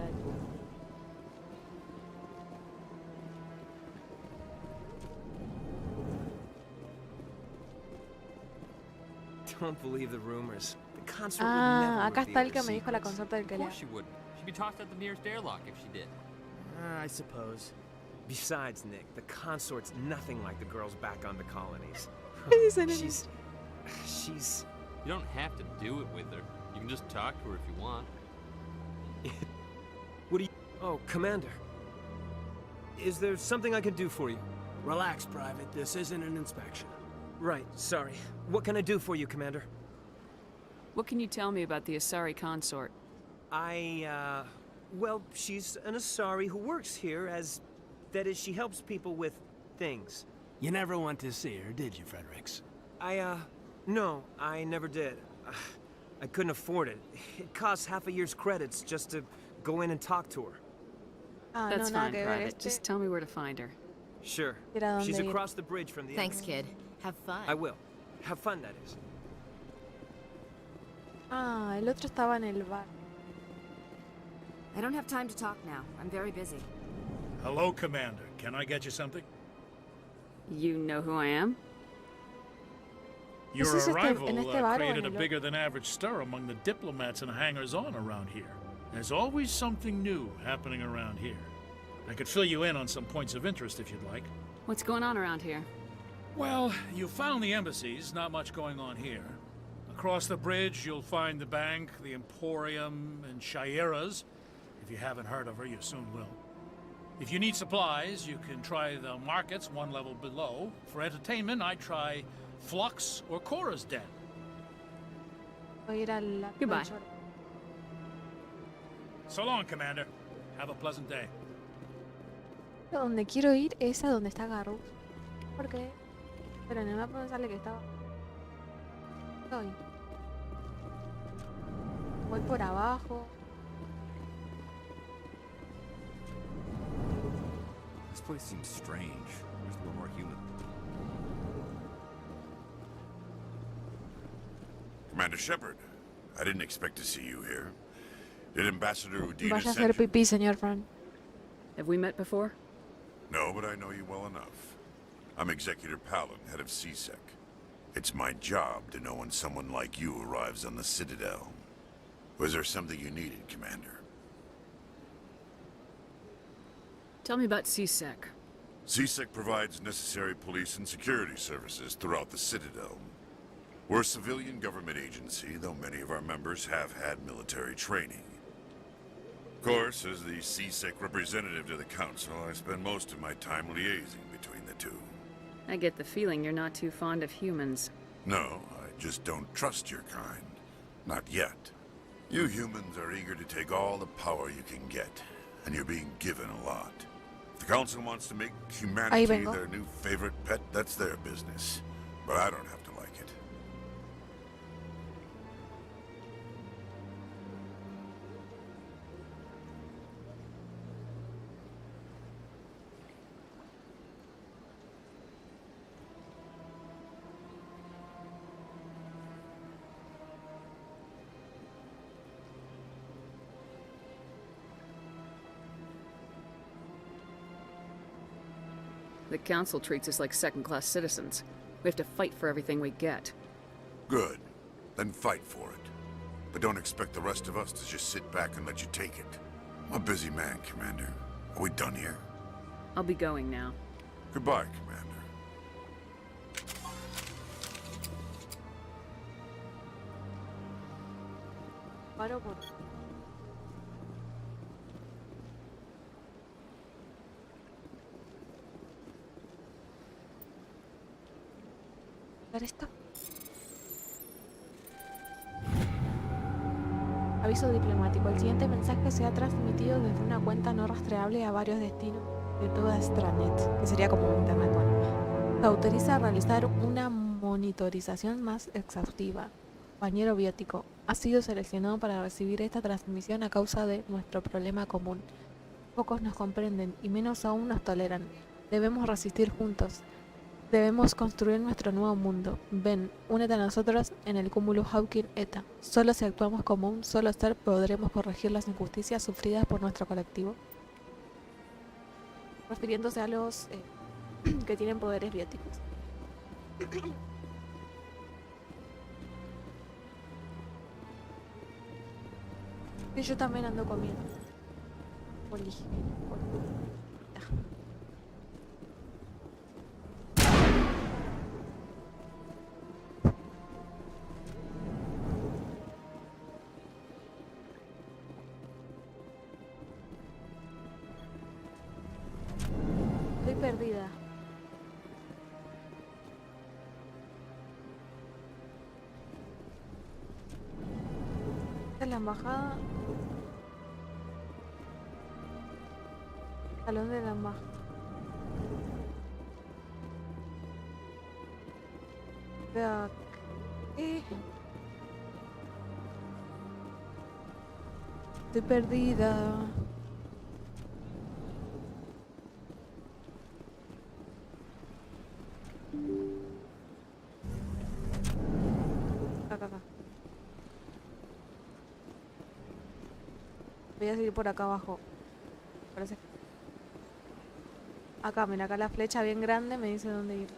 Don't believe the rumors. The consort would never acá está el que reveal me her dijo la secrets. consorte del que Of lea. course she wouldn't. She'd be tossed at the nearest airlock if she did. I suppose. Besides, Nick, the consort's nothing like the girls back on the colonies. She's... You don't have to do it with her. You can just talk to her if you want. What do you... Oh, Commander. Is there something I can do for you? Relax, Private. This isn't an inspection. Right, sorry. What can I do for you, Commander? What can you tell me about the Asari consort? Well, she's an Asari who works here as... That is, she helps people with things. You never went to see her, did you, Fredericks? No, I never did. I couldn't afford it. It costs half a year's credits just to go in and talk to her. That's fine, Private. Just tell me where to find her. Sure. She's across the bridge from the... Thanks, kid. Have fun. I will. Have fun, that is. Ah, el otro estaba en el bar. I don't have time to talk now. I'm very busy. Hello, Commander. Can I get you something? You know who I am? Your arrival created a bigger than average stir among the diplomats and hangers-on around here. There's always something new happening around here. I could fill you in on some points of interest if you'd like. What's going on around here? Well, you found the embassies, not much going on here. Across the bridge, you'll find the bank, the Emporium, and Shaira's. If you haven't heard of her, you soon will. If you need supplies, you can try the markets one level below. For entertainment, I'd try Flux or Cora's Den. Goodbye. So long, Commander. Have a pleasant day. Donde quiero ir es a donde está Garrus. ¿Por qué? Pero en el mapa me sale que estaba... Estoy. Voy por abajo. This place seems strange. There's a little more human. Commander Shepard, I didn't expect to see you here. Did Ambassador Udina Vaya a send hacer you? pipí, señor Fran. Have we met before? No, but I know you well enough. I'm Executor Palin, head of CSEC. It's my job to know when someone like you arrives on the Citadel. Was there something you needed, Commander? Tell me about CSEC. CSEC provides necessary police and security services throughout the Citadel. We're a civilian government agency, though many of our members have had military training. Of course, as the CSEC representative to the Council, I spend most of my time liaising between the two. I get the feeling you're not too fond of humans. No, I just don't trust your kind. Not yet. You humans are eager to take all the power you can get, and you're being given a lot. If the Council wants to make humanity their new favorite pet, that's their business. But I don't have to like it. The Council treats us like second-class citizens. We have to fight for everything we get. Good. Then fight for it. But don't expect the rest of us to just sit back and let you take it. I'm a busy man, Commander. Are we done here? I'll be going now. Goodbye, Commander. Paro por... esto. Aviso diplomático. El siguiente mensaje se ha transmitido desde una cuenta no rastreable a varios destinos de toda Stranet, que sería como internet. Bueno, se autoriza a realizar una monitorización más exhaustiva. Compañero biótico, ha sido seleccionado para recibir esta transmisión a causa de nuestro problema común. Pocos nos comprenden y menos aún nos toleran. Debemos resistir juntos. Debemos construir nuestro nuevo mundo. Ven, únete a nosotros en el cúmulo Hawking Eta. Solo si actuamos como un solo ser podremos corregir las injusticias sufridas por nuestro colectivo. Refiriéndose a los que tienen poderes bióticos. Y yo también ando comiendo. Estoy perdida. Esta es la embajada. Salón de la embajada. Estoy perdida. Acá. Voy a seguir por acá abajo. Parece. Acá, mira, acá la flecha bien grande me dice dónde ir.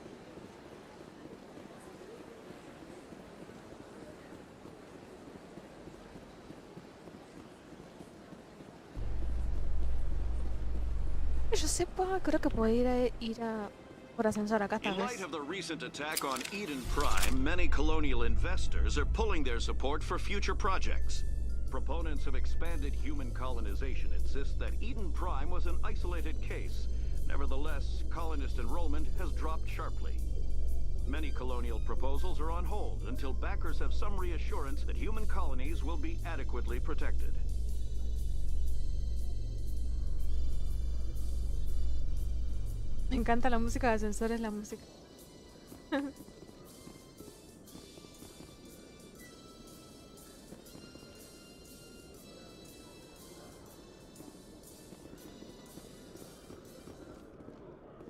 Yo sepa, creo que puedo ir a por ascensor acá esta In vez. light of the recent attack on Eden Prime, many colonial investors are pulling their support for future projects. Proponents of expanded human colonization insist that Eden Prime was an isolated case. Nevertheless, colonist enrollment has dropped sharply. Many colonial proposals are on hold until backers have some reassurance that human colonies will be adequately protected. Me encanta la música de ascensores, la música.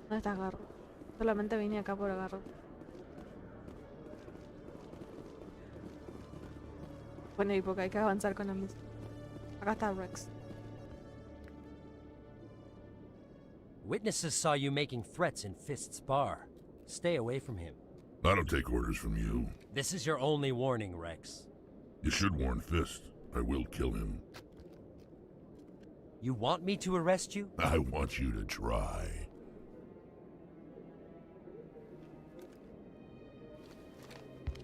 ¿Dónde está Garro? Solamente vine acá por Garro. Bueno, y porque hay que avanzar con la música. Acá está Rex. Witnesses saw you making threats in Fist's bar. Stay away from him. I don't take orders from you. This is your only warning, Rex. You should warn Fist. I will kill him. You want me to arrest you? I want you to try.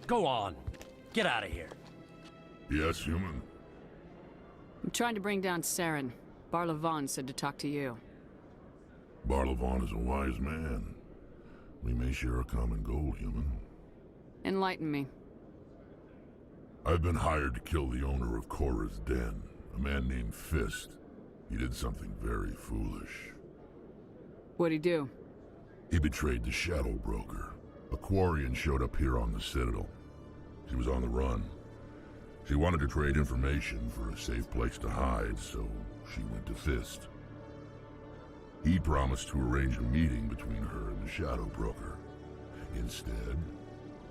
Go on. Get out of here. Yes, human. I'm trying to bring down Saren. Barlavon said to talk to you. Barlavon is a wise man. We may share a common goal, human. Enlighten me. I've been hired to kill the owner of Korra's Den, a man named Fist. He did something very foolish. What'd he do? He betrayed the Shadow Broker. A Quarian showed up here on the Citadel. She was on the run. She wanted to trade information for a safe place to hide, so she went to Fist. He promised to arrange a meeting between her and the Shadow Broker. Instead,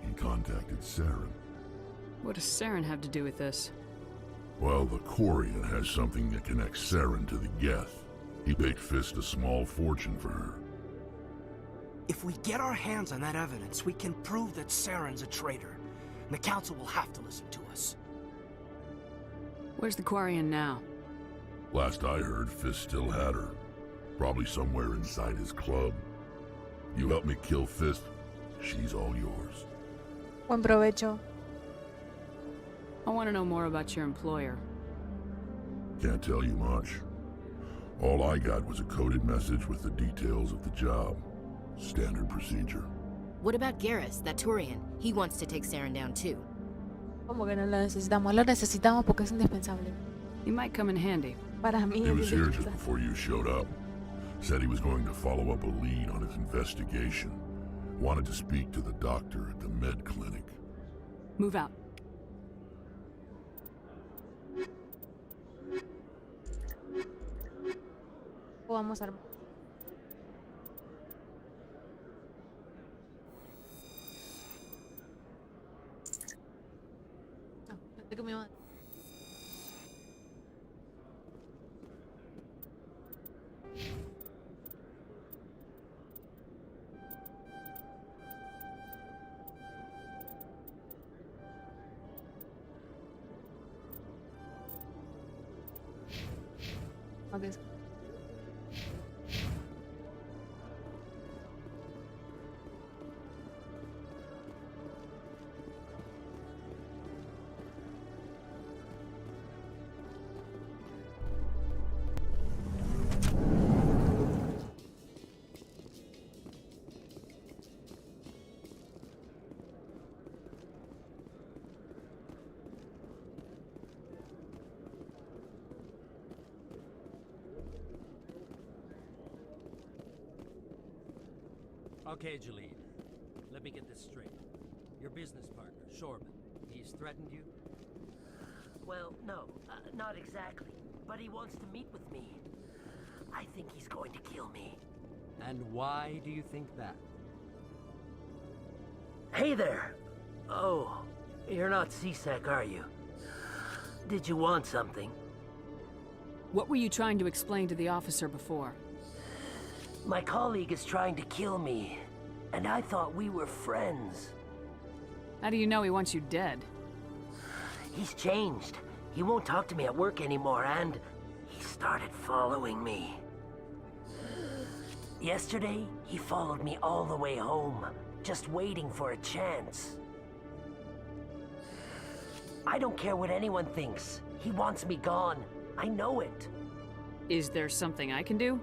he contacted Saren. What does Saren have to do with this? Well, the Quarian has something that connects Saren to the Geth. He paid Fist a small fortune for her. If we get our hands on that evidence, we can prove that Saren's a traitor. And the Council will have to listen to us. Where's the Quarian now? Last I heard, Fist still had her. Probably somewhere inside his club. You help me kill Fist, she's all yours. Buen provecho. I want to know more about your employer. Can't tell you much. All I got was a coded message with the details of the job. Standard procedure. What about Garrus, that Turian? He wants to take Saren down too. Como que no lo necesitamos? Lo necesitamos porque es indispensable. He might come in handy. Para mí He es was here just indispensable. before you showed up. Said he was going to follow up a lead on his investigation. Wanted to speak to the doctor at the med clinic. Move out. O vamos a armar. No, pensé que me iba a... Okay. Okay, Jalid. Let me get this straight. Your business partner, Shorban, he's threatened you? Well, no, not exactly. But he wants to meet with me. I think he's going to kill me. And why do you think that? Hey there! Oh, you're not CSEC, are you? Did you want something? What were you trying to explain to the officer before? My colleague is trying to kill me, and I thought we were friends. How do you know he wants you dead? He's changed. He won't talk to me at work anymore, and he started following me. Yesterday, he followed me all the way home, just waiting for a chance. I don't care what anyone thinks. He wants me gone. I know it. Is there something I can do?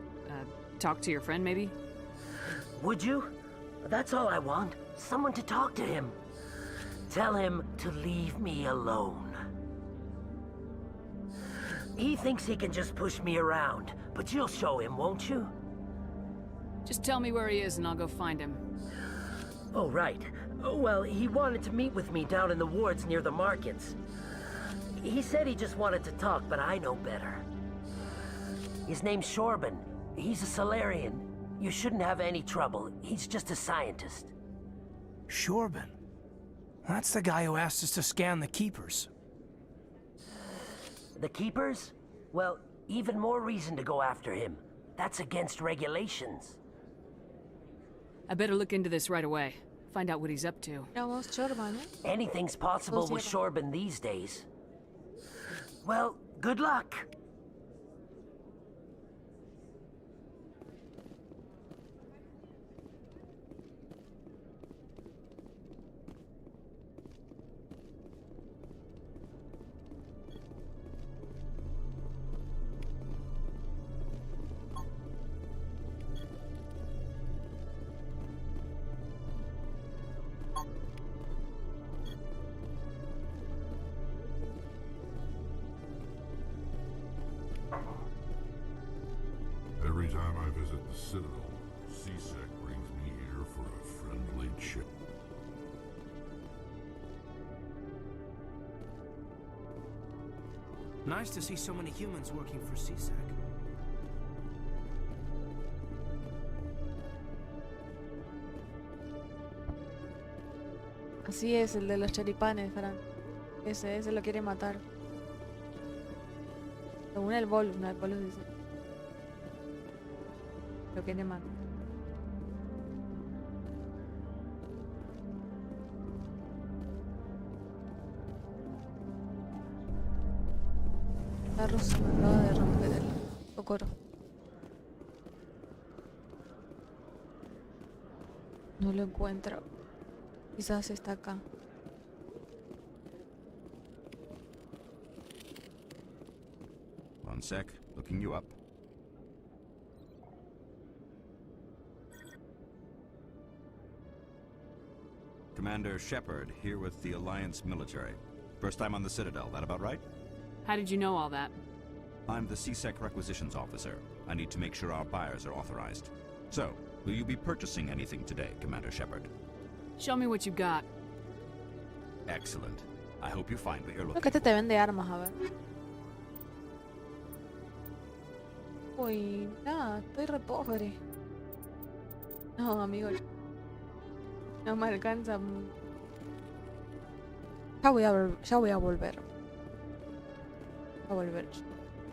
Talk to your friend, maybe? Would you? That's all I want. Someone to talk to him. Tell him to leave me alone. He thinks he can just push me around, but you'll show him, won't you? Just tell me where he is and I'll go find him. Oh, right. Well, he wanted to meet with me down in the wards near the markets. He said he just wanted to talk, but I know better. His name's Shorban. He's a Solarian. You shouldn't have any trouble. He's just a scientist. Shorban? That's the guy who asked us to scan the Keepers. The Keepers? Well, even more reason to go after him. That's against regulations. I better look into this right away. Find out what he's up to. Anything's possible with Shorban these days. Well, good luck. Every time I visit the Citadel, CSEC brings me here for a friendly chip. Nice to see so many humans working for CSEC. Así es, el de los choripanes, Fran. Ese lo quiere matar. Según el bolus dice. Lo quiere matar. perro se me acaba de romper el cocoro. No lo encuentro. Quizás está acá. One sec, looking you up. Commander Shepard, here with the Alliance military. First time on the Citadel, that about right? How did you know all that? I'm the CSEC requisitions officer. I need to make sure our buyers are authorized. So, will you be purchasing anything today, Commander Shepard? Show me what you got. Excellent. I hope you find what you're Creo looking que este te vende armas, a ver. Uy, nada, estoy re pobre. No, amigo. No me alcanza. Ya voy a volver. Ya voy a volver.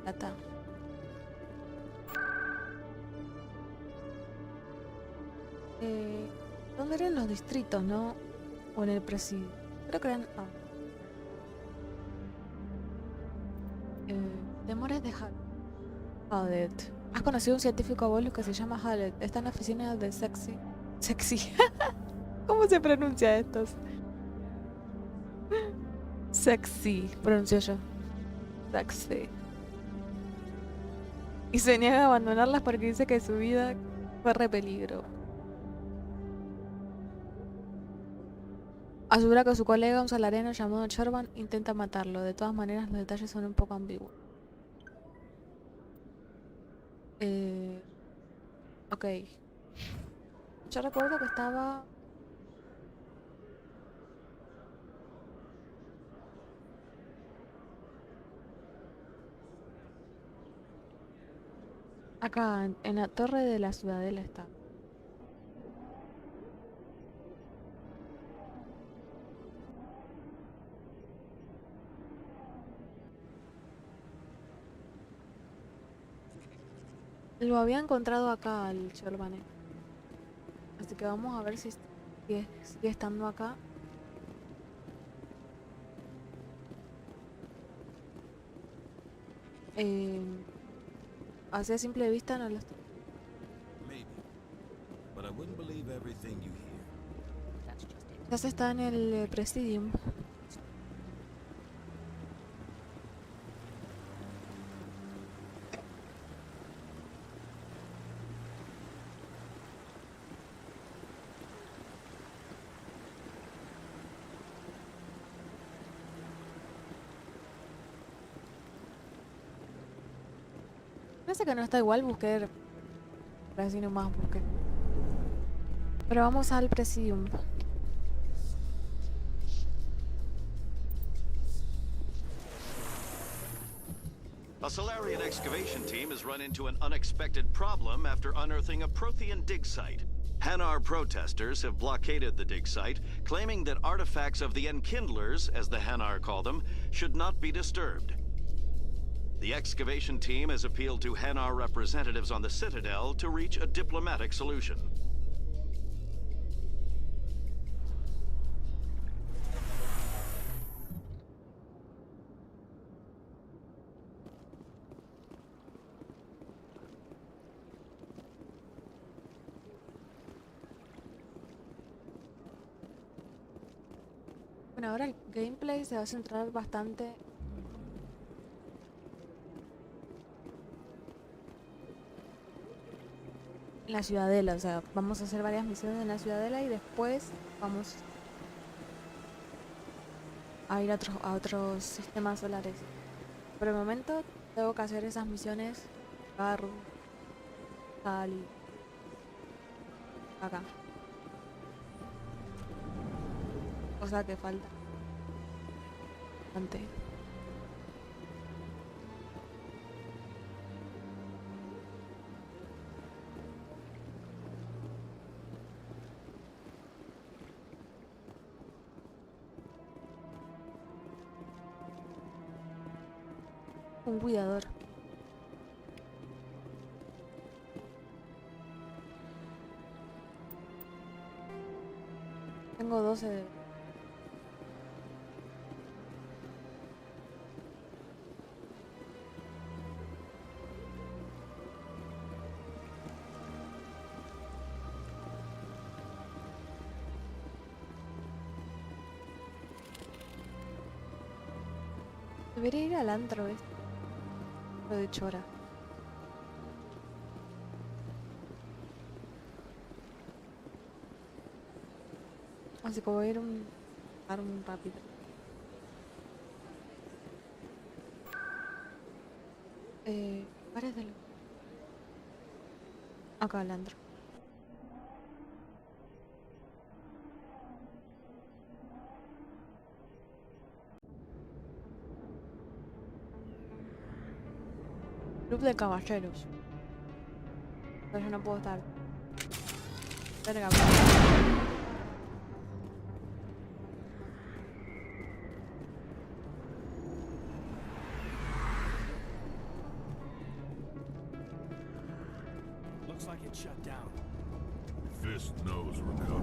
Ya está. ¿Dónde eran los distritos, no? O en el presidio. Creo que eran... Temores de Hallet. ¿Has conocido a un científico abuelo que se llama Hallet? Está en la oficina de Sexy. ¿Cómo se pronuncia estos? Sexy, pronuncio yo. Sexy. Y se niega a abandonarlas porque dice que su vida corre peligro. Asegura que su colega, un salariano llamado Sherban, intenta matarlo. De todas maneras, los detalles son un poco ambiguos. Ok. Yo recuerdo que estaba... acá, en la torre de la ciudadela está. Lo había encontrado acá al Sherban. Así que vamos a ver si sigue estando acá. Así a simple vista no lo estoy. Quizás está en el Presidium. Parece que no está igual, busqué. Así nomás busqué. Pero vamos al Presidium. A Solarian excavation team has run into an unexpected problem after unearthing a Prothean dig site. Hanar protesters have blockaded the dig site, claiming that artifacts of the Enkindlers, as the Hanar call them, should not be disturbed. The excavation team has appealed to Hanar representatives on the Citadel to reach a diplomatic solution. Bueno, ahora el gameplay se va a centrar bastante en la ciudadela, o sea, vamos a hacer varias misiones en la ciudadela y después vamos a ir a otros sistemas solares. Por el momento tengo que hacer esas misiones Garru, Cali, acá. O sea que falta bastante. Un cuidador. Tengo 12 de... Debería ir al antro, ¿ves? Lo de Chora. Así que voy a ir a dar un rápido. Párate. Acá al antro. Club de caballeros. Pero yo no puedo estar. Verga. Looks like it shut down. Fist knows we're now.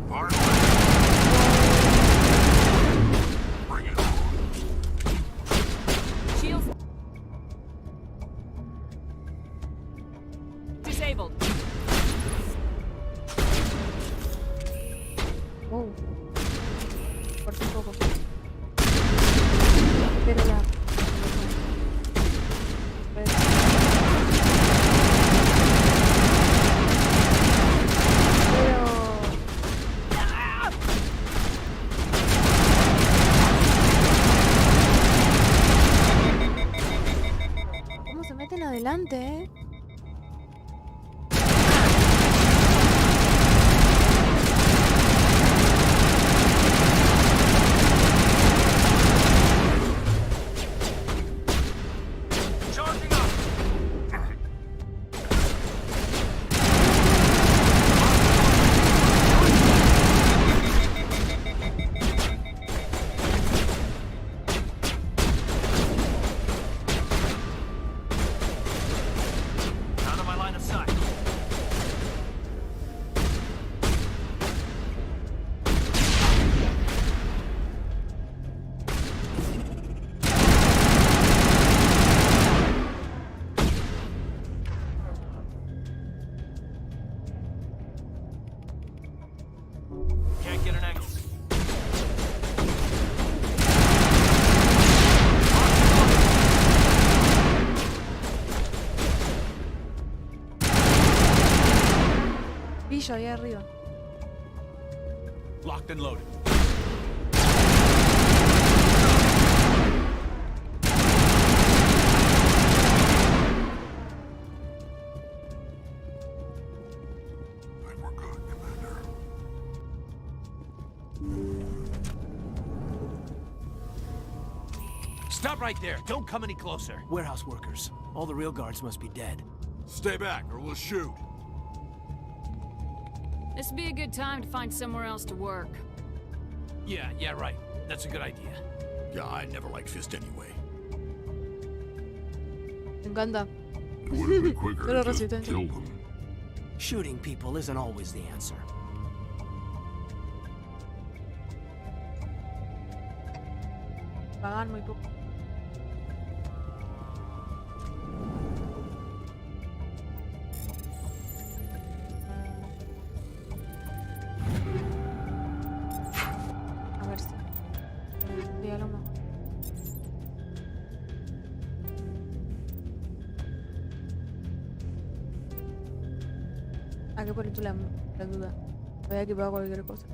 Bring it on. Shields disabled. Oh. Por un poco. Pero ya. ¿Cómo se meten adelante, eh? Out of my line of sight. Can't get an angle. Pillo ahí arriba. Locked and loaded. Think we're good, Commander. Stop right there. Don't come any closer. Warehouse workers. All the real guards must be dead. Stay back or we'll shoot. This would be a good time to find somewhere else to work. Yeah, right. That's a good idea. Yeah, I never liked Fist anyway. Me encanta. It would have been quicker Pero to just resistencia. kill them. Shooting people isn't always the answer. Pagan muy poco. A ver si. Sí, a lo mejor. Hay que poner tú la duda. Voy a equipar cualquier cosa.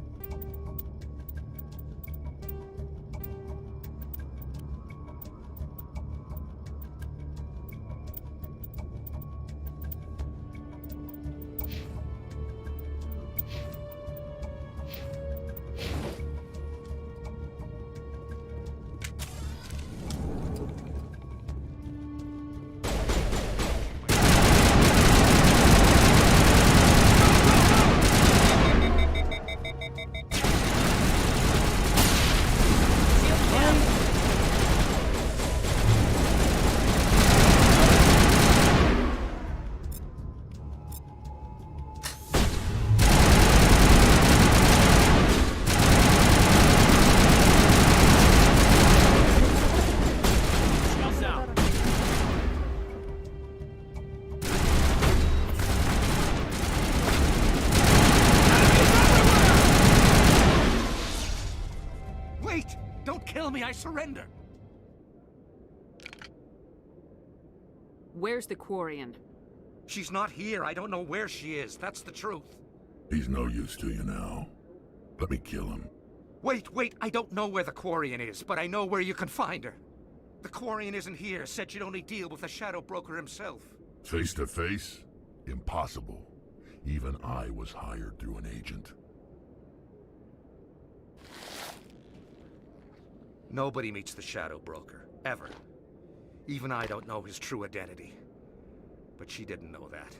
Wait! Don't kill me, I surrender! Where's the Quarian? She's not here. I don't know where she is. That's the truth. He's no use to you now. Let me kill him. Wait. I don't know where the Quarian is, but I know where you can find her. The Quarian isn't here. Said she'd only deal with the Shadow Broker himself. Face to face? Impossible. Even I was hired through an agent. Nobody meets the Shadow Broker, ever. Even I don't know his true identity. But she didn't know that.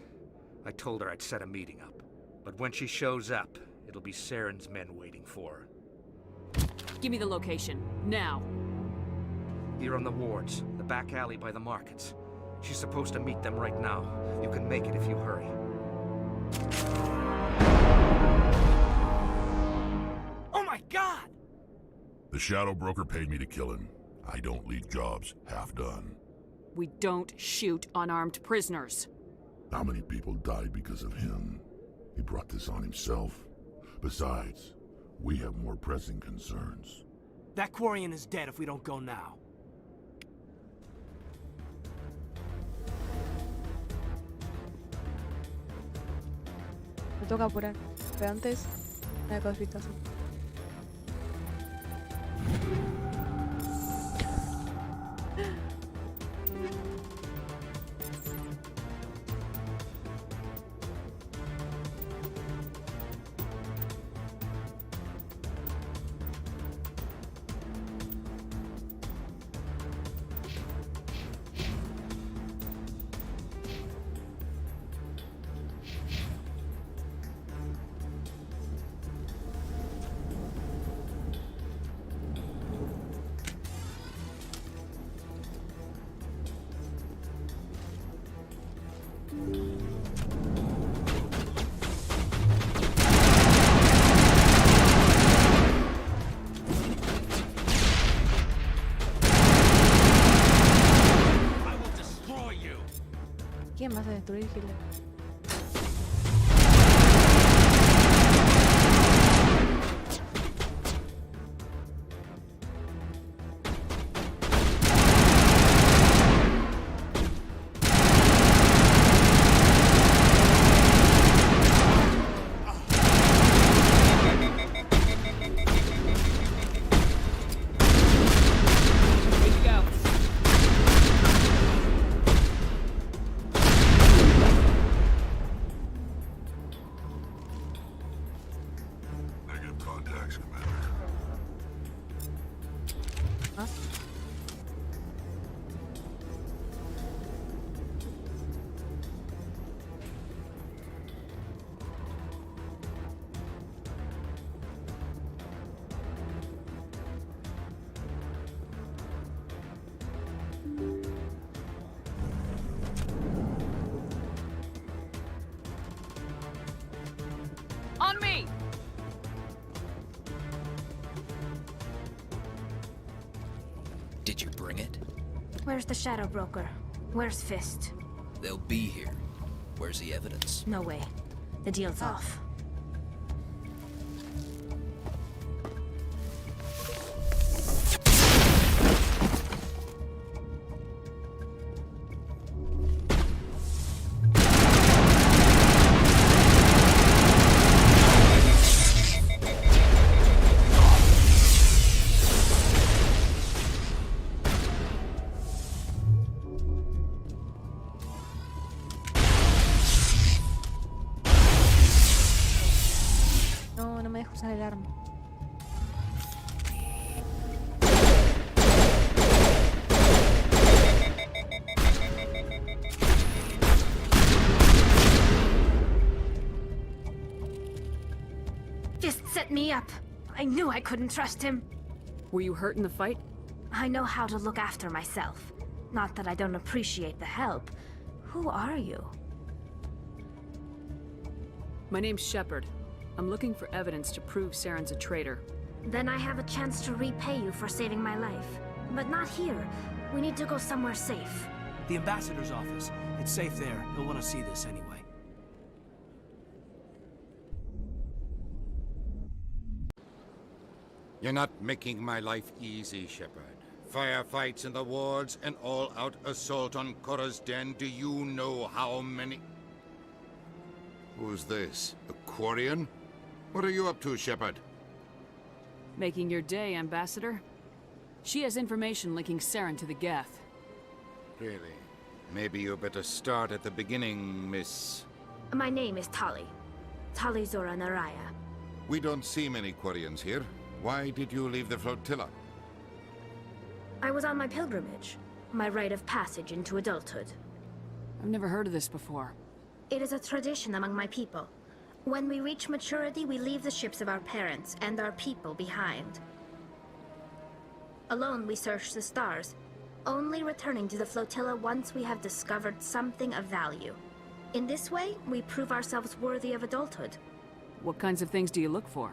I told her I'd set a meeting up. But when she shows up, it'll be Saren's men waiting for her. Give me the location, now. Here on the wards, the back alley by the markets. She's supposed to meet them right now. You can make it if you hurry. Oh my god! The Shadow Broker paid me to kill him. I don't leave jobs half done. We don't shoot unarmed prisoners. How many people died because of him? He brought this on himself. Besides, we have more pressing concerns. That Quarian is dead if we don't go now. Me toca apurar. Pero antes, una cosita así. ¿Quién vas a destruir, Hitler? On me! Did you bring it? Where's the Shadow Broker? Where's Fist? They'll be here. Where's the evidence? No way. The deal's off. No me dejo usar el arma. Fist set me up. I knew I couldn't trust him. Were you hurt in the fight? I know how to look after myself. Not that I don't appreciate the help. Who are you? My name's Shepard. I'm looking for evidence to prove Saren's a traitor. Then I have a chance to repay you for saving my life. But not here. We need to go somewhere safe. The ambassador's office. It's safe there. He'll want to see this anyway. You're not making my life easy, Shepard. Firefights in the wards, an all-out assault on Korra's den. Do you know how many... Who's this? A Quarian? What are you up to, Shepard? Making your day, Ambassador. She has information linking Saren to the Geth. Really? Maybe you better start at the beginning, Miss... My name is Tali. Tali Zora Naraya. We don't see many Quarians here. Why did you leave the flotilla? I was on my pilgrimage. My rite of passage into adulthood. I've never heard of this before. It is a tradition among my people. When we reach maturity, we leave the ships of our parents and our people behind. Alone, we search the stars, only returning to the flotilla once we have discovered something of value. In this way, we prove ourselves worthy of adulthood. What kinds of things do you look for?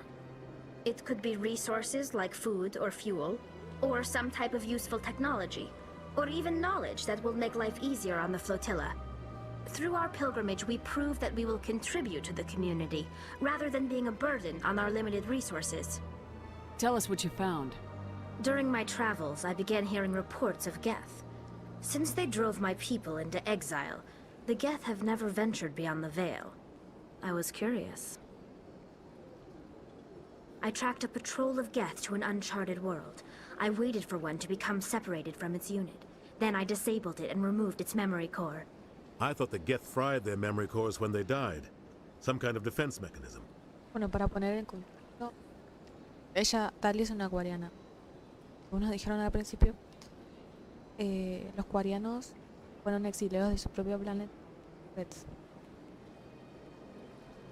It could be resources like food or fuel, or some type of useful technology, or even knowledge that will make life easier on the flotilla. Through our pilgrimage, we prove that we will contribute to the community, rather than being a burden on our limited resources. Tell us what you found. During my travels, I began hearing reports of Geth. Since they drove my people into exile, the Geth have never ventured beyond the Veil. I was curious. I tracked a patrol of Geth to an uncharted world. I waited for one to become separated from its unit. Then I disabled it and removed its memory core. I thought the Geth fried their memory cores when they died. Some kind of defense mechanism. Bueno, para poner en contexto, ella, Tali, es una quariana. Como nos dijeron al principio, los quarianos fueron exiliados de su propio planeta.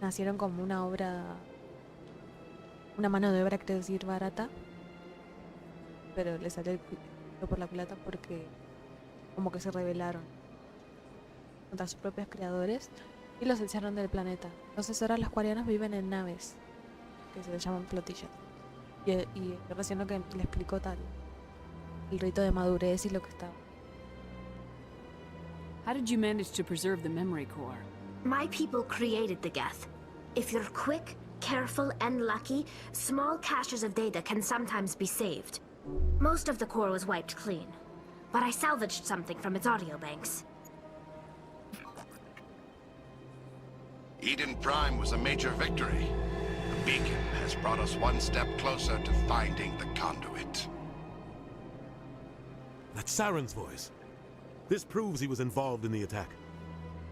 Nacieron como una mano de obra, quiero decir, barata, pero le salió el tiro por la culata porque como que se rebelaron contra sus propios creadores y los echaron del planeta. Entonces ahora los quarianos viven en naves que se llaman flotillas. Y recién lo que le explicó Tal, el rito de madurez y lo que estaba. How did you manage to preserve the memory core? My people created the Geth. If you're quick, careful, and lucky, small caches of data can sometimes be saved. Most of the core was wiped clean, but I salvaged something from its audio banks. Eden Prime was a major victory. The beacon has brought us one step closer to finding the conduit. That's Saren's voice. This proves he was involved in the attack.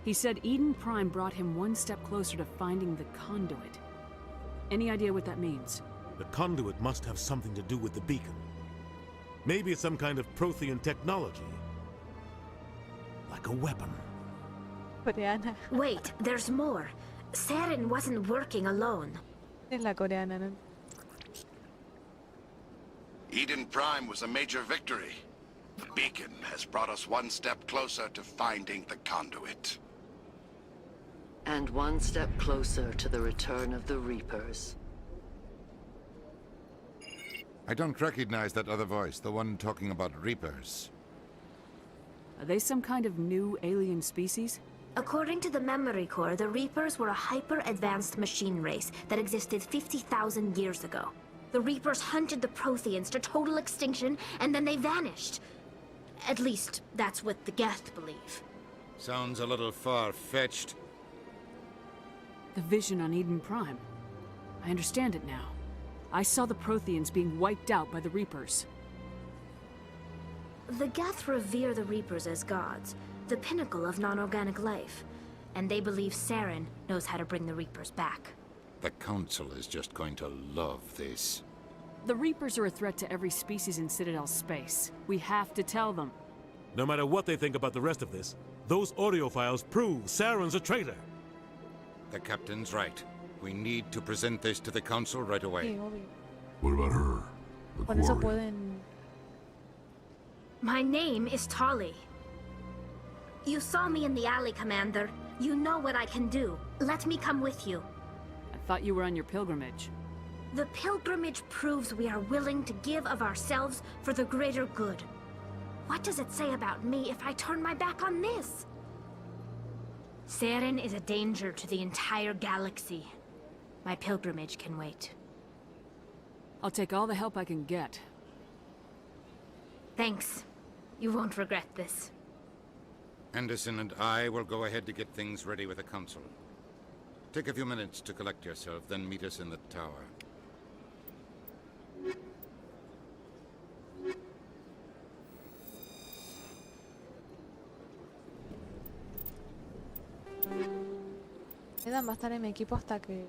He said Eden Prime brought him one step closer to finding the conduit. Any idea what that means? The conduit must have something to do with the beacon. Maybe it's some kind of Prothean technology. Like a weapon. Coreana. Wait, there's more. Saren wasn't working alone. Es la coreana, ¿no? Eden Prime was a major victory. The beacon has brought us one step closer to finding the conduit. And one step closer to the return of the Reapers. I don't recognize that other voice, the one talking about Reapers. Are they some kind of new alien species? According to the memory core, the Reapers were a hyper-advanced machine race that existed 50,000 years ago. The Reapers hunted the Protheans to total extinction, and then they vanished. At least, that's what the Geth believe. Sounds a little far-fetched. The vision on Eden Prime. I understand it now. I saw the Protheans being wiped out by the Reapers. The Geth revere the Reapers as gods, the pinnacle of non-organic life. And they believe Saren knows how to bring the Reapers back. The Council is just going to love this. The Reapers are a threat to every species in Citadel space. We have to tell them. No matter what they think about the rest of this, those audio files prove Saren's a traitor. The Captain's right. We need to present this to the Council right away. Sí, obvio. What about her? The Con eso Quarian? pueden... My name is Tali. You saw me in the alley, Commander. You know what I can do. Let me come with you. I thought you were on your pilgrimage. The pilgrimage proves we are willing to give of ourselves for the greater good. What does it say about me if I turn my back on this? Saren is a danger to the entire galaxy. My pilgrimage can wait. I'll take all the help I can get. Thanks. You won't regret this. Anderson and I will go ahead to get things ready with the council. Take a few minutes to collect yourself, then meet us in the tower. Aidan va a estar en mi equipo hasta que...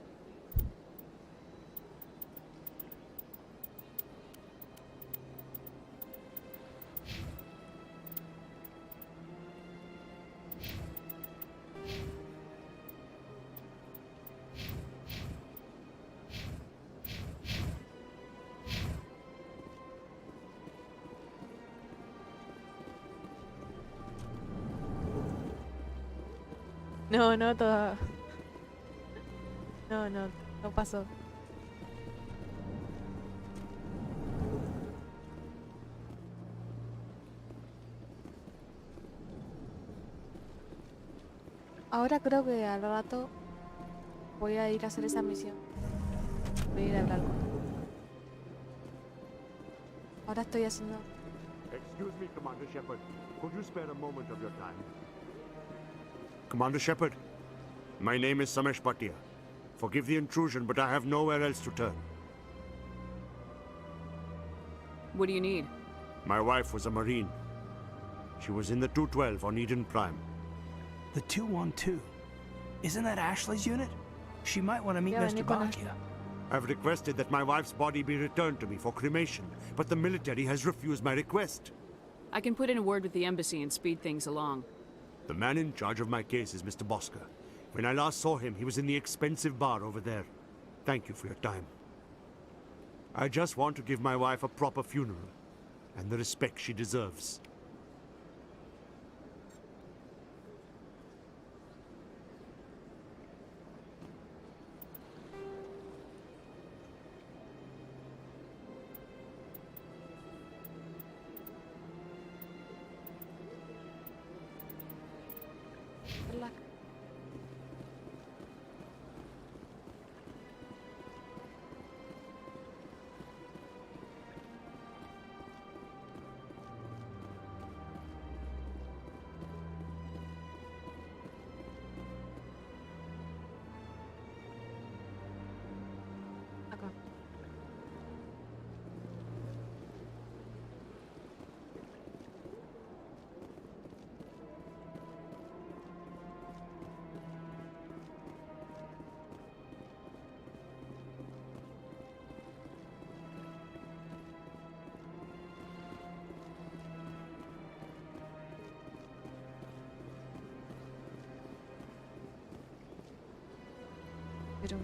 No, no, todo... No, no, no pasó. Ahora creo que al rato voy a ir a hacer esa misión. Voy a ir a hablar con él. Ahora estoy haciendo... Excuse me, Commander Shepard. Could you spare a moment of your time? Commander Shepard, my name is Samesh Bhatia. Forgive the intrusion, but I have nowhere else to turn. What do you need? My wife was a Marine. She was in the 212 on Eden Prime. The 212? Isn't that Ashley's unit? She might want to meet Mr. Bhatia. I've requested that my wife's body be returned to me for cremation, but the military has refused my request. I can put in a word with the embassy and speed things along. The man in charge of my case is Mr. Bosker. When I last saw him, he was in the expensive bar over there. Thank you for your time. I just want to give my wife a proper funeral, and the respect she deserves. Good luck. Acá. Pero...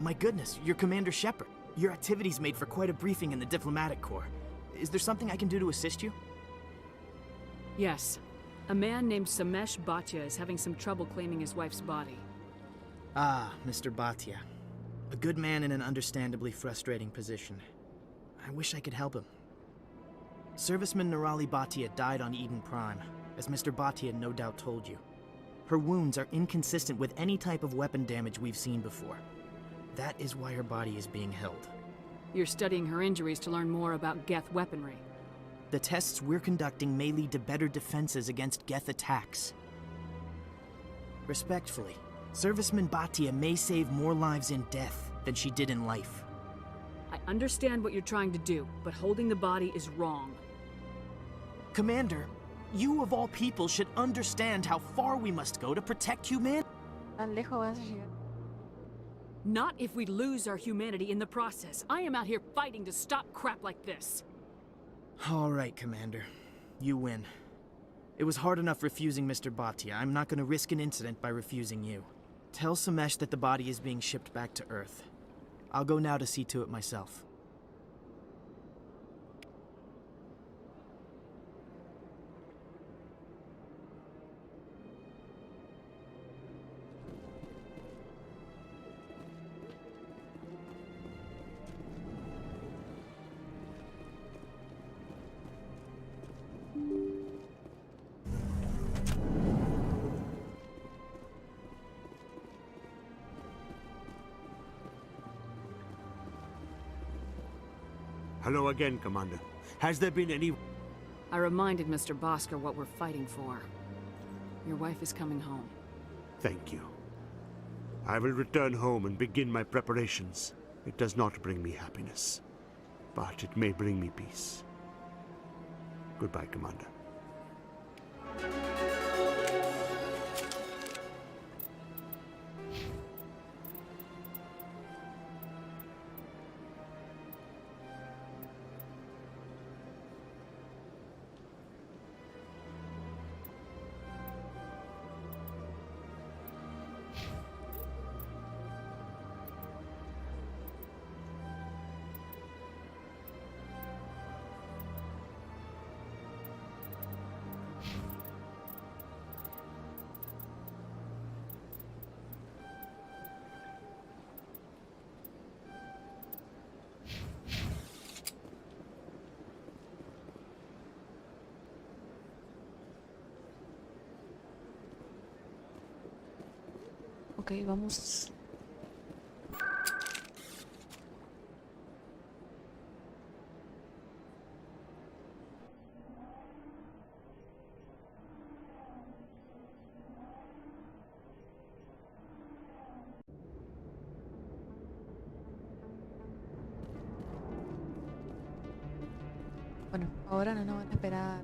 My goodness, you're Commander Shepard. Your activities made for quite a briefing in the diplomatic corps. Is there something I can do to assist you? Yes. A man named Samesh Bhatia is having some trouble claiming his wife's body. Ah, Mr. Bhatia. A good man in an understandably frustrating position. I wish I could help him. Serviceman Nirali Bhatia died on Eden Prime, as Mr. Bhatia no doubt told you. Her wounds are inconsistent with any type of weapon damage we've seen before. That is why her body is being held. You're studying her injuries to learn more about Geth weaponry. The tests we're conducting may lead to better defenses against Geth attacks. Respectfully, Serviceman Bhatia may save more lives in death than she did in life. I understand what you're trying to do, but holding the body is wrong. Commander, you of all people should understand how far we must go to protect humanity. Tan lejos vas a llegar. Not if we lose our humanity in the process. I am out here fighting to stop crap like this. All right, Commander. You win. It was hard enough refusing Mr. Bhatia. I'm not gonna risk an incident by refusing you. Tell Samesh that the body is being shipped back to Earth. I'll go now to see to it myself. Hello again, Commander. Has there been any... I reminded Mr. Bosker what we're fighting for. Your wife is coming home. Thank you. I will return home and begin my preparations. It does not bring me happiness, but it may bring me peace. Goodbye, Commander. Ok, vamos. Bueno, ahora no nos van a esperar.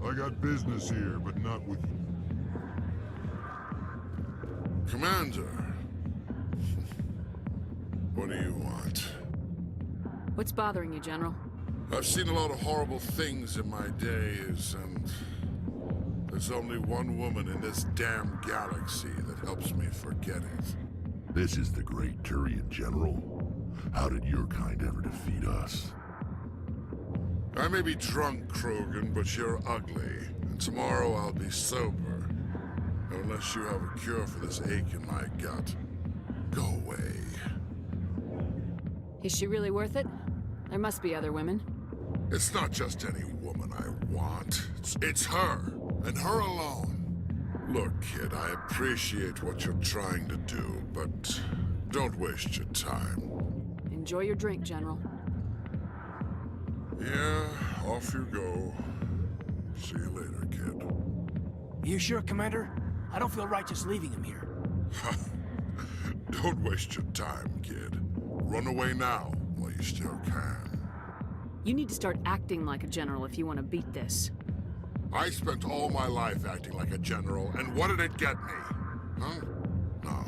I got business here, but not with you. Commander. What do you want? What's bothering you, General? I've seen a lot of horrible things in my days, and there's only one woman in this damn galaxy that helps me forget it. This is the great Turian General. How did your kind ever defeat us? I may be drunk, Krogan, but you're ugly. And tomorrow I'll be sober. Unless you have a cure for this ache in my gut. Go away. Is she really worth it? There must be other women. It's not just any woman I want. It's her, and her alone. Look, kid, I appreciate what you're trying to do, but don't waste your time. Enjoy your drink, General. Yeah, off you go. See you later, kid. You sure, Commander? I don't feel right just leaving him here. Don't waste your time, kid. Run away now, while you still can. You need to start acting like a general if you want to beat this. I spent all my life acting like a general, and what did it get me? Huh? No,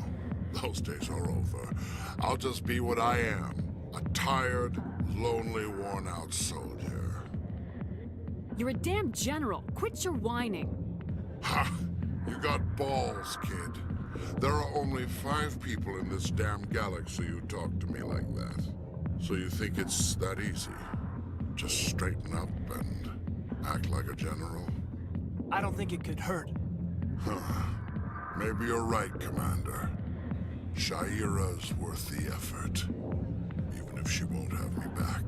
those days are over. I'll just be what I am. A tired, lonely, worn-out soldier. You're a damn general. Quit your whining. Ha! You got balls, kid. There are only 5 people in this damn galaxy who talk to me like that. So you think it's that easy? Just straighten up and act like a general? I don't think it could hurt. Maybe you're right, Commander. Shaira's worth the effort, even if she won't have me back.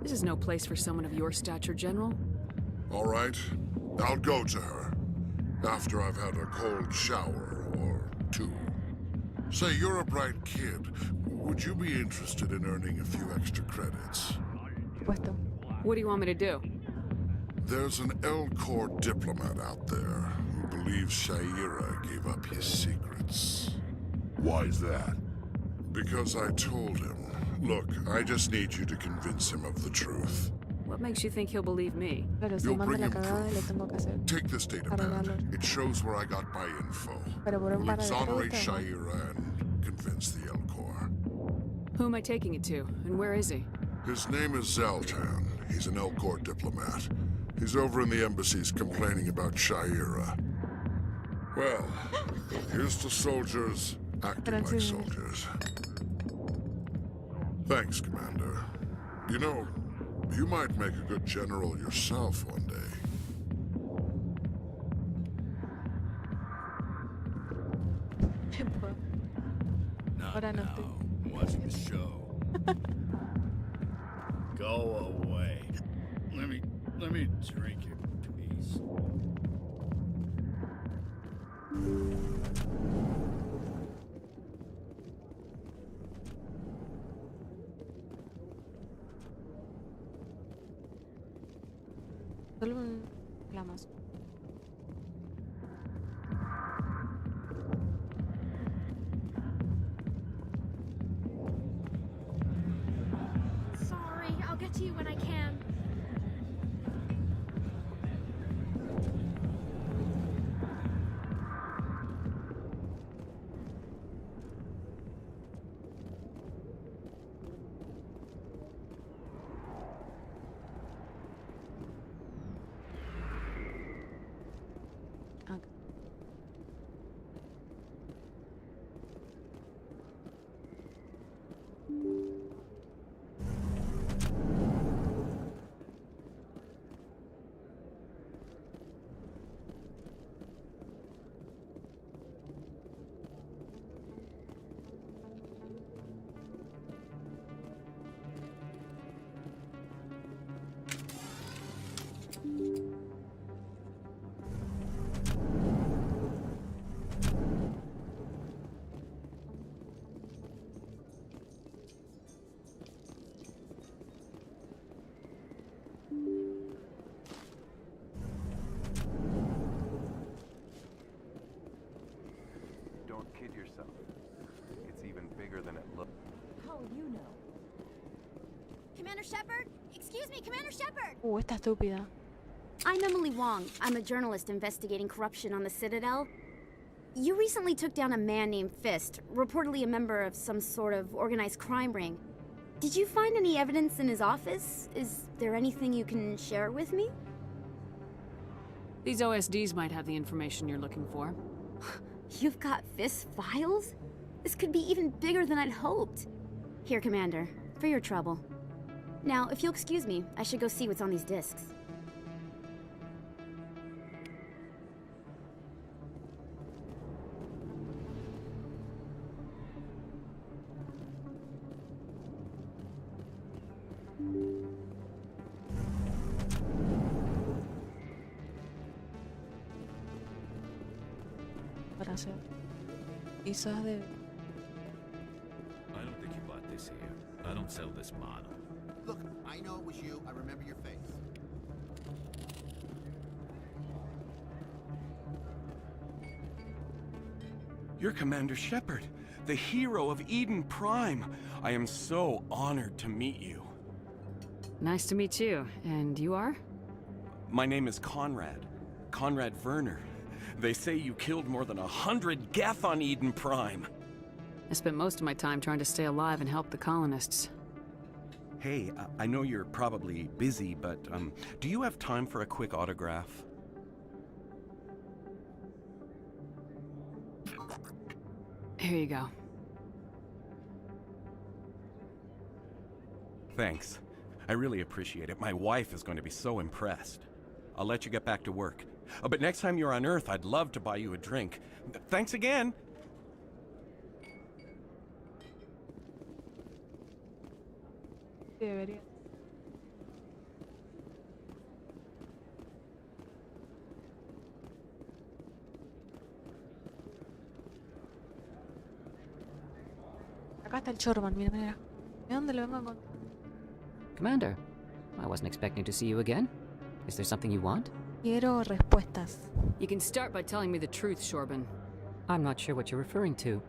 This is no place for someone of your stature, General. All right, I'll go to her. After I've had a cold shower or two. Say, you're a bright kid. Would you be interested in earning a few extra credits? What do you want me to do? There's an Elcor diplomat out there who believes Shaira gave up his secrets. Why is that? Because I told him. Look, I just need you to convince him of the truth. What makes you think he'll believe me? You'll bring him proof. Take this data pad. It shows where I got my info. We'll exonerate Shaira and convince the Elcor. Who am I taking it to, and where is he? His name is Zaltan. He's an Elcor diplomat. He's over in the embassies complaining about Shaira. Well, here's to soldiers acting like soldiers. Thanks, Commander. You know, you might make a good general yourself one day. Not now. I'm watching the show. Go away. Let me drink your piece. Solo un reclamos. Sorry, I'll get to you when I can. Don't kid yourself. It's even bigger than it looks. How would you know? Commander Shepard? Excuse me, Commander Shepard! Esta estúpida. I'm Emily Wong. I'm a journalist investigating corruption on the Citadel. You recently took down a man named Fist, reportedly a member of some sort of organized crime ring. Did you find any evidence in his office? Is there anything you can share with me? These OSDs might have the information you're looking for. You've got Fist's files? This could be even bigger than I'd hoped. Here, Commander, for your trouble. Now, if you'll excuse me, I should go see what's on these discs. Para hacer quizás de I don't think you bought this here. I don't sell this model. Look, I know it was you. I remember your face. You're Commander Shepard, the hero of Eden Prime. I am so honored to meet you. Nice to meet you. And you are? My name is Conrad. Conrad Werner. They say you killed more than 100 Geth on Eden Prime. I spent most of my time trying to stay alive and help the colonists. Hey, I know you're probably busy, but do you have time for a quick autograph? Here you go. Thanks. I really appreciate it. My wife is going to be so impressed. I'll let you get back to work. But next time you're on Earth, I'd love to buy you a drink. Thanks again! Sí, debería. Acá está el Chorban, mira, mira. ¿De dónde lo vengo a encontrar? Commander, I wasn't expecting to see you again. Is there something you want? Quiero respuestas. You can start by telling me the truth, Shorban. I'm not sure what you're referring to.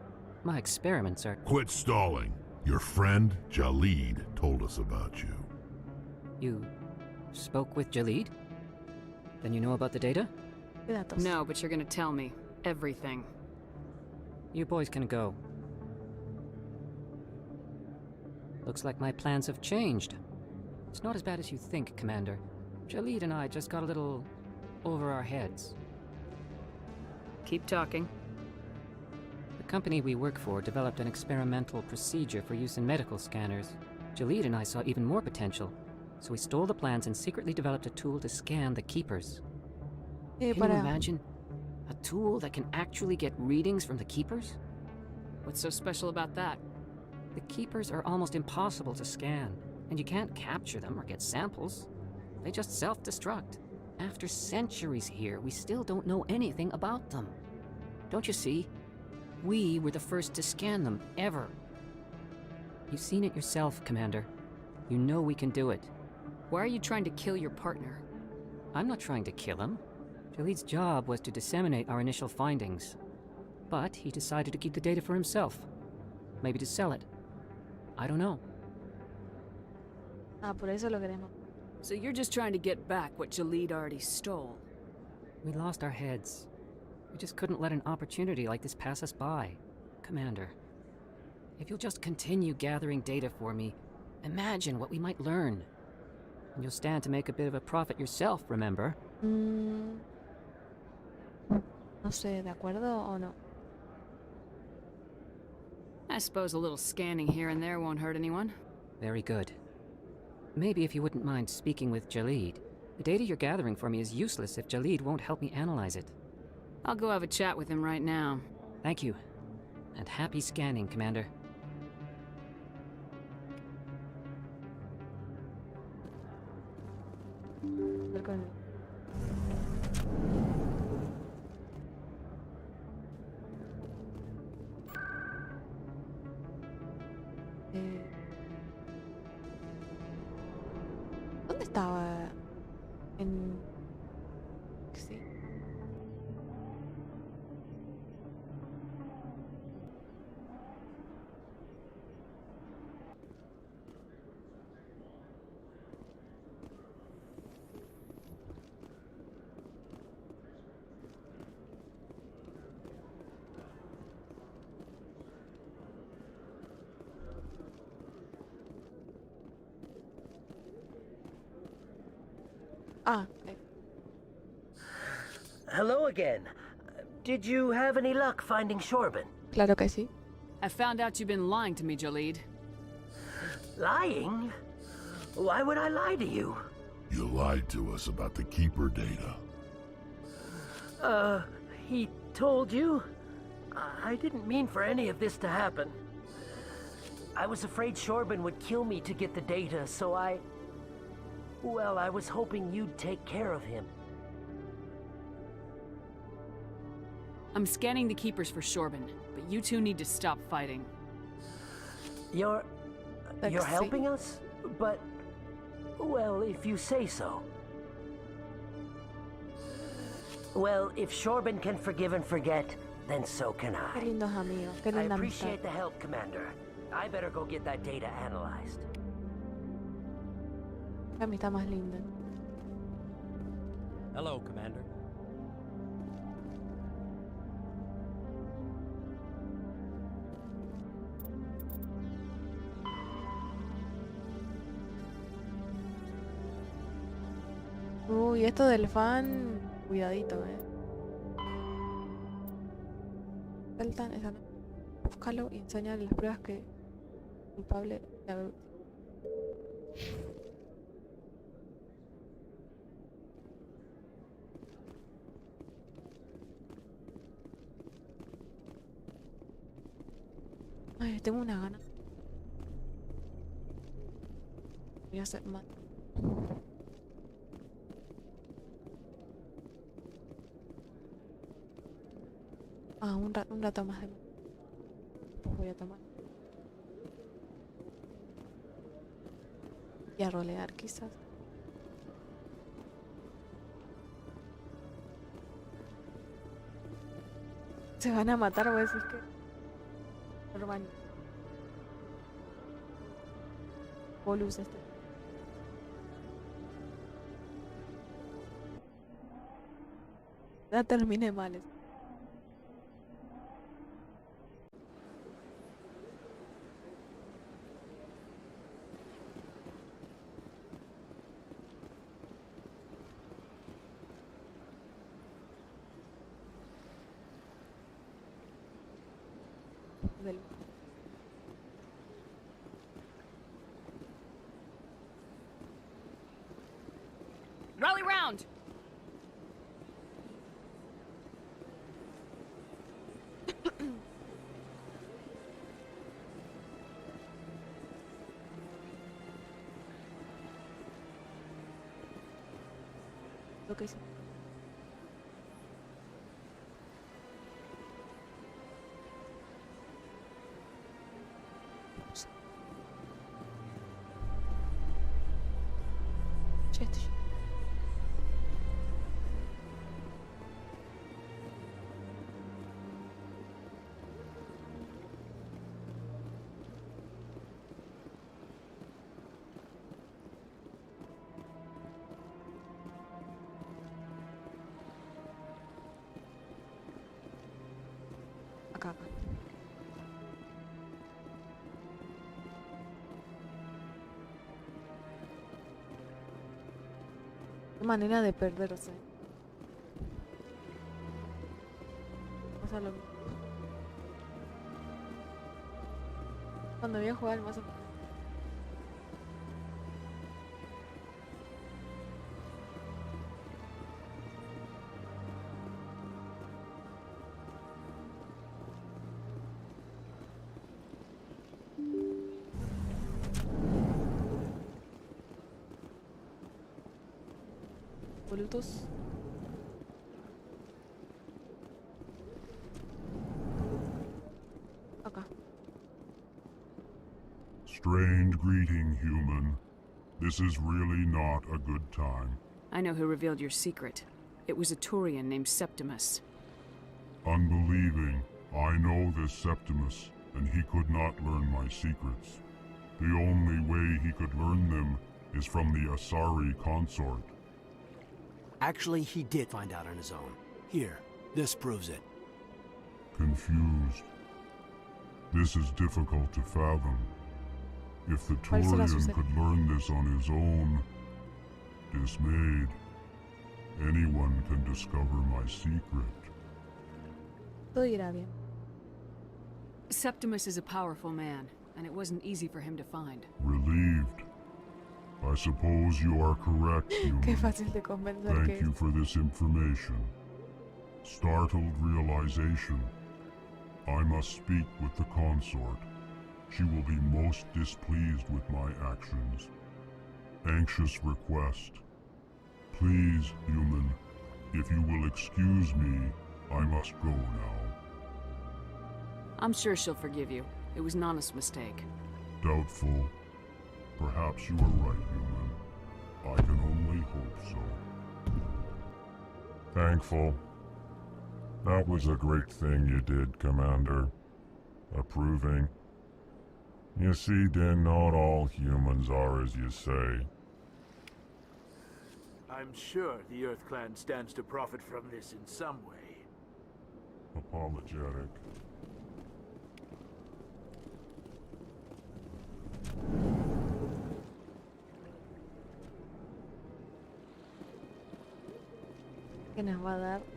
My experiments are... Quit stalling. Your friend, Jalid, told us about you. You spoke with Jalid? Then you know about the data? No, but you're gonna tell me. Everything. You boys can go. Looks like my plans have changed. It's not as bad as you think, Commander. Jalid and I just got a little over our heads. Keep talking. The company we work for developed an experimental procedure for use in medical scanners. Jalid and I saw even more potential, so we stole the plans and secretly developed a tool to scan the Keepers. Can you imagine? A tool that can actually get readings from the Keepers? What's so special about that? The Keepers are almost impossible to scan, and you can't capture them or get samples. They just self-destruct. After centuries here, we still don't know anything about them. Don't you see? We were the first to scan them, ever. You've seen it yourself, Commander. You know we can do it. Why are you trying to kill your partner? I'm not trying to kill him. Jalid's job was to disseminate our initial findings. But he decided to keep the data for himself. Maybe to sell it. I don't know. Ah, por eso lo queremos. So you're just trying to get back what Jalid already stole? We lost our heads. We just couldn't let an opportunity like this pass us by. Commander, if you'll just continue gathering data for me, imagine what we might learn. And you'll stand to make a bit of a profit yourself, remember? No sé, ¿de acuerdo o no? I suppose a little scanning here and there won't hurt anyone. Very good. Maybe if you wouldn't mind speaking with Jalid. The data you're gathering for me is useless if Jalid won't help me analyze it. I'll go have a chat with him right now. Thank you. And happy scanning, Commander. ¿Dónde estaba? En... Sí. Ah, Hello again. Did you have any luck finding Shorban? Claro que sí. I found out you've been lying to me, Jalid. Lying? Why would I lie to you? You lied to us about the Keeper data. He told you? I didn't mean for any of this to happen. I was afraid Shorban would kill me to get the data, so well, I was hoping you'd take care of him. I'm scanning the Keepers for Shorban, but you two need to stop fighting. You're helping us? But, well, if you say so. Well, if Shorban can forgive and forget, then so can I. Qué lindos amigos, qué I linda appreciate amistad. the help, Commander. I better go get that data analyzed. Qué amistad más linda. Hello, Commander. Uy, esto del fan, cuidadito, Saltan, esa no. Búscalo y enséñale las pruebas que el culpable de haber... Ay, tengo una gana. Voy a hacer mal. Ah, un rato más de más. Voy a tomar. Y a rolear quizás. Se van a matar, voy a decir que... Urbano. Bolus este. Ya terminé mal. Del... Rally round! Lo que hice. Cześć. Acá. Qué manera de perderse. O sea, lo mismo. Cuando voy a jugar más o menos. Bolutos. Acá. Strained greeting, human. This is really not a good time. I know who revealed your secret. It was a Turian named Septimus. Unbelieving, I know this Septimus, and he could not learn my secrets. The only way he could learn them is from the Asari consort. Actually, he did find out on his own. Here, this proves it. Confused. This is difficult to fathom. If the Turian could learn this on his own, dismayed, anyone can discover my secret. Todo irá bien. Septimus is a powerful man, and it wasn't easy for him to find. Relieved. I suppose you are correct, human. Qué fácil de convencer que Thank you for this information. Startled realization. I must speak with the consort. She will be most displeased with my actions. Anxious request. Please, human, if you will excuse me, I must go now. I'm sure she'll forgive you. It was an honest mistake. Doubtful. Perhaps you are right, human. I can only hope so. Thankful. That was a great thing you did, Commander. Approving. You see, then, not all humans are as you say. I'm sure the Earth Clan stands to profit from this in some way. Apologetic. que nos va a dar.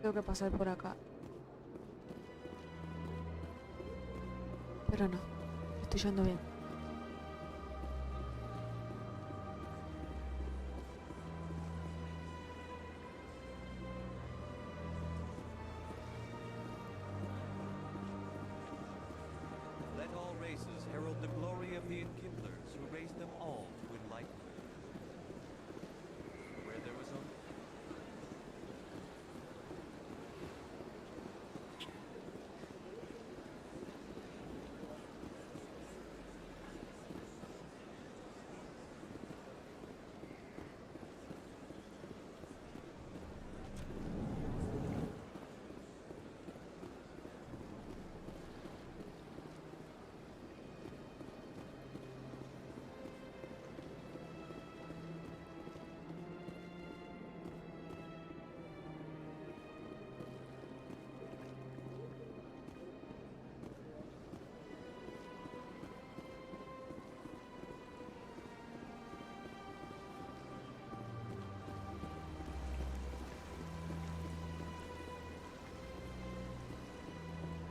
Tengo que pasar por acá. Pero no, estoy yendo bien. Let all races herald the glory of the enkindlers who raised them all to enlightenment. Where there was only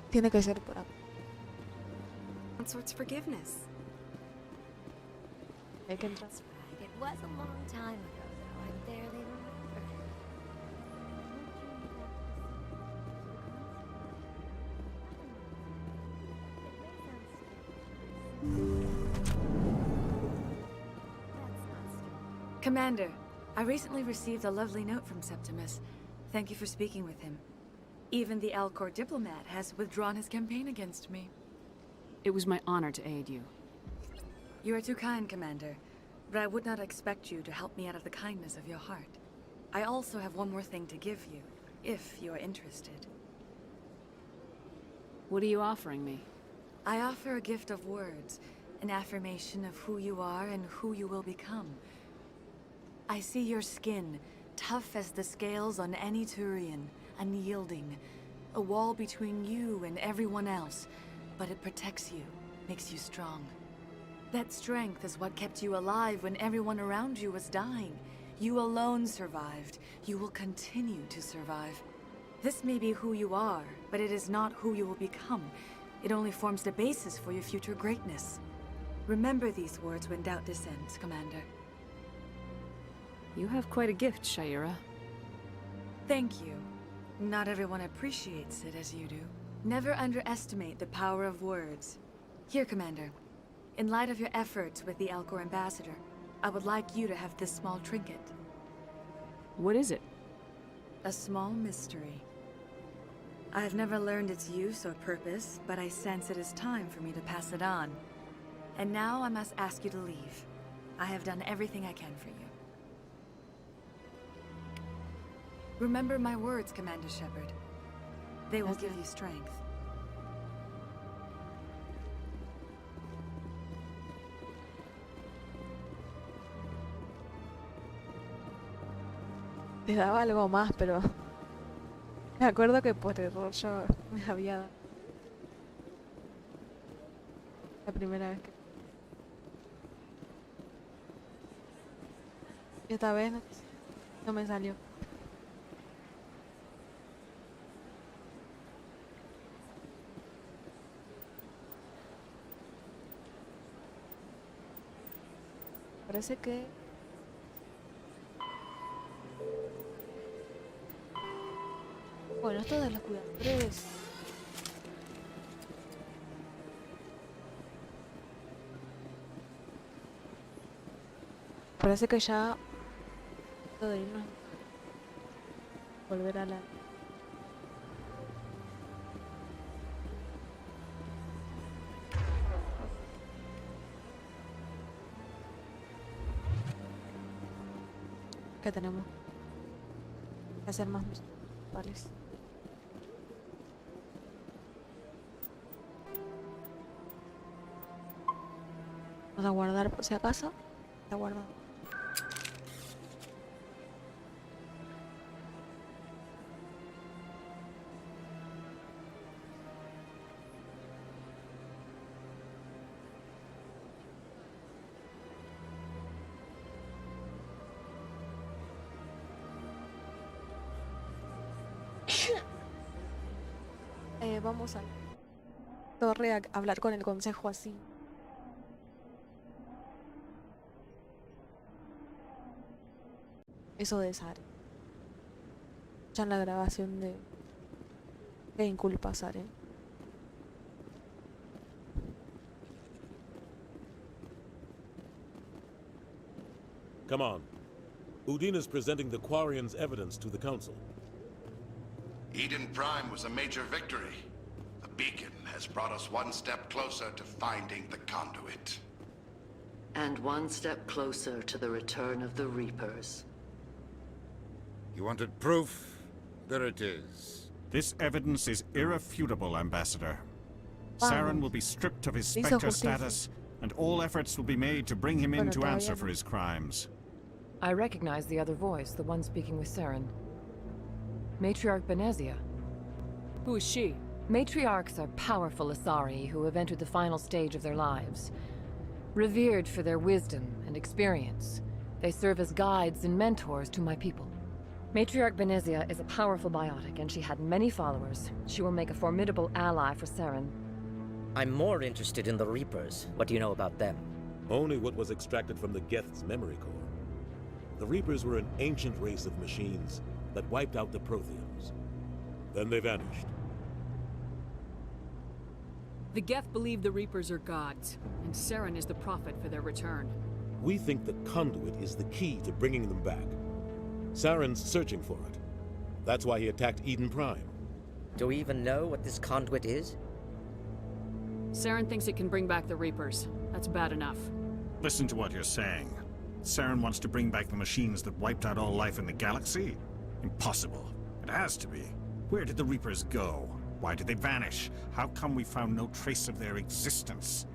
Tiene que ser por acá. Consort's forgiveness. Hay que entrar. It was a long time ago, though. I barely remember. Commander, I recently received a lovely note from Septimus. Thank you for speaking with him. Even the Alcor diplomat has withdrawn his campaign against me. It was my honor to aid you. You are too kind, Commander, but I would not expect you to help me out of the kindness of your heart. I also have one more thing to give you, if you are interested. What are you offering me? I offer a gift of words, an affirmation of who you are and who you will become. I see your skin, tough as the scales on any Turian, unyielding, a wall between you and everyone else, but it protects you, makes you strong. That strength is what kept you alive when everyone around you was dying. You alone survived. You will continue to survive. This may be who you are, but it is not who you will become. It only forms the basis for your future greatness. Remember these words when doubt descends, Commander. You have quite a gift, Shaira. Thank you. Not everyone appreciates it as you do. Never underestimate the power of words. Here, Commander. In light of your efforts with the Alcor ambassador, I would like you to have this small trinket. What is it? A small mystery. I have never learned its use or purpose, but I sense it is time for me to pass it on. And now I must ask you to leave. I have done everything I can for you. Remember my words, Commander Shepard. They will give you strength. Te daba algo más, pero me acuerdo que por error yo me había dado. La primera vez que... Y esta vez no me salió. Parece que... Bueno, esto de los cuidadores... Parece que ya... Esto de irnos... Volver a la... Que tenemos que hacer más vales. Vamos a guardar por si acaso. Está guardado. vamos a la torre a hablar con el consejo así. Eso de Saren. Ya en la grabación de inculpa a Saren. Come on. Udina's presenting the Quarians' evidence to the Council. Eden Prime was a major victory. The beacon has brought us one step closer to finding the conduit. And one step closer to the return of the Reapers. You wanted proof? There it is. This evidence is irrefutable, Ambassador. Saren will be stripped of his Spectre status, and all efforts will be made to bring him in to answer for his crimes. I recognize the other voice, the one speaking with Saren. Matriarch Benezia. Who is she? Matriarchs are powerful Asari who have entered the final stage of their lives. Revered for their wisdom and experience, they serve as guides and mentors to my people. Matriarch Benezia is a powerful biotic, and she had many followers. She will make a formidable ally for Saren. I'm more interested in the Reapers. What do you know about them? Only what was extracted from the Geth's memory core. The Reapers were an ancient race of machines that wiped out the Protheans. Then they vanished. The Geth believe the Reapers are gods, and Saren is the prophet for their return. We think the conduit is the key to bringing them back. Saren's searching for it. That's why he attacked Eden Prime. Do we even know what this conduit is? Saren thinks it can bring back the Reapers. That's bad enough. Listen to what you're saying. Saren wants to bring back the machines that wiped out all life in the galaxy? Impossible. It has to be. Where did the Reapers go? Why did they vanish? How come we found no trace of their existence?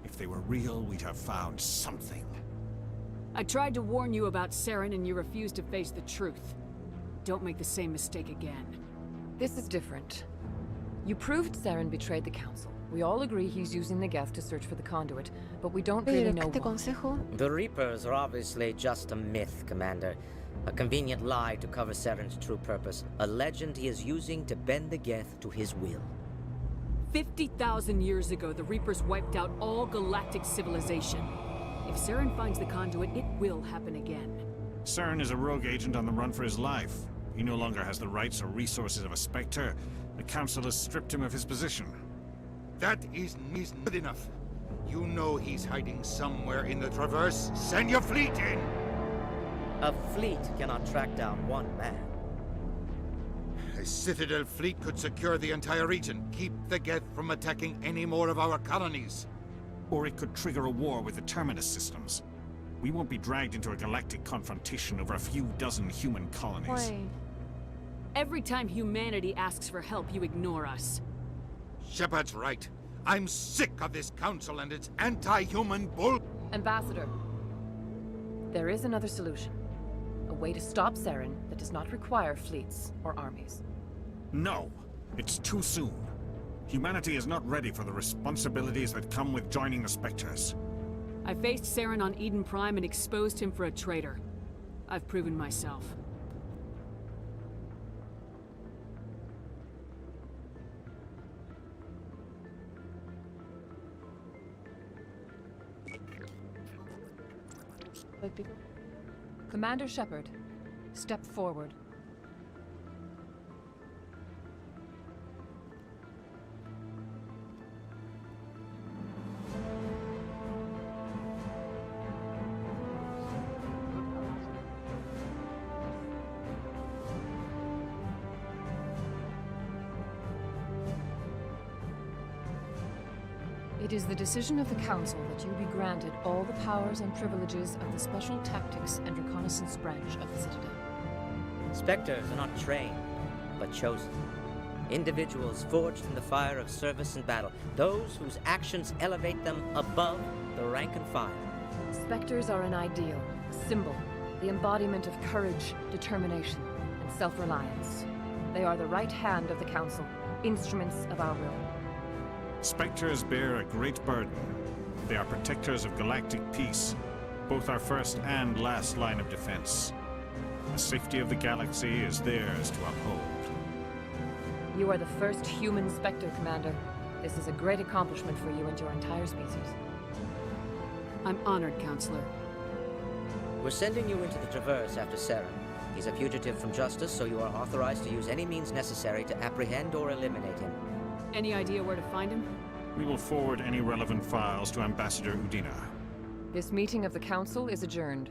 If they were real, we'd have found something. I tried to warn you about Saren and you refused to face the truth. Don't make the same mistake again. This is different. You proved Saren betrayed the Council. We all agree he's using the Geth to search for the conduit, but we don't really know why. The Reapers are obviously just a myth, Commander. A convenient lie to cover Saren's true purpose. A legend he is using to bend the Geth to his will. 50,000 years ago, the Reapers wiped out all galactic civilization. If Saren finds the conduit, it will happen again. Saren is a rogue agent on the run for his life. He no longer has the rights or resources of a Spectre. The Council has stripped him of his position. That is not enough. You know he's hiding somewhere in the Traverse. Send your fleet in! A fleet cannot track down one man. A Citadel fleet could secure the entire region. Keep the Geth from attacking any more of our colonies. Or it could trigger a war with the Terminus systems. We won't be dragged into a galactic confrontation over a few dozen human colonies. Wait. Every time humanity asks for help, you ignore us. Shepard's right. I'm sick of this council and its anti-human bull... Ambassador, there is another solution. A way to stop Saren that does not require fleets or armies. No, it's too soon. Humanity is not ready for the responsibilities that come with joining the Spectres. I faced Saren on Eden Prime and exposed him for a traitor. I've proven myself. Commander Shepard, step forward. It is the decision of the Council that you be granted all the powers and privileges of the Special Tactics and Reconnaissance branch of the Citadel. Spectres are not trained, but chosen. Individuals forged in the fire of service and battle. Those whose actions elevate them above the rank and file. Spectres are an ideal, a symbol, the embodiment of courage, determination, and self-reliance. They are the right hand of the Council, instruments of our will. Spectres bear a great burden. They are protectors of galactic peace, both our first and last line of defense. The safety of the galaxy is theirs to uphold. You are the first human Spectre, Commander. This is a great accomplishment for you and your entire species. I'm honored, Counselor. We're sending you into the Traverse after Saren. He's a fugitive from justice, so you are authorized to use any means necessary to apprehend or eliminate him. Any idea where to find him? We will forward any relevant files to Ambassador Udina. This meeting of the Council is adjourned.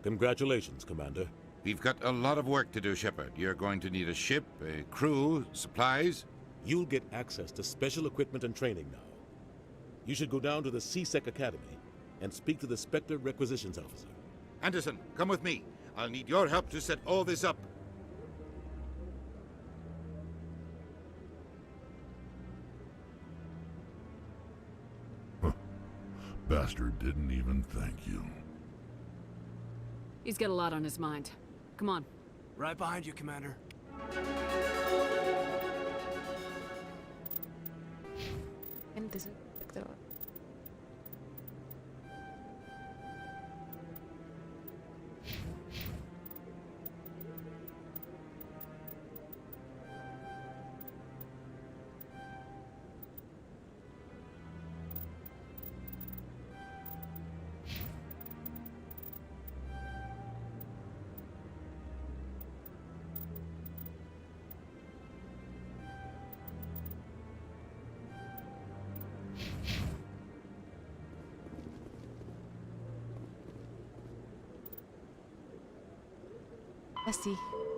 Congratulations, Commander. We've got a lot of work to do, Shepard. You're going to need a ship, a crew, supplies. You'll get access to special equipment and training now. You should go down to the C-Sec Academy and speak to the Spectre Requisitions Officer. Anderson, come with me. I'll need your help to set all this up. Bastard didn't even thank you. He's got a lot on his mind. Come on. Right behind you, Commander.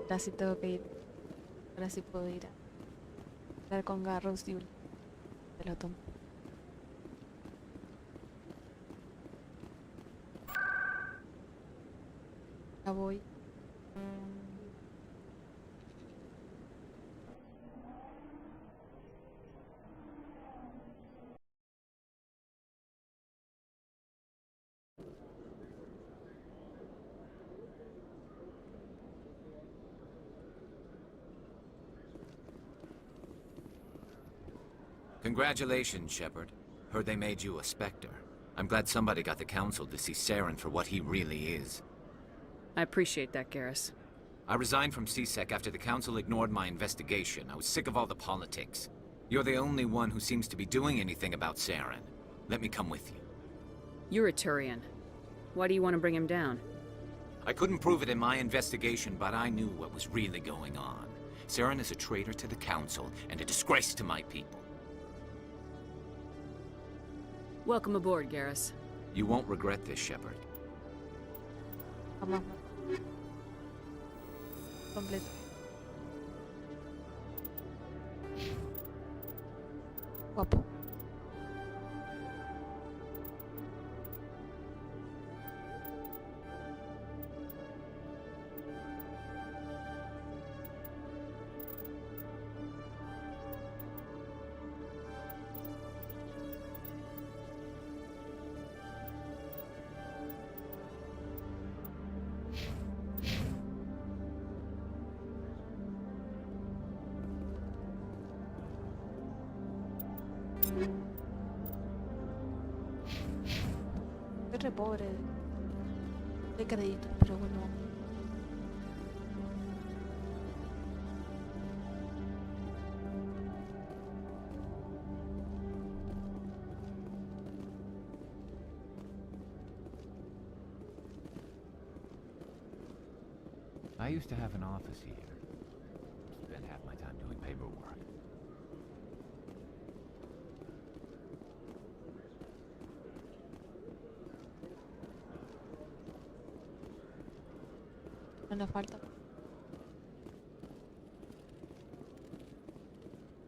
Ahora sí tengo que ir. Ahora sí puedo ir a hablar con Garros y te lo tomo. Ya voy. Congratulations, Shepard. Heard they made you a Spectre. I'm glad somebody got the Council to see Saren for what he really is. I appreciate that, Garrus. I resigned from C-Sec after the Council ignored my investigation. I was sick of all the politics. You're the only one who seems to be doing anything about Saren. Let me come with you. You're a Turian. Why do you want to bring him down? I couldn't prove it in my investigation, but I knew what was really going on. Saren is a traitor to the Council and a disgrace to my people. Welcome aboard, Garrus. You won't regret this, Shepard. Vamos. Completo. Guapo. Soy re pobre de crédito, pero bueno. I used to have an office here. Spent half my time doing paperwork. No nos falta.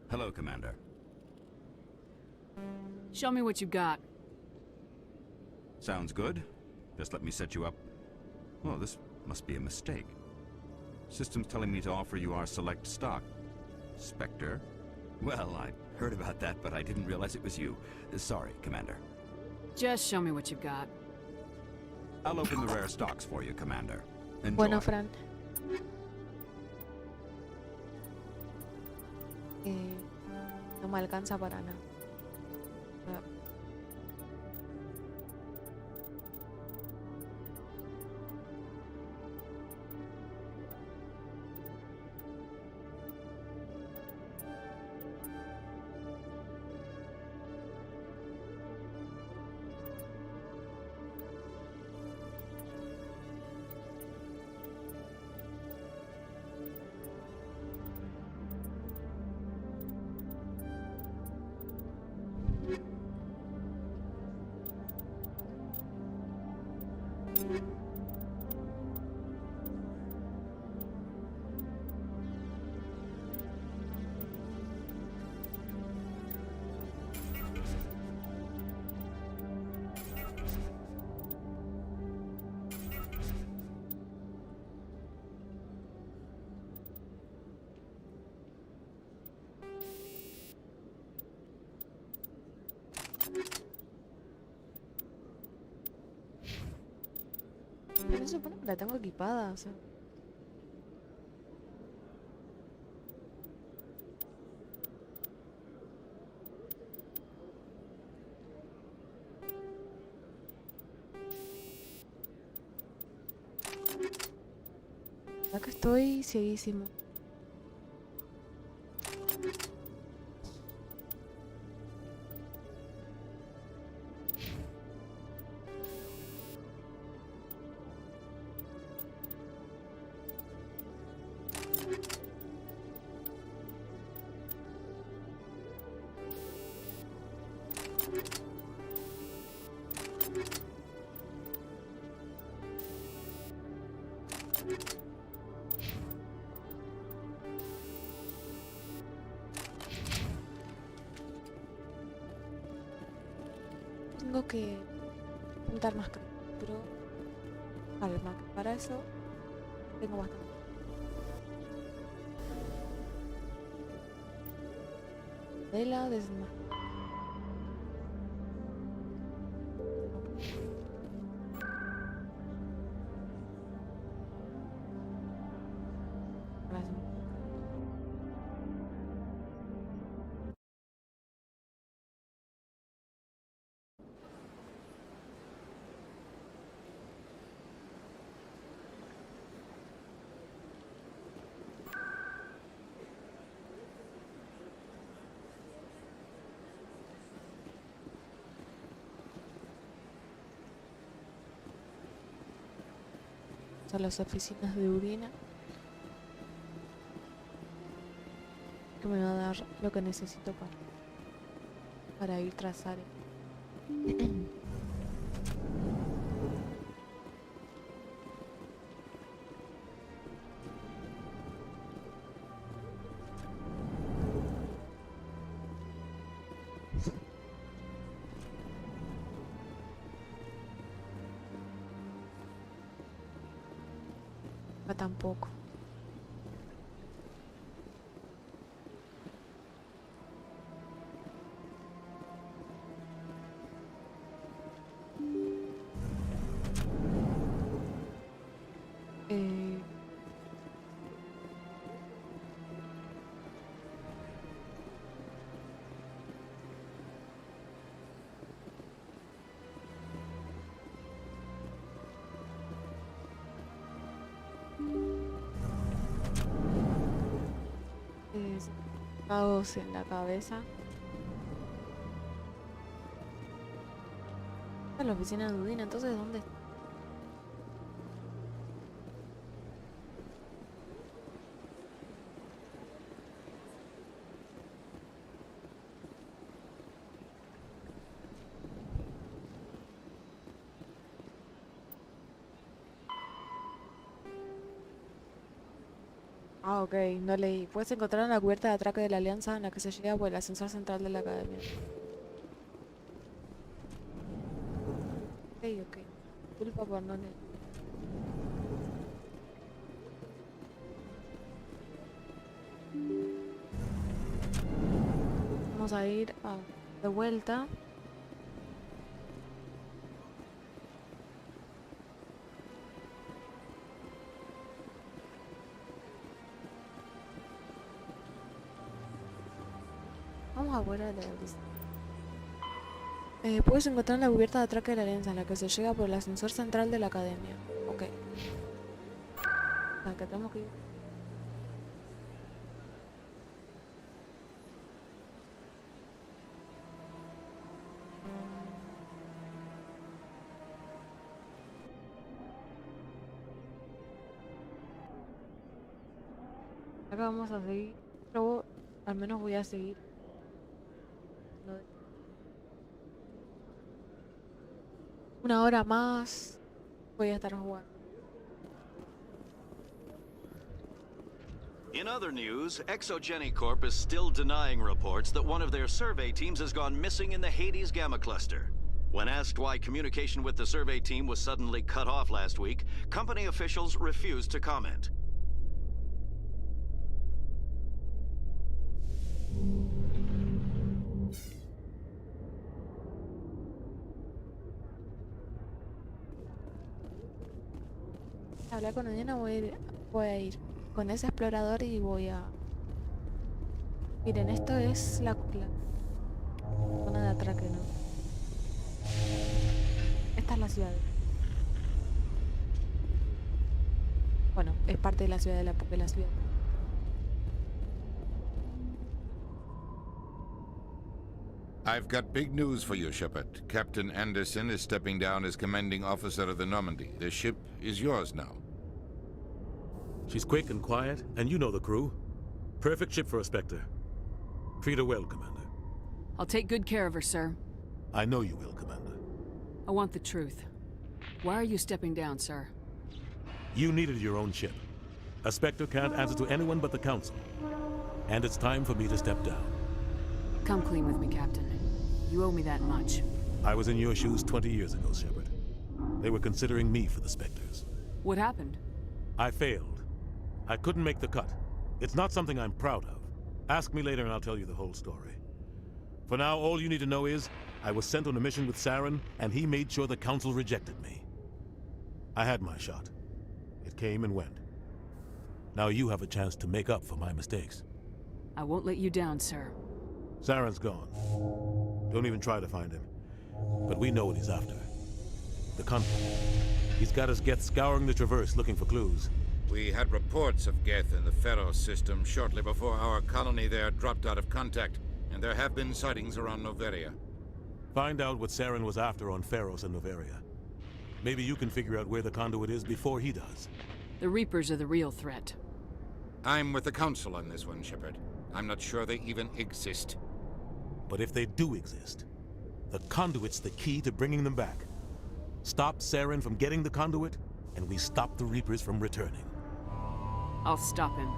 Hello, Commander. Show me what you got. Sounds good. Just let me set you up. Oh, this must be a mistake. System's telling me to offer you our select stock. Spectre? Well, I heard about that, but I didn't realize it was you. Sorry, Commander. Just show me what you've got. I'll open the rare stocks for you, Commander. Enjoy. Bueno, Fran. No me alcanza para nada. se supone que la tengo equipada, o sea. Acá estoy cieguísimo. Tengo que juntar más pero calma, que para eso tengo bastante. Vela desma. A las oficinas de Udina, que me va a dar lo que necesito para ir tras Are. Tampoco. Caos en la cabeza. Está en la oficina de Udina, entonces ¿dónde está? Ah, ok, no leí. Puedes encontrar en la cubierta de atraque de la Alianza en la que se llega por el ascensor central de la academia. Ok. Culpa por no leer. Vamos a ir de vuelta. Vamos a volver a la lista. Puedes encontrar en la cubierta de atraque de la Alianza en la que se llega por el ascensor central de la academia. Ok. Acá tenemos que ir. Acá vamos a seguir. Pero al menos voy a seguir. Una hora más voy a estar jugando. In other news, Exogeny Corp is still denying reports that one of their survey teams has gone missing in the Hades Gamma Cluster. When asked why communication with the survey team was suddenly cut off last week, company officials refused to comment. hablar con Udina, voy a ir con ese explorador y voy a... Miren, esto es la zona de atraque, ¿no? Esta es la ciudad. Bueno, es parte de la ciudad de la ciudad. I've got big news for you, Shepard. Captain Anderson is stepping down as commanding officer of the Normandy. The ship is yours now. She's quick and quiet, and you know the crew. Perfect ship for a Spectre. Treat her well, Commander. I'll take good care of her, sir. I know you will, Commander. I want the truth. Why are you stepping down, sir? You needed your own ship. A Spectre can't answer to anyone but the Council. And it's time for me to step down. Come clean with me, Captain. You owe me that much. I was in your shoes 20 years ago, Shepard. They were considering me for the Spectres. What happened? I failed. I couldn't make the cut. It's not something I'm proud of. Ask me later and I'll tell you the whole story. For now, all you need to know is, I was sent on a mission with Saren, and he made sure the Council rejected me. I had my shot. It came and went. Now you have a chance to make up for my mistakes. I won't let you down, sir. Saren's gone. Don't even try to find him. But we know what he's after. The conflict. He's got his Geth scouring the Traverse looking for clues. We had reports of Geth in the Pharaoh system shortly before our colony there dropped out of contact, and there have been sightings around Noveria. Find out what Saren was after on Pharos and Noveria. Maybe you can figure out where the conduit is before he does. The Reapers are the real threat. I'm with the Council on this one, Shepard. I'm not sure they even exist. But if they do exist, the conduit's the key to bringing them back. Stop Saren from getting the conduit, and we stop the Reapers from returning. I'll stop him.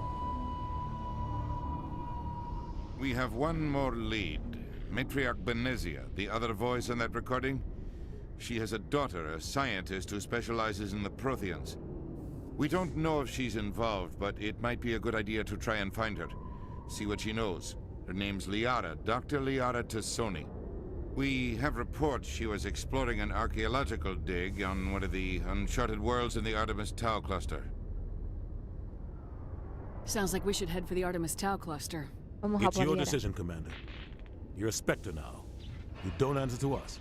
We have one more lead. Matriarch Benezia, the other voice in that recording. She has a daughter, a scientist who specializes in the Protheans. We don't know if she's involved, but it might be a good idea to try and find her. See what she knows. Her name's Liara, Dr. Liara Tassoni. We have reports she was exploring an archaeological dig on one of the uncharted worlds in the Artemis Tau cluster. Sounds like we should head for the Artemis Tau cluster. It's your decision, Commander. You're a Spectre now. You don't answer to us.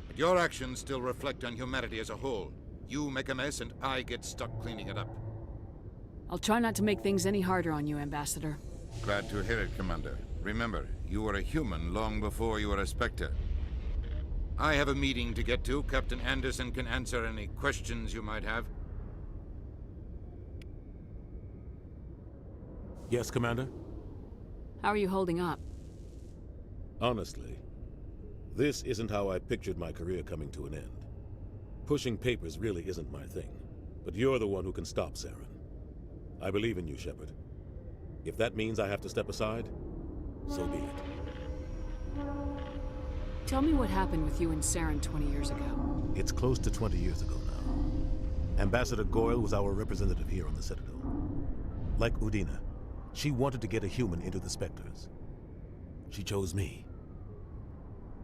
But your actions still reflect on humanity as a whole. You make a mess and I get stuck cleaning it up. I'll try not to make things any harder on you, Ambassador. Glad to hear it, Commander. Remember, you were a human long before you were a Spectre. I have a meeting to get to. Captain Anderson can answer any questions you might have. Yes, Commander? How are you holding up? Honestly, this isn't how I pictured my career coming to an end. Pushing papers really isn't my thing, but you're the one who can stop Saren. I believe in you, Shepard. If that means I have to step aside, so be it. Tell me what happened with you and Saren 20 years ago. It's close to 20 years ago now. Ambassador Goyle was our representative here on the Citadel. Like Udina, she wanted to get a human into the Spectres. She chose me.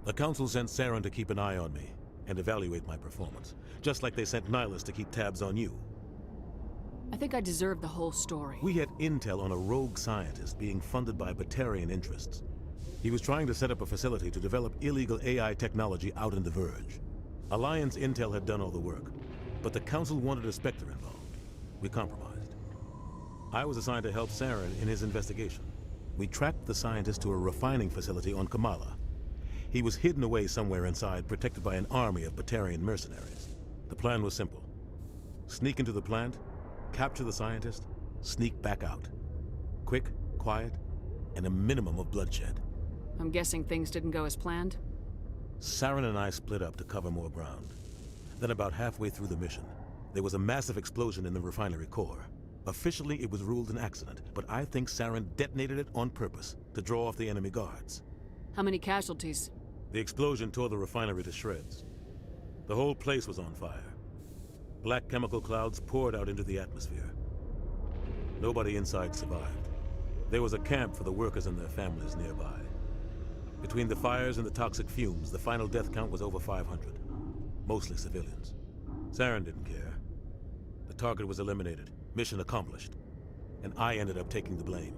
The Council sent Saren to keep an eye on me and evaluate my performance, just like they sent Nihilus to keep tabs on you. I think I deserve the whole story. We had intel on a rogue scientist being funded by Batarian interests. He was trying to set up a facility to develop illegal AI technology out in the Verge. Alliance intel had done all the work, but the Council wanted a Spectre involved. We compromised. I was assigned to help Saren in his investigation. We tracked the scientist to a refining facility on Kamala. He was hidden away somewhere inside, protected by an army of Batarian mercenaries. The plan was simple. Sneak into the plant, capture the scientist, sneak back out. Quick, quiet, and a minimum of bloodshed. I'm guessing things didn't go as planned? Saren and I split up to cover more ground. Then about halfway through the mission, there was a massive explosion in the refinery core. Officially, it was ruled an accident, but I think Saren detonated it on purpose to draw off the enemy guards. How many casualties? The explosion tore the refinery to shreds. The whole place was on fire. Black chemical clouds poured out into the atmosphere. Nobody inside survived. There was a camp for the workers and their families nearby. Between the fires and the toxic fumes, the final death count was over 500. Mostly civilians. Saren didn't care. The target was eliminated, mission accomplished, and I ended up taking the blame.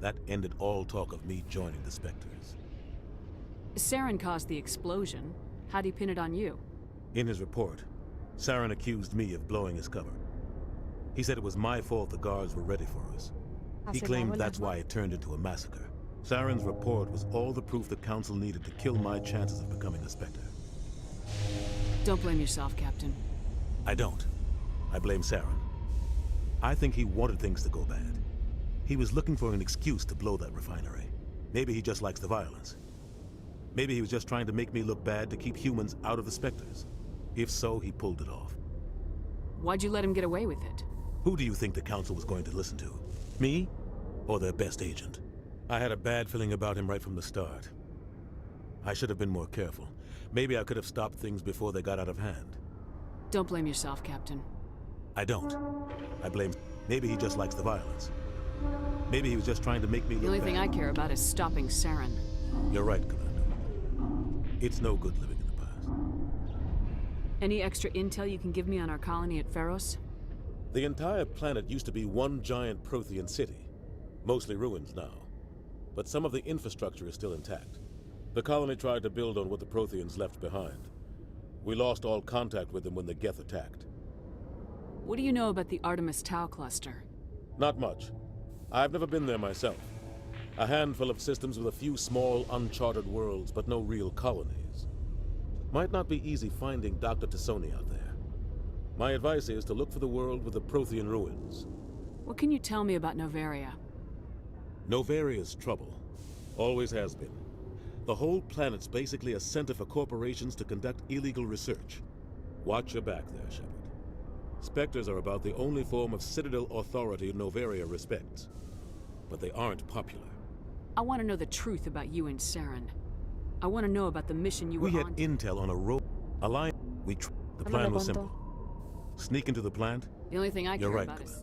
That ended all talk of me joining the Spectres. Saren caused the explosion. How'd he pin it on you? In his report, Saren accused me of blowing his cover. He said it was my fault the guards were ready for us. He claimed that's why it turned into a massacre. Saren's report was all the proof the Council needed to kill my chances of becoming a Spectre. Don't blame yourself, Captain. I don't. I blame Saren. I think he wanted things to go bad. He was looking for an excuse to blow that refinery. Maybe he just likes the violence. Maybe he was just trying to make me look bad to keep humans out of the Spectres. If so, he pulled it off. Why'd you let him get away with it? Who do you think the Council was going to listen to? Me? Or their best agent? I had a bad feeling about him right from the start. I should have been more careful. Maybe I could have stopped things before they got out of hand. Don't blame yourself, Captain. I don't. I blame... Maybe he just likes the violence. Maybe he was just trying to make me look The only bad. thing I care about is stopping Saren. You're right, Commander. It's no good living in the past. Any extra intel you can give me on our colony at Pharos? The entire planet used to be one giant Prothean city. Mostly ruins now. But some of the infrastructure is still intact. The colony tried to build on what the Protheans left behind. We lost all contact with them when the Geth attacked. What do you know about the Artemis Tau cluster? Not much. I've never been there myself. A handful of systems with a few small, uncharted worlds, but no real colonies. Might not be easy finding Dr. Tassoni out there. My advice is to look for the world with the Prothean ruins. What can you tell me about Novaria? Novaria's trouble. Always has been. The whole planet's basically a center for corporations to conduct illegal research. Watch your back there, Shepard. Spectres are about the only form of Citadel authority Novaria respects. But they aren't popular. I want to know the truth about you and Saren. I want to know about the mission you were We had on. intel on a road alliance. The plan was simple. Sneak into the plant. The only thing I You're care right, about is...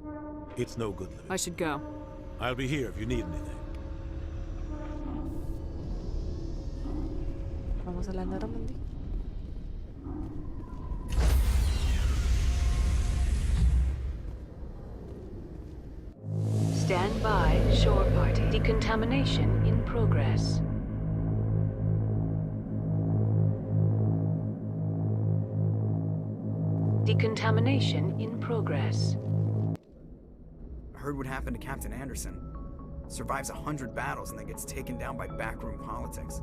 Commander. It's no good living. I should go. I'll be here if you need anything. Vamos a la Normandy. Stand by, shore party. Decontamination in progress. Decontamination in progress. I heard what happened to Captain Anderson. Survives 100 battles and then gets taken down by backroom politics.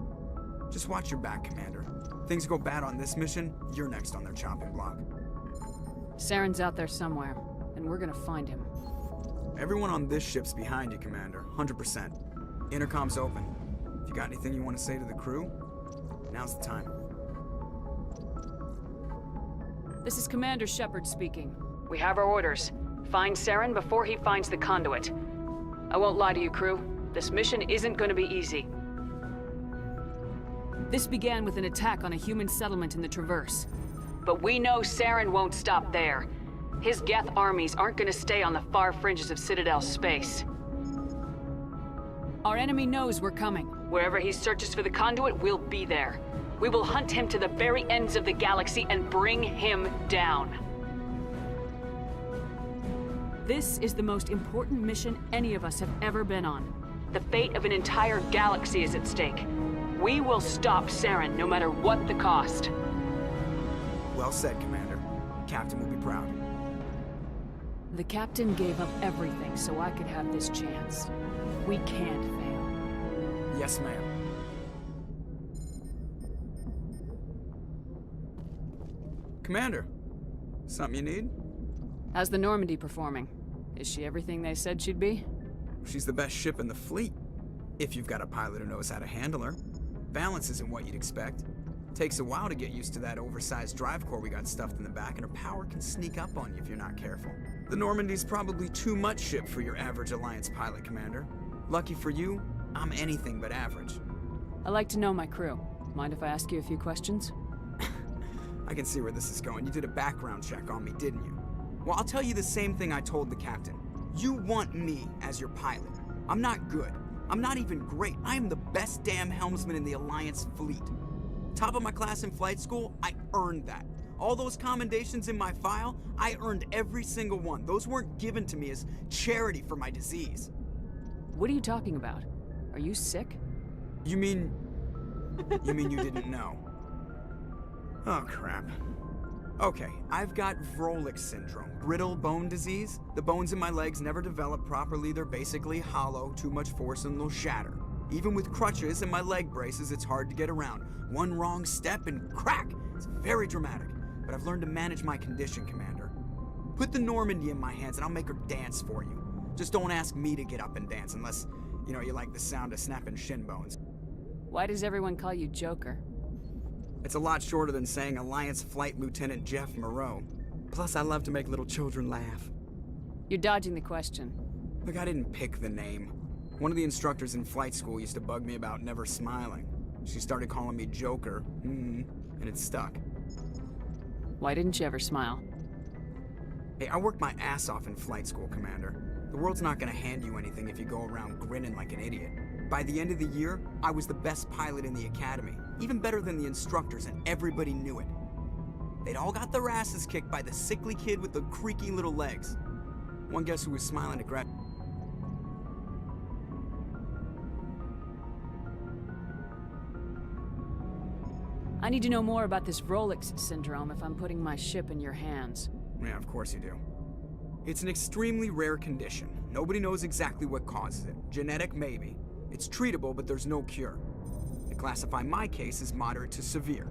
Just watch your back, Commander. Things go bad on this mission, you're next on their chopping block. Saren's out there somewhere, and we're gonna find him. Everyone on this ship's behind you, Commander. 100%. Intercom's open. If you got anything you want to say to the crew, now's the time. This is Commander Shepard speaking. We have our orders. Find Saren before he finds the conduit. I won't lie to you, crew. This mission isn't going to be easy. This began with an attack on a human settlement in the Traverse. But we know Saren won't stop there. His Geth armies aren't going to stay on the far fringes of Citadel space. Our enemy knows we're coming. Wherever he searches for the conduit, we'll be there. We will hunt him to the very ends of the galaxy and bring him down. This is the most important mission any of us have ever been on. The fate of an entire galaxy is at stake. We will stop Saren, no matter what the cost. Well said, Commander. Captain will be proud. The captain gave up everything so I could have this chance. We can't fail. Yes, ma'am. Commander, something you need? How's the Normandy performing? Is she everything they said she'd be? She's the best ship in the fleet, if you've got a pilot who knows how to handle her. Balance isn't what you'd expect. Takes a while to get used to that oversized drive core we got stuffed in the back, and her power can sneak up on you if you're not careful. The Normandy's probably too much ship for your average Alliance pilot, Commander. Lucky for you, I'm anything but average. I like to know my crew. Mind if I ask you a few questions? I can see where this is going. You did a background check on me, didn't you? Well, I'll tell you the same thing I told the captain. You want me as your pilot. I'm not good. I'm not even great. I am the best damn helmsman in the Alliance fleet. Top of my class in flight school, I earned that. All those commendations in my file, I earned every single one. Those weren't given to me as charity for my disease. What are you talking about? Are you sick? You mean you didn't know? Oh, crap. Okay, I've got Vrolich syndrome, brittle bone disease. The bones in my legs never develop properly. They're basically hollow, too much force and they'll shatter. Even with crutches and my leg braces, it's hard to get around. One wrong step and crack! It's very dramatic, but I've learned to manage my condition, Commander. Put the Normandy in my hands and I'll make her dance for you. Just don't ask me to get up and dance unless, you know, you like the sound of snapping shin bones. Why does everyone call you Joker? It's a lot shorter than saying Alliance Flight Lieutenant Jeff Moreau. Plus, I love to make little children laugh. You're dodging the question. Look, I didn't pick the name. One of the instructors in flight school used to bug me about never smiling. She started calling me Joker, and it stuck. Why didn't you ever smile? Hey, I worked my ass off in flight school, Commander. The world's not gonna hand you anything if you go around grinning like an idiot. By the end of the year, I was the best pilot in the academy, even better than the instructors, and everybody knew it. They'd all got their asses kicked by the sickly kid with the creaky little legs. One guess who was smiling to grab... I need to know more about this Vrolich syndrome if I'm putting my ship in your hands. Yeah, of course you do. It's an extremely rare condition. Nobody knows exactly what causes it. Genetic, maybe. It's treatable, but there's no cure. They classify my case as moderate to severe.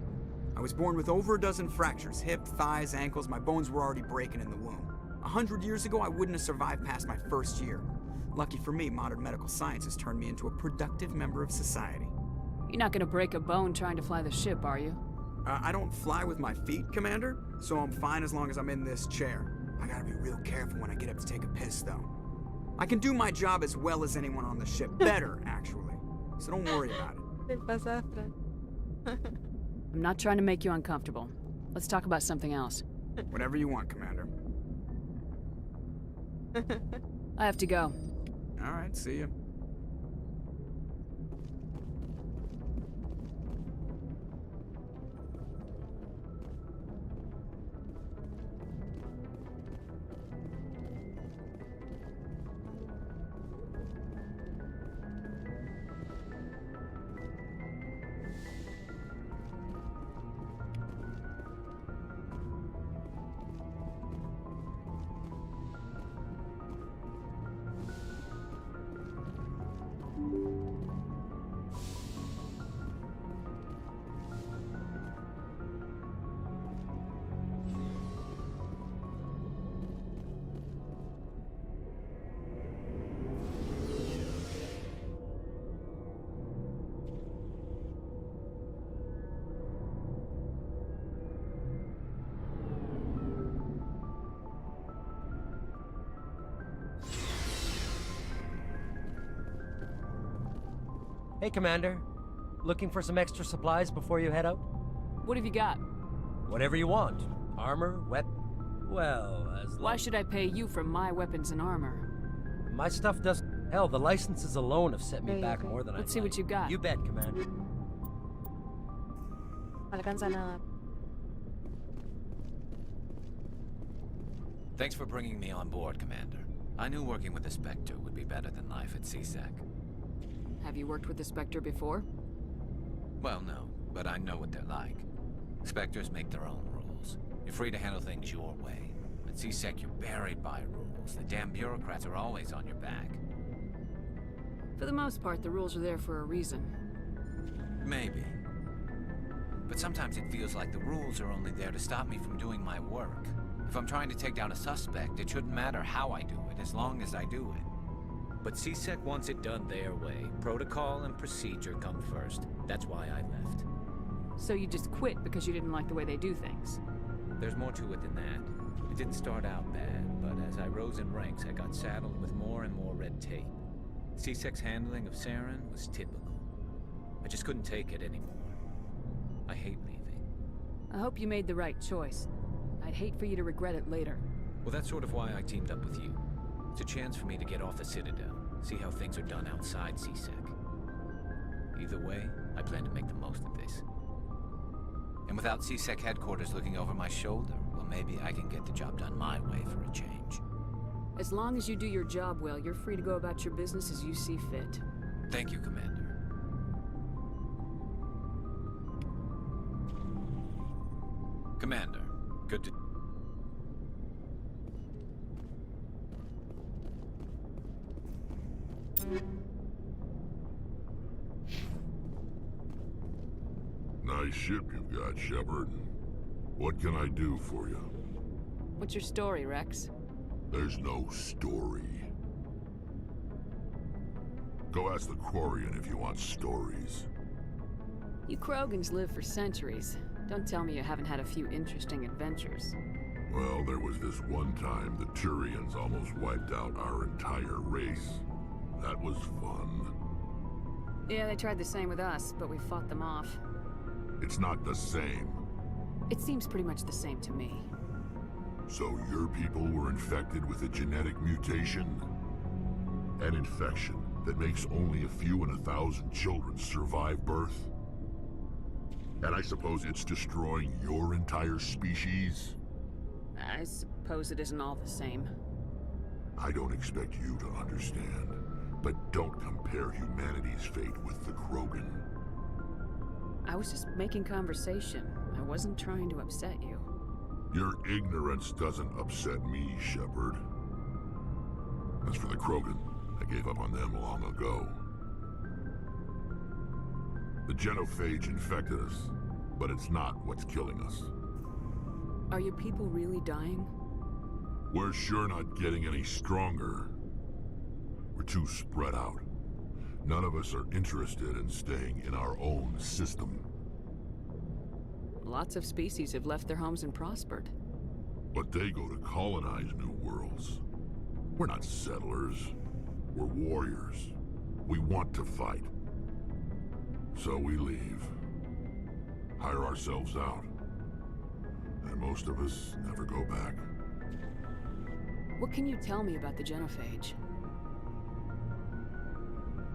I was born with over a dozen fractures, hip, thighs, ankles. My bones were already breaking in the womb. 100 years ago, I wouldn't have survived past my first year. Lucky for me, modern medical science has turned me into a productive member of society. You're not gonna break a bone trying to fly the ship, are you? I don't fly with my feet, Commander, so I'm fine as long as I'm in this chair. I gotta be real careful when I get up to take a piss, though. I can do my job as well as anyone on the ship. Better, actually. So don't worry about it. I'm not trying to make you uncomfortable. Let's talk about something else. Whatever you want, Commander. I have to go. All right, see you. Hey, Commander. Looking for some extra supplies before you head out? What have you got? Whatever you want. Armor, well, as Why should I pay you for my weapons and armor? My stuff doesn't... Hell, the licenses alone have set me back more than Let's see what you got. You bet, Commander. No alcanza nada. Thanks for bringing me on board, Commander. I knew working with the Spectre would be better than life at CSEC. Have you worked with the Spectre before? Well, no, but I know what they're like. Spectres make their own rules. You're free to handle things your way. At CSEC, you're buried by rules. The damn bureaucrats are always on your back. For the most part, the rules are there for a reason. Maybe. But sometimes it feels like the rules are only there to stop me from doing my work. If I'm trying to take down a suspect, it shouldn't matter how I do it, as long as I do it. But CSEC wants it done their way. Protocol and procedure come first. That's why I left. So you just quit because you didn't like the way they do things? There's more to it than that. It didn't start out bad, but as I rose in ranks, I got saddled with more and more red tape. CSEC's handling of Saren was typical. I just couldn't take it anymore. I hate leaving. I hope you made the right choice. I'd hate for you to regret it later. Well, that's sort of why I teamed up with you. It's a chance for me to get off the Citadel, see how things are done outside CSEC. Either way, I plan to make the most of this. And without CSEC headquarters looking over my shoulder, well, maybe I can get the job done my way for a change. As long as you do your job well, you're free to go about your business as you see fit. Thank you, Commander. Commander, good to... Nice ship you've got, Shepard. What can I do for you? What's your story, Rex? There's no story. Go ask the Quarian if you want stories. You Krogans live for centuries. Don't tell me you haven't had a few interesting adventures. Well, there was this one time the Turians almost wiped out our entire race. That was fun. Yeah, they tried the same with us, but we fought them off. It's not the same. It seems pretty much the same to me. So your people were infected with a genetic mutation? An infection that makes only a few in 1,000 children survive birth? And I suppose it's destroying your entire species? I suppose it isn't all the same. I don't expect you to understand, but don't compare humanity's fate with the Krogan. I was just making conversation. I wasn't trying to upset you. Your ignorance doesn't upset me, Shepard. As for the Krogan, I gave up on them long ago. The genophage infected us, but it's not what's killing us. Are your people really dying? We're sure not getting any stronger. We're too spread out. None of us are interested in staying in our own system. Lots of species have left their homes and prospered. But they go to colonize new worlds. We're not settlers. We're warriors. We want to fight. So we leave. Hire ourselves out. And most of us never go back. What can you tell me about the genophage?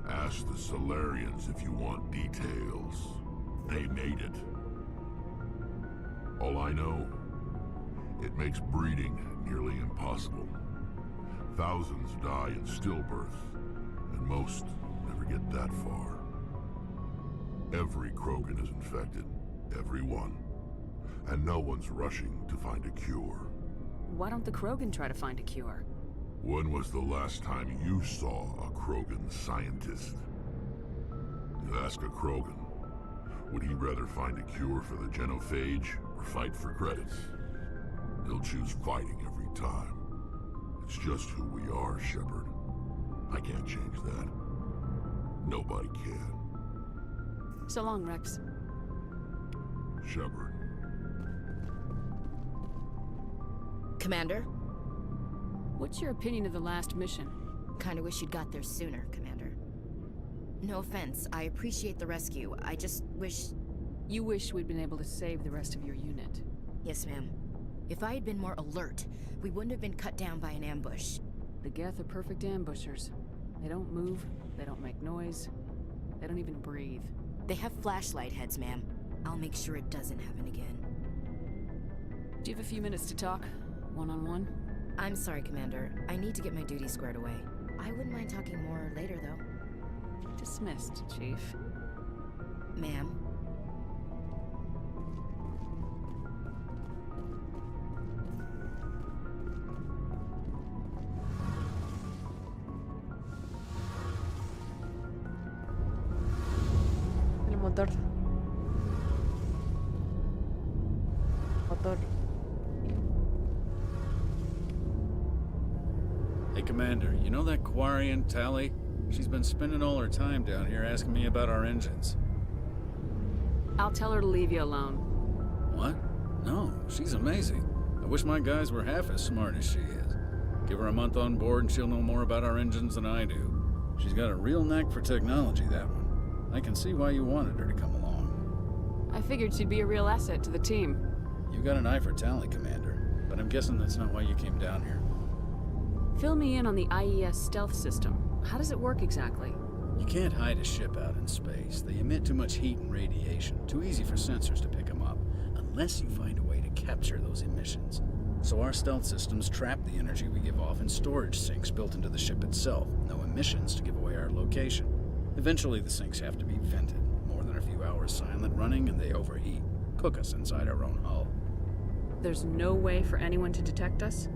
Ask the Solarians if you want details. They made it. All I know, it makes breeding nearly impossible. Thousands die in stillbirth, and most never get that far. Every Krogan is infected, every one. And no one's rushing to find a cure. Why don't the Krogan try to find a cure? When was the last time you saw a Krogan scientist? You ask a Krogan, would he rather find a cure for the genophage or fight for credits? He'll choose fighting every time. It's just who we are, Shepard. I can't change that. Nobody can. So long, Rex. Shepard. Commander? What's your opinion of the last mission? Kinda wish you'd got there sooner, Commander. No offense, I appreciate the rescue. I just wish... You wish we'd been able to save the rest of your unit. Yes, ma'am. If I had been more alert, we wouldn't have been cut down by an ambush. The Geth are perfect ambushers. They don't move, they don't make noise, they don't even breathe. They have flashlight heads, ma'am. I'll make sure it doesn't happen again. Do you have a few minutes to talk? One-on-one? I'm sorry, Commander. I need to get my duties squared away. I wouldn't mind talking more later, though. Dismissed, Chief. Ma'am? El motor. Motor. Hey, Commander, you know that Quarian, Tally? She's been spending all her time down here asking me about our engines. I'll tell her to leave you alone. What? No, she's amazing. I wish my guys were half as smart as she is. Give her a month on board and she'll know more about our engines than I do. She's got a real knack for technology, that one. I can see why you wanted her to come along. I figured she'd be a real asset to the team. You got an eye for Tally, Commander, but I'm guessing that's not why you came down here. Fill me in on the IES stealth system. How does it work exactly? You can't hide a ship out in space. They emit too much heat and radiation. Too easy for sensors to pick them up. unless you find a way to capture those emissions. So our stealth systems trap the energy we give off in storage sinks built into the ship itself. No emissions to give away our location. Eventually the sinks have to be vented. More than a few hours silent running and they overheat. Cook us inside our own hull. There's no way for anyone to detect us?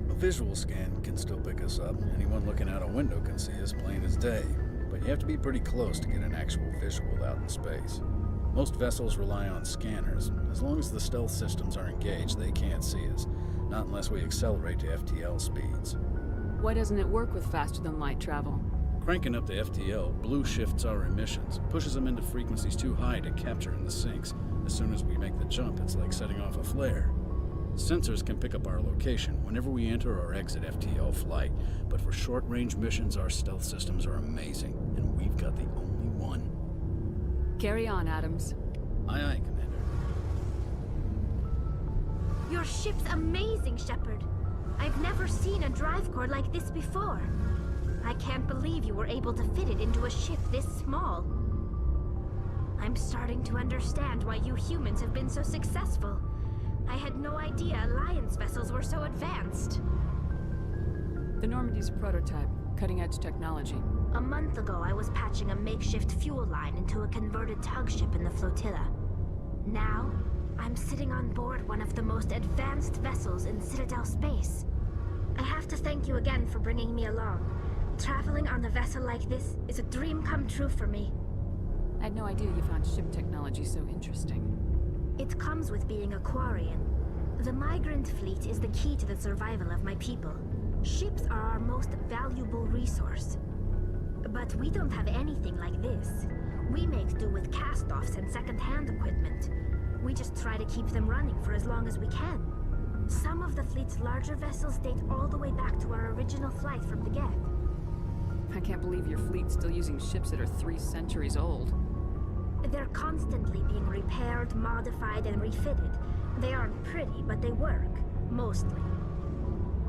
A visual scan can still pick us up. Anyone looking out a window can see us plain as day. But you have to be pretty close to get an actual visual out in space. Most vessels rely on scanners. As long as the stealth systems are engaged, they can't see us. Not unless we accelerate to FTL speeds. Why doesn't it work with faster-than-light travel? Cranking up to FTL, blue shifts our emissions, pushes them into frequencies too high to capture in the sinks. As soon as we make the jump, it's like setting off a flare. Sensors can pick up our location whenever we enter or exit FTL flight, but for short-range missions, our stealth systems are amazing, and we've got the only one. Carry on, Adams. Aye, aye, Commander. Your ship's amazing, Shepard. I've never seen a drive core like this before. I can't believe you were able to fit it into a ship this small. I'm starting to understand why you humans have been so successful. I had no idea Alliance vessels were so advanced. The Normandy's a prototype, cutting-edge technology. A month ago, I was patching a makeshift fuel line into a converted tug ship in the flotilla. Now, I'm sitting on board one of the most advanced vessels in Citadel space. I have to thank you again for bringing me along. Traveling on a vessel like this is a dream come true for me. I had no idea you found ship technology so interesting. It comes with being a Quarian. The migrant fleet is the key to the survival of my people. Ships are our most valuable resource. But we don't have anything like this. We make do with cast-offs and second-hand equipment. We just try to keep them running for as long as we can. Some of the fleet's larger vessels date all the way back to our original flight from the Geth. I can't believe your fleet's still using ships that are 3 centuries old. They're constantly being repaired, modified, and refitted. They aren't pretty, but they work. Mostly.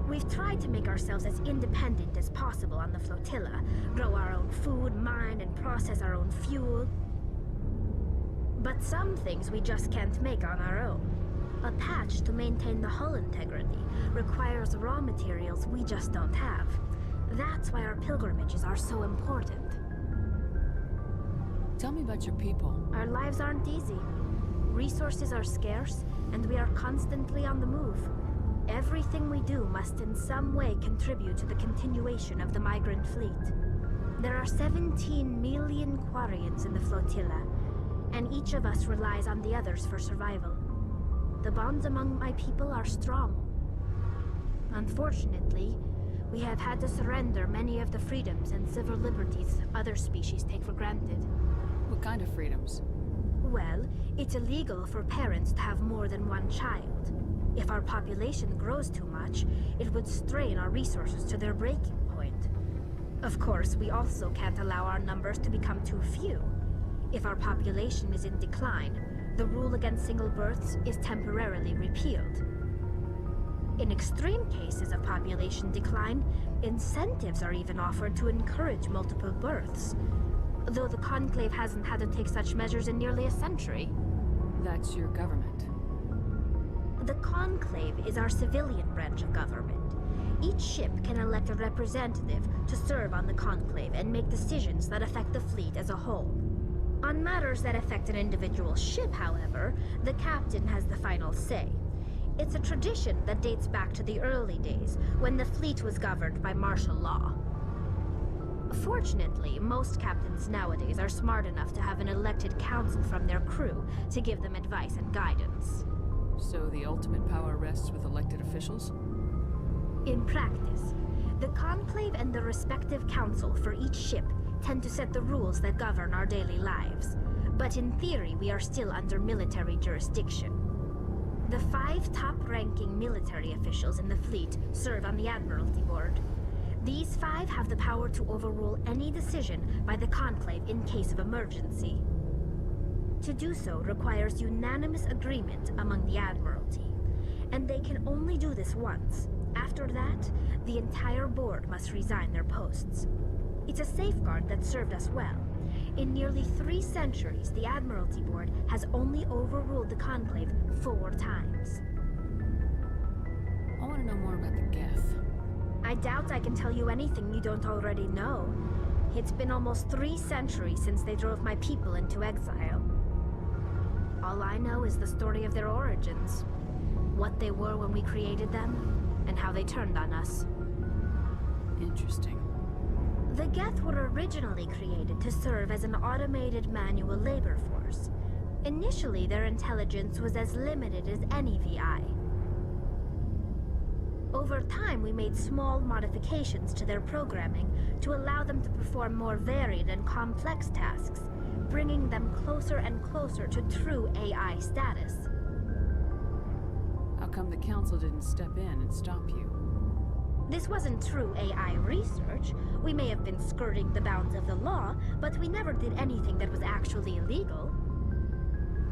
We've tried to make ourselves as independent as possible on the flotilla. Grow our own food, mine, and process our own fuel. But some things we just can't make on our own. A patch to maintain the hull integrity requires raw materials we just don't have. That's why our pilgrimages are so important. Tell me about your people. Our lives aren't easy. Resources are scarce, and we are constantly on the move. Everything we do must in some way contribute to the continuation of the migrant fleet. There are 17 million Quarians in the flotilla, and each of us relies on the others for survival. The bonds among my people are strong. Unfortunately, we have had to surrender many of the freedoms and civil liberties other species take for granted. What kind of freedoms? Well, it's illegal for parents to have more than one child. If our population grows too much, it would strain our resources to their breaking point. Of course, we also can't allow our numbers to become too few. If our population is in decline, the rule against single births is temporarily repealed. In extreme cases of population decline, incentives are even offered to encourage multiple births. Though the Conclave hasn't had to take such measures in nearly a century. That's your government. The Conclave is our civilian branch of government. Each ship can elect a representative to serve on the Conclave and make decisions that affect the fleet as a whole. On matters that affect an individual ship, however, the captain has the final say. It's a tradition that dates back to the early days, when the fleet was governed by martial law. Fortunately, most captains nowadays are smart enough to have an elected council from their crew to give them advice and guidance. So the ultimate power rests with elected officials? In practice, the Conclave and the respective council for each ship tend to set the rules that govern our daily lives. But in theory, we are still under military jurisdiction. The 5 top-ranking military officials in the fleet serve on the Admiralty Board. These 5 have the power to overrule any decision by the Conclave in case of emergency. To do so requires unanimous agreement among the Admiralty, and they can only do this once. After that, the entire board must resign their posts. It's a safeguard that served us well. In nearly 3 centuries, the Admiralty Board has only overruled the Conclave 4 times. I want to know more about the Geth. I doubt I can tell you anything you don't already know. It's been almost 3 centuries since they drove my people into exile. All I know is the story of their origins. What they were when we created them, and how they turned on us. Interesting. The Geth were originally created to serve as an automated manual labor force. Initially, their intelligence was as limited as any VI. Over time, we made small modifications to their programming to allow them to perform more varied and complex tasks, bringing them closer and closer to true AI status. How come the Council didn't step in and stop you? This wasn't true AI research. We may have been skirting the bounds of the law, but we never did anything that was actually illegal.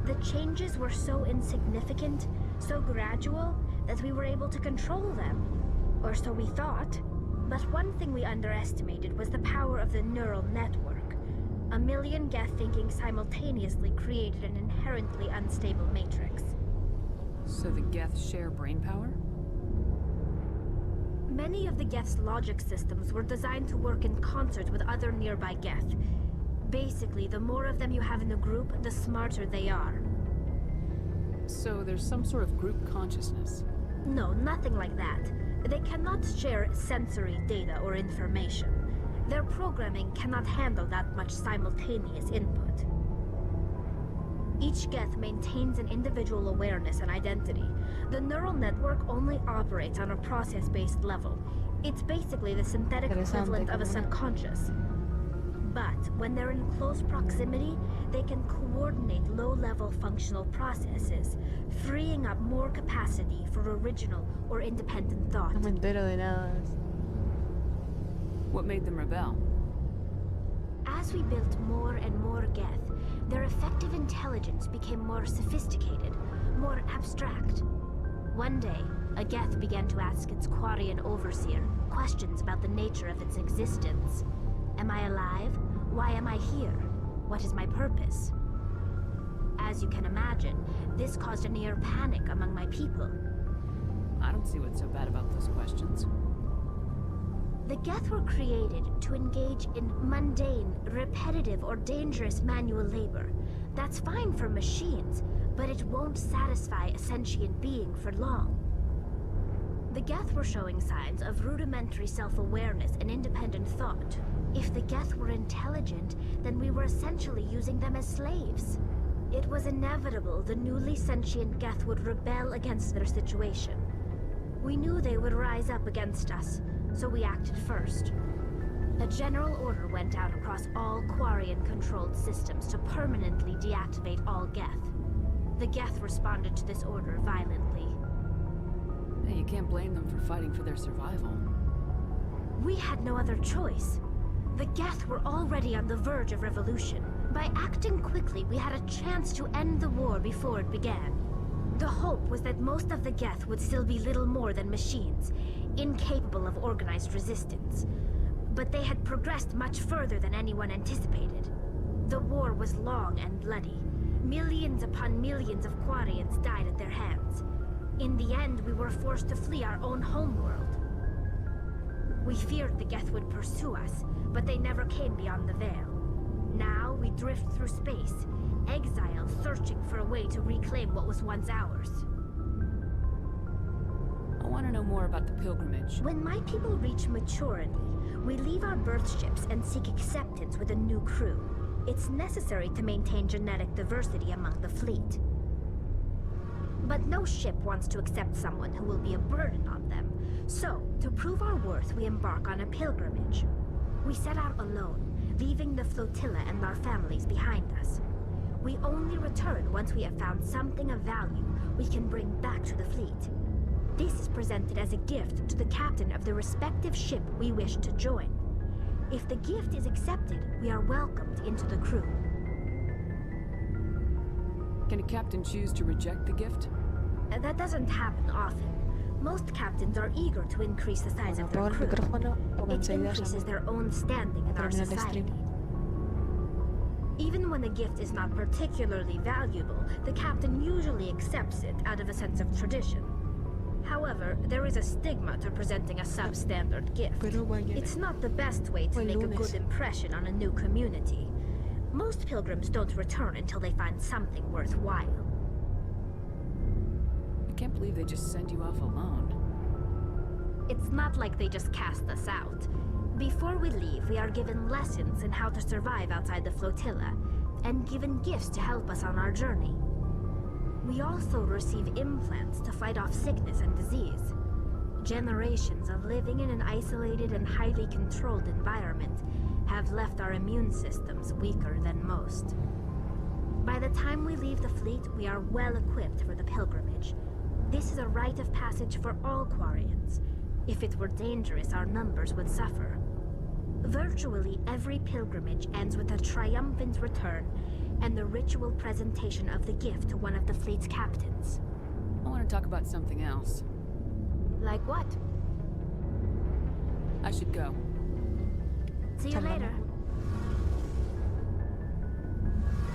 The changes were so insignificant, so gradual, that we were able to control them. Or so we thought. But one thing we underestimated was the power of the neural network. A million Geth thinking simultaneously created an inherently unstable matrix. So the Geth share brain power? Many of the Geth's logic systems were designed to work in concert with other nearby Geth. Basically, the more of them you have in a group, the smarter they are. So there's some sort of group consciousness? No, nothing like that. They cannot share sensory data or information. Their programming cannot handle that much simultaneous input. Each Geth maintains an individual awareness and identity. The neural network only operates on a process-based level. It's basically the synthetic equivalent of a subconscious. But when they're in close proximity, they can coordinate low-level functional processes, freeing up more capacity for original or independent thought. No me entero de nada. What made them rebel? As we built more and more Geth, their effective intelligence became more sophisticated, more abstract. One day, a Geth began to ask its Quarian overseer questions about the nature of its existence. Am I alive? Why am I here? What is my purpose? As you can imagine, this caused a near panic among my people. I don't see what's so bad about those questions. The Geth were created to engage in mundane, repetitive, or dangerous manual labor. That's fine for machines, but it won't satisfy a sentient being for long. The Geth were showing signs of rudimentary self-awareness and independent thought. If the Geth were intelligent, then we were essentially using them as slaves. It was inevitable the newly sentient Geth would rebel against their situation. We knew they would rise up against us, so we acted first. A general order went out across all Quarian-controlled systems to permanently deactivate all Geth. The Geth responded to this order violently. Hey, you can't blame them for fighting for their survival. We had no other choice. The Geth were already on the verge of revolution. By acting quickly, we had a chance to end the war before it began. The hope was that most of the Geth would still be little more than machines, incapable of organized resistance. But they had progressed much further than anyone anticipated. The war was long and bloody. Millions upon millions of Quarians died at their hands. In the end, we were forced to flee our own homeworld. We feared the Geth would pursue us, but they never came beyond the Veil. Now we drift through space, exiled, searching for a way to reclaim what was once ours. I want to know more about the pilgrimage. When my people reach maturity, we leave our birth ships and seek acceptance with a new crew. It's necessary to maintain genetic diversity among the fleet. But no ship wants to accept someone who will be a burden on them. So, to prove our worth, we embark on a pilgrimage. We set out alone, leaving the flotilla and our families behind us. We only return once we have found something of value we can bring back to the fleet. This is presented as a gift to the captain of the respective ship we wish to join. If the gift is accepted, we are welcomed into the crew. Can a captain choose to reject the gift? That doesn't happen often. Most captains are eager to increase the size of their crew. It increases their own standing in our society. Even when a gift is not particularly valuable, the captain usually accepts it out of a sense of tradition. However, there is a stigma to presenting a substandard gift. It's not the best way to make a good impression on a new community. Most pilgrims don't return until they find something worthwhile. I can't believe they just send you off alone. It's not like they just cast us out. Before we leave, we are given lessons in how to survive outside the flotilla, and given gifts to help us on our journey. We also receive implants to fight off sickness and disease. Generations of living in an isolated and highly controlled environment have left our immune systems weaker than most. By the time we leave the fleet, we are well equipped for the pilgrimage. This is a rite of passage for all Quarians. If it were dangerous, our numbers would suffer. Virtually every pilgrimage ends with a triumphant return and the ritual presentation of the gift to one of the fleet's captains. I want to talk about something else. Like what? I should go. See you later.